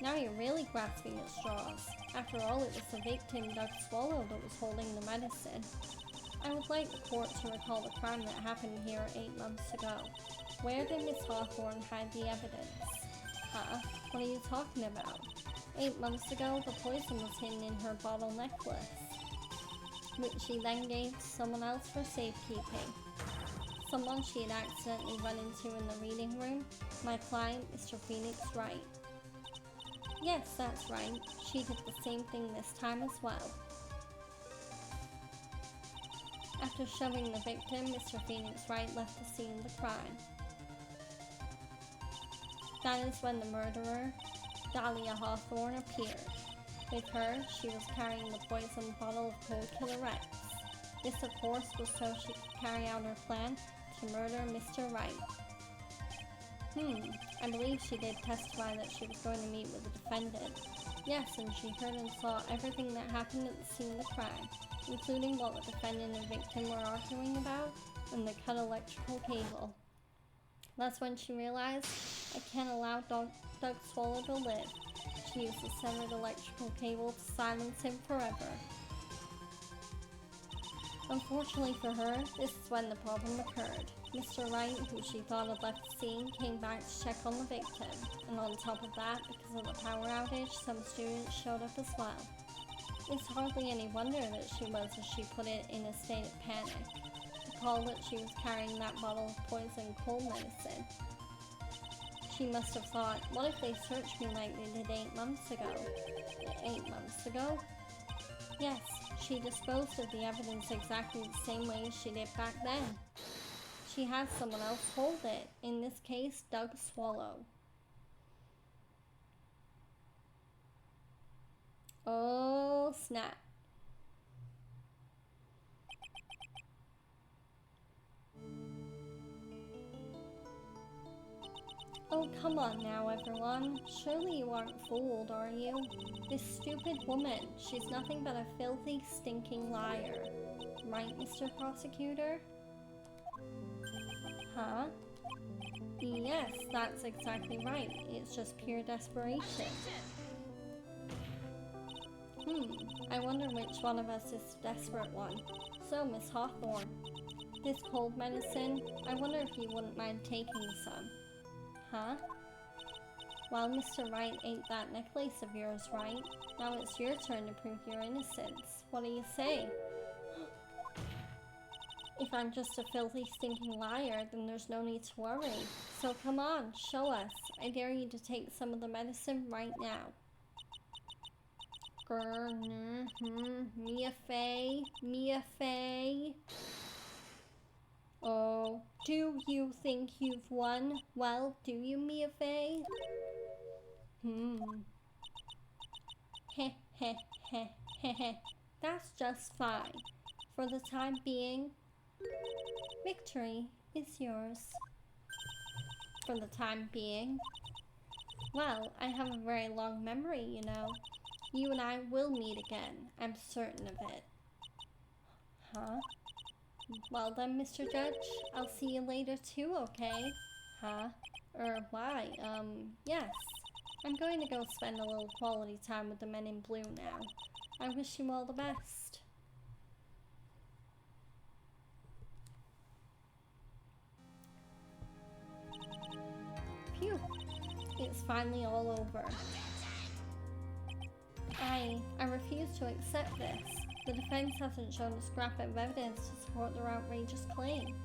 Now you're really grasping at straws. After all, it was the victim, Doug Swallow, that was holding the medicine. I would like the court to recall the crime that happened here 8 months ago. Where did Miss Hawthorne hide the evidence? Huh? What are you talking about? 8 months ago, the poison was hidden in her bottle necklace, which she then gave to someone else for safekeeping. Someone she had accidentally run into in the reading room, my client, Mr. Phoenix Wright. Yes, that's right. She did the same thing this time as well. After shoving the victim, Mr. Phoenix Wright left the scene of the crime. That is when the murderer, Dahlia Hawthorne, appeared. With her, she was carrying the poisoned bottle of Cold Killer X. This, of course, was so she could carry out her plan to murder Mr. Wright. I believe she did testify that she was going to meet with the defendant. Yes, and she heard and saw everything that happened at the scene of the crime, including what the defendant and victim were arguing about and the cut electrical cable. That's when she realized, I can't allow Doug Swallow to live. She used the severed electrical cable to silence him forever. Unfortunately for her, this is when the problem occurred. Mr. Wright, who she thought had left the scene, came back to check on the victim, and on top of that, because of the power outage, some students showed up as well. It's hardly any wonder that she was, as she put it, in a state of panic. Recall that she was carrying that bottle of poison cold medicine. She must have thought, what if they searched me like they did 8 months ago? 8 months ago? Yes, she disposed of the evidence exactly the same way she did back then. She had someone else hold it, in this case, Doug Swallow. Oh, snap. Oh, come on now, everyone. Surely you aren't fooled, are you? This stupid woman, she's nothing but a filthy, stinking liar. Right, Mr. Prosecutor? Huh? Yes, that's exactly right. It's just pure desperation. I wonder which one of us is the desperate one. So, Miss Hawthorne, this cold medicine, I wonder if you wouldn't mind taking some. Huh? Well, Mr. Wright ate that necklace of yours, right? Now it's your turn to prove your innocence. What do you say? If I'm just a filthy, stinking liar, then there's no need to worry. So come on, show us. I dare you to take some of the medicine right now. Mia Fey. Oh, do you think you've won? Well, do you, Mia Fey? Heh heh heh heh heh. That's just fine. For the time being, victory is yours. For the time being? Well, I have a very long memory, you know. You and I will meet again. I'm certain of it. Huh? Well then, Mr. Judge, I'll see you later too, okay? Huh? Why? Yes. I'm going to go spend a little quality time with the men in blue now. I wish you all the best. Phew. It's finally all over. I refuse to accept this. The defense hasn't shown a scrap of evidence to support their outrageous claim.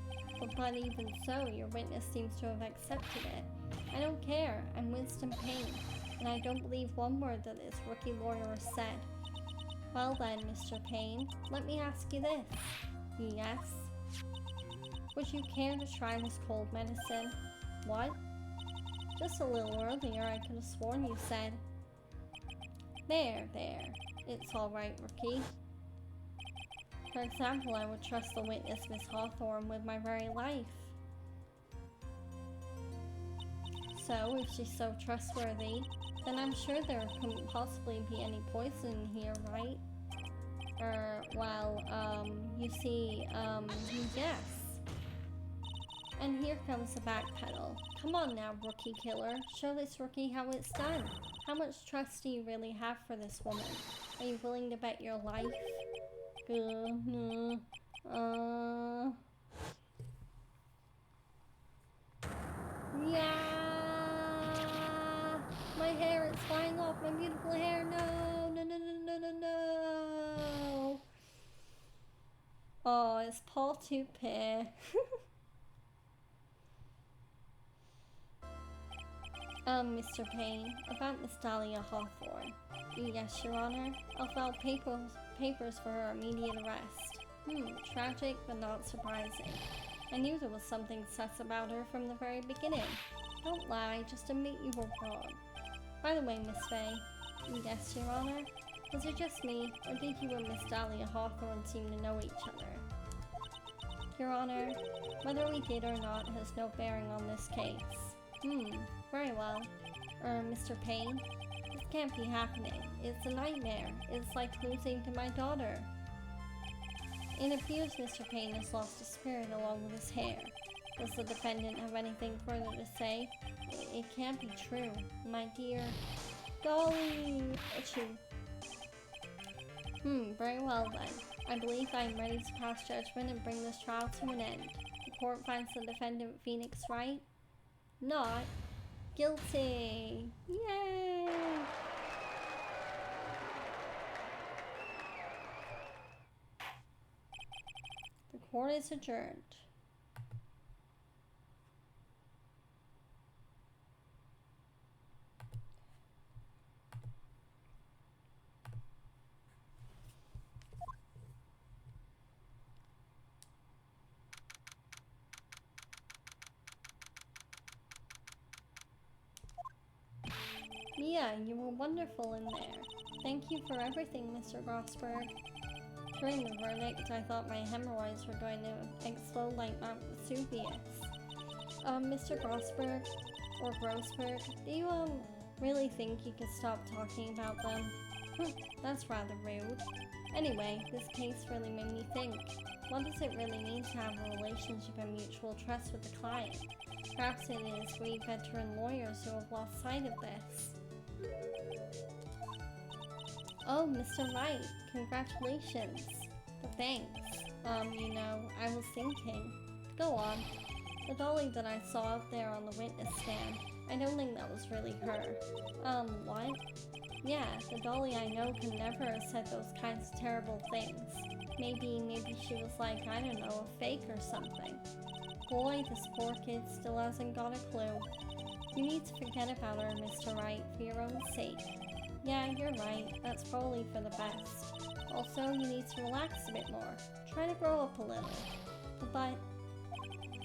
But even so, your witness seems to have accepted it. I don't care. I'm Winston Payne, and I don't believe one word that this rookie lawyer has said. Well then, Mr. Payne, let me ask you this. Yes? Would you care to try this cold medicine? What? Just a little earlier, I could have sworn you said. There. It's all right, rookie. For example, I would trust the witness, Miss Hawthorne, with my very life. So, if she's so trustworthy, then I'm sure there couldn't possibly be any poison in here, right? You see, yes. And here comes the backpedal. Come on now, rookie killer. Show this rookie how it's done. How much trust do you really have for this woman? Are you willing to bet your life? Yeah! My hair is flying off, my beautiful hair. No. Oh, it's Paul Toupee. Mr. Payne, about Miss Dahlia Hawthorne. Yes, Your Honor. I'll file papers for her immediate arrest. Tragic, but not surprising. I knew there was something sus about her from the very beginning. Don't lie, just admit you were wrong. By the way, Miss Faye. Yes, Your Honor. Was it just me, or did you and Miss Dahlia Hawthorne seem to know each other? Your Honor, whether we did or not has no bearing on this case. Very well. Mr. Payne? This can't be happening. It's a nightmare. It's like losing to my daughter. It appears Mr. Payne has lost his spirit along with his hair. Does the defendant have anything further to say? It can't be true. My dear... Golly! Achoo. Very well then. I believe I am ready to pass judgment and bring this trial to an end. The court finds the defendant Phoenix right? Not guilty! Yay! The court is adjourned. Mia, you were wonderful in there. Thank you for everything, Mr. Grossberg. During the verdict, I thought my hemorrhoids were going to explode like Mount Vesuvius. Mr. Grossberg, or Grossberg, do you, really think you could stop talking about them? That's rather rude. Anyway, this case really made me think. What does it really mean to have a relationship and mutual trust with the client? Perhaps it is we veteran lawyers who have lost sight of this. Oh, Mr. Wright, congratulations. Thanks. You know, I was thinking. Go on. The dolly that I saw out there on the witness stand, I don't think that was really her. What? Yeah, the dolly I know can never have said those kinds of terrible things. Maybe she was like, I don't know, a fake or something. Boy, this poor kid still hasn't got a clue. You need to forget about her, Mr. Wright, for your own sake. Yeah, you're right. That's probably for the best. Also, you need to relax a bit more. Try to grow up a little. But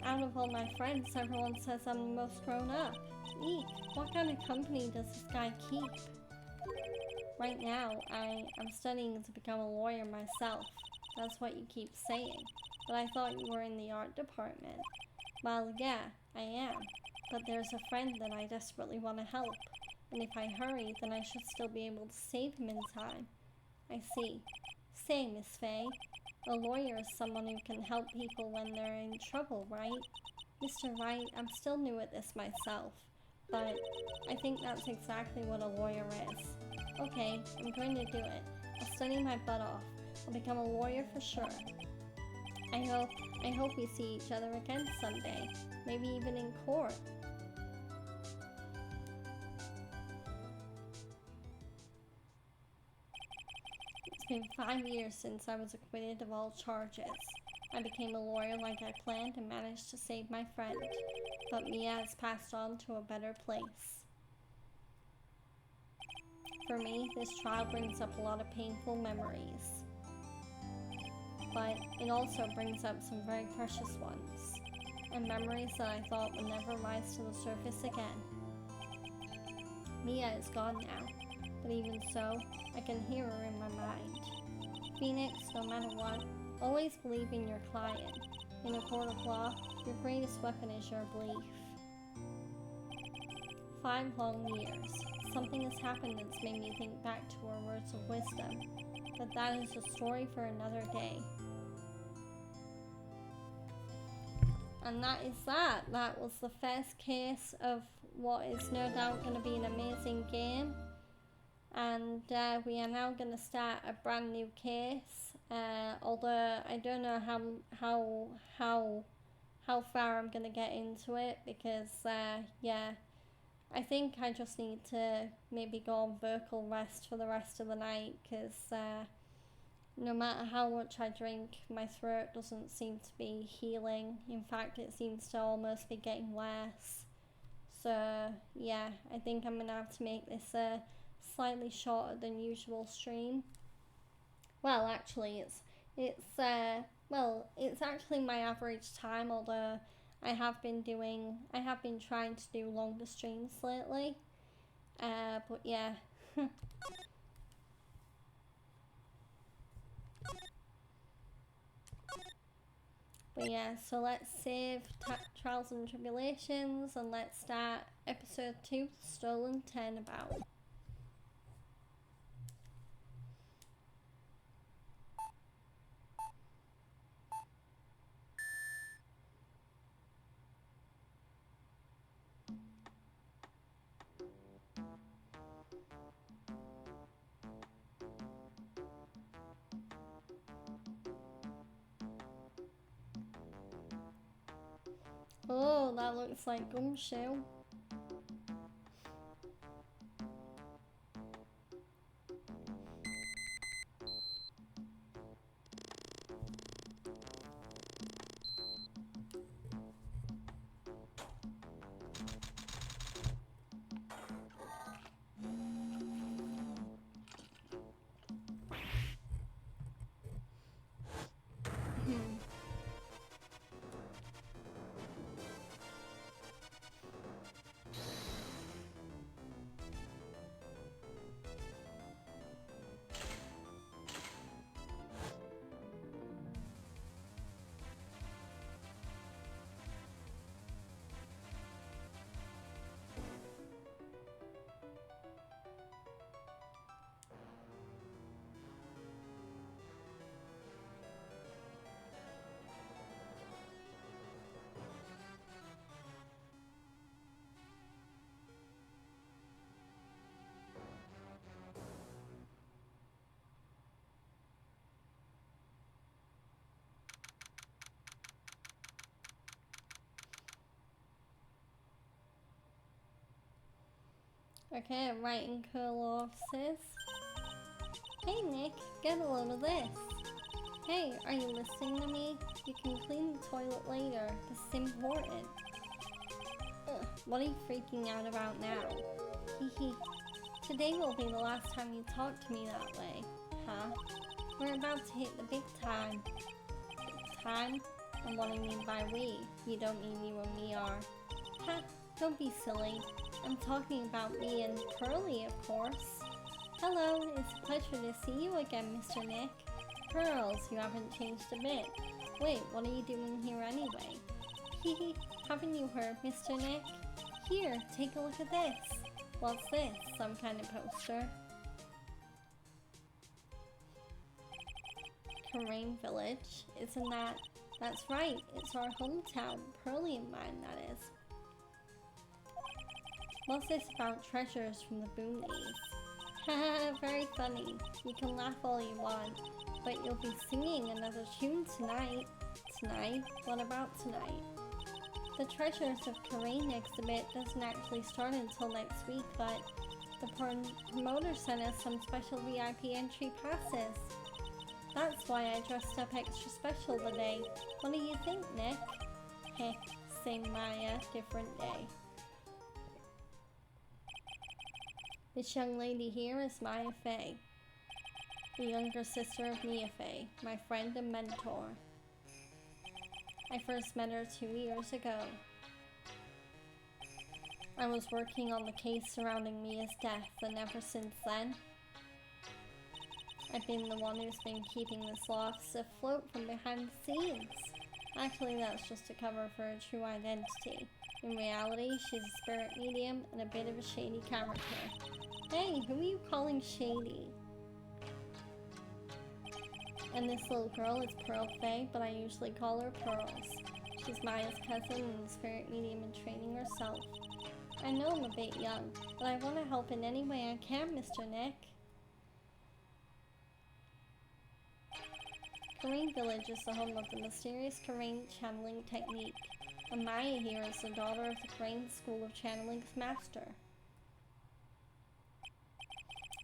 out of all my friends, everyone says I'm the most grown up. Eek, what kind of company does this guy keep? Right now, I'm studying to become a lawyer myself. That's what you keep saying. But I thought you were in the art department. Well, yeah, I am. But there's a friend that I desperately want to help. And if I hurry, then I should still be able to save him in time. I see. Say, Miss Faye, a lawyer is someone who can help people when they're in trouble, right? Mr. Wright, I'm still new at this myself, but I think that's exactly what a lawyer is. Okay, I'm going to do it. I'll study my butt off. I'll become a lawyer for sure. I hope we see each other again someday, maybe even in court. It's been 5 years since I was acquitted of all charges. I became a lawyer like I planned and managed to save my friend, but Mia has passed on to a better place. For me, this trial brings up a lot of painful memories, but it also brings up some very precious ones, and memories that I thought would never rise to the surface again. Mia is gone now, but even so, I can hear her in my mind. Phoenix, no matter what, always believe in your client. In a court of law, your greatest weapon is your belief. 5 long years. Something has happened that's made me think back to her words of wisdom, but that is a story for another day. And that is that. That was the first case of what is no doubt going to be an amazing game. And we are now going to start a brand new case. Although I don't know how far I'm going to get into it, because yeah, I think I just need to maybe go on vocal rest for the rest of the night, because no matter how much I drink, my throat doesn't seem to be healing. In fact, it seems to almost be getting worse. So yeah, I think I'm gonna have to make this a slightly shorter than usual stream. Well, actually, it's actually my average time. Although I have been trying to do longer streams lately. But yeah. But yeah, so let's save Trials and Tribulations and let's start episode 2, Stolen Turnabout. Oh, that looks like Gumshoe. Okay, writing cool offices. Hey Nick, get a load of this. Hey, are you listening to me? You can clean the toilet later. This is important. Ugh, what are you freaking out about now? Hehe. Today will be the last time you talk to me that way. Huh? We're about to hit the big time. Big time? And what I mean by we, you don't mean you and me are. Ha! Don't be silly. I'm talking about me and Pearly, of course. Hello, it's a pleasure to see you again, Mr. Nick. Pearls, you haven't changed a bit. Wait, what are you doing here anyway? Hee, haven't you heard, Mr. Nick? Here, take a look at this. What's this? Some kind of poster? Karain Village? Isn't that? That's right, it's our hometown. Pearly and mine, that is. What's this about treasures from the Boonies? Haha, very funny. You can laugh all you want, but you'll be singing another tune tonight. Tonight? What about tonight? The Treasures of Karain exhibit doesn't actually start until next week, but the promoter sent us some special VIP entry passes. That's why I dressed up extra special today. What do you think, Nick? Heh, same Maya, different day. This young lady here is Maya Fey, the younger sister of Mia Fey, my friend and mentor. I first met her 2 years ago. I was working on the case surrounding Mia's death, and ever since then, I've been the one who's been keeping this law office afloat from behind the scenes. Actually, that's just a cover for her true identity. In reality, she's a spirit medium and a bit of a shady character. Hey, who are you calling shady? And this little girl is Pearl Faye, but I usually call her Pearls. She's Maya's cousin and a spirit medium in training herself. I know I'm a bit young, but I want to help in any way I can, Mr. Nick. Karain Village is the home of the mysterious Karain channeling technique, and Maya here is the daughter of the Karain School of Channeling's master.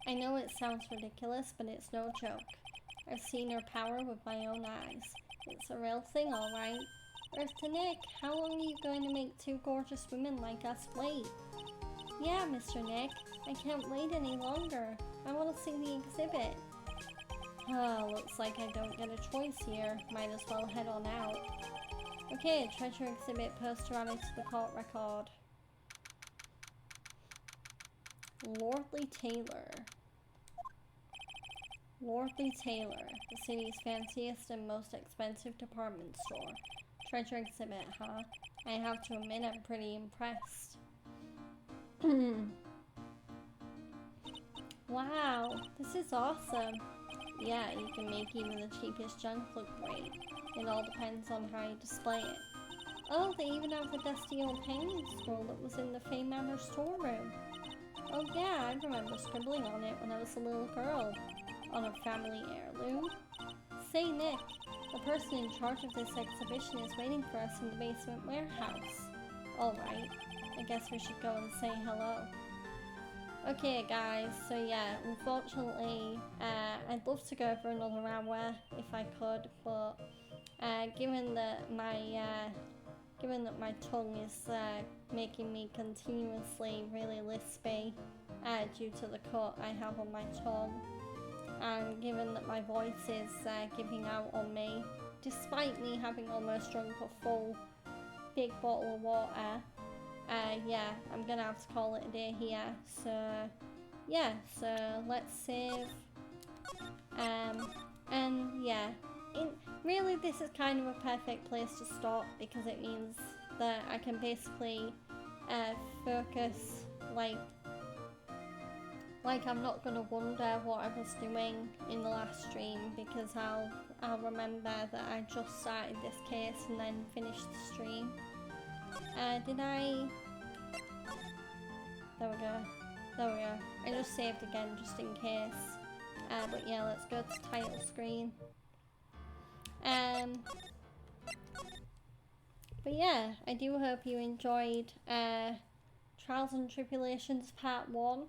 I know it sounds ridiculous, but it's no joke. I've seen her power with my own eyes. It's a real thing, alright. Earth to Nick, how long are you going to make 2 gorgeous women like us wait? Yeah, Mr. Nick, I can't wait any longer. I want to see the exhibit. Oh, looks like I don't get a choice here. Might as well head on out. Okay, treasure exhibit poster added to the court record. Lordly Taylor. Lordly Taylor, the city's fanciest and most expensive department store. Treasure exhibit, huh? I have to admit I'm pretty impressed. Wow, this is awesome. Yeah, you can make even the cheapest junk look great. It all depends on how you display it. Oh, they even have the dusty old hanging scroll that was in the Fay Manor storeroom. Oh yeah, I remember scribbling on it when I was a little girl. On a family heirloom. Say, Nick, the person in charge of this exhibition is waiting for us in the basement warehouse. Alright, I guess we should go and say hello. Okay guys, so yeah, unfortunately, I'd love to go for another hour if I could, but given that my tongue is making me continuously really lispy due to the cut I have on my tongue, and given that my voice is giving out on me, despite me having almost drunk a full big bottle of water, yeah, I'm gonna have to call it a day here. So yeah, so let's save, and yeah, really this is kind of a perfect place to stop because it means that I can basically focus, like I'm not gonna wonder what I was doing in the last stream, because I'll remember that I just started this case and then finished the stream. Did I? There we go. There we go. I just saved again just in case. But yeah, let's go to title screen. But yeah, I do hope you enjoyed Trials and Tribulations Part 1.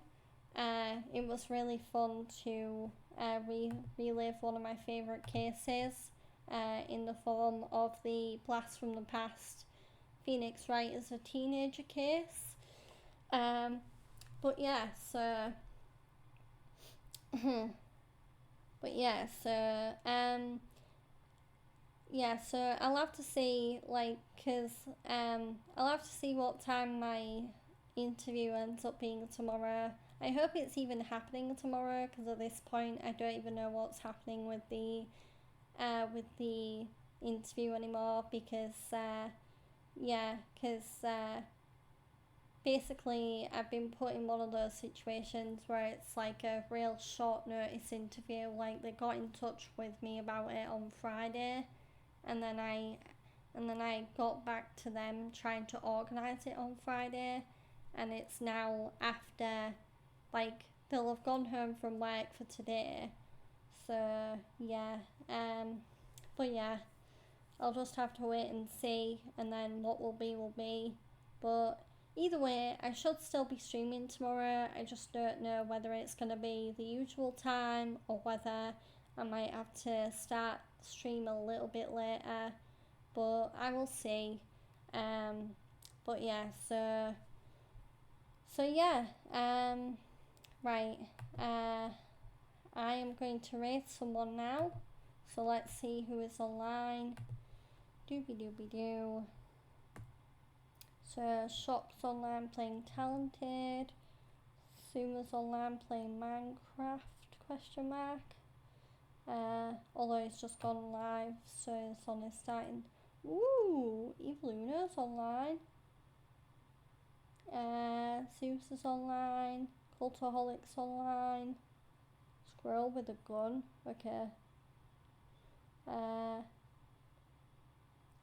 It was really fun to relive one of my favourite cases in the form of the Blast from the Past Phoenix Wright as a teenager case. But yeah, so yeah, so I'll have to see, like, because I'll have to see what time my interview ends up being tomorrow. I hope it's even happening tomorrow, because at this point I don't even know what's happening with the interview anymore, because yeah, because basically I've been put in one of those situations where it's like a real short notice interview. Like, they got in touch with me about it on Friday, and then I got back to them trying to organise it on Friday, and it's now after, like, they'll have gone home from work for today. So yeah, but yeah, I'll just have to wait and see, and then what will be. But either way, I should still be streaming tomorrow. I just don't know whether it's going to be the usual time or whether I might have to start stream a little bit later. But I will see. But yeah, so yeah. Right. I am going to raid someone now. So let's see who is online. Doobie doobie doo. So Shop's online playing Talented. Suma's online playing Minecraft? Question mark. Although it's just gone live, so the sun is starting. Ooh, Eve Luna's online. Zeus is online. Cultaholic's online. Squirrel with a gun. Okay.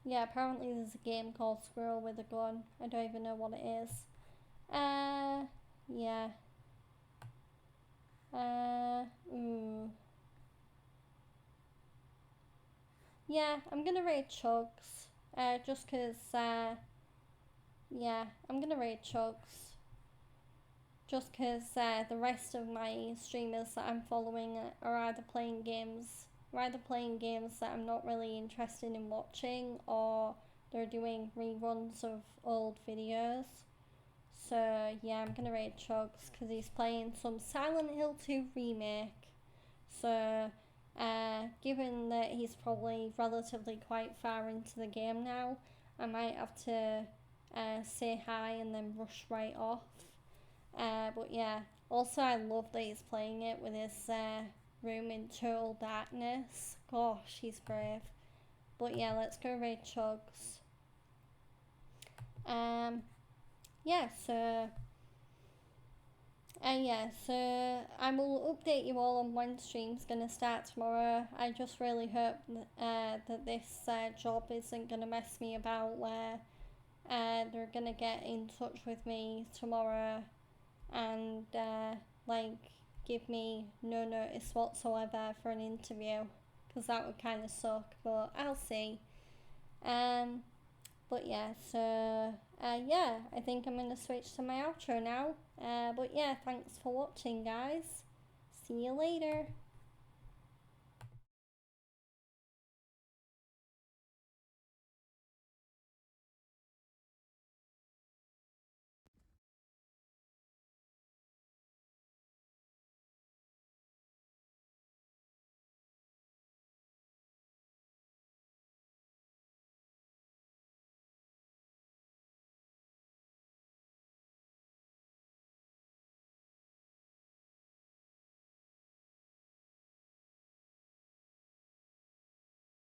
Yeah, apparently there's a game called Squirrel with a Gun. I don't even know what it is. Yeah. Yeah, I'm gonna rate Chugs. Just cause, yeah, I'm gonna rate Chugs. Just cause, the rest of my streamers that I'm following are either playing games that I'm not really interested in watching, or they're doing reruns of old videos. So yeah, I'm gonna rate Chugs because he's playing some Silent Hill 2 remake. So given that he's probably relatively quite far into the game now, I might have to say hi and then rush right off. But yeah, also I love that he's playing it with his room in total darkness. Gosh, he's brave. But yeah, let's go raid Chugs. Yeah, so I will update you all on when stream's gonna start tomorrow. I just really hope that this job isn't gonna mess me about, where they're gonna get in touch with me tomorrow and like give me no notice whatsoever for an interview, because that would kind of suck. But I'll see. But yeah, so yeah, I think I'm gonna switch to my outro now. But yeah, thanks for watching, guys. See you later.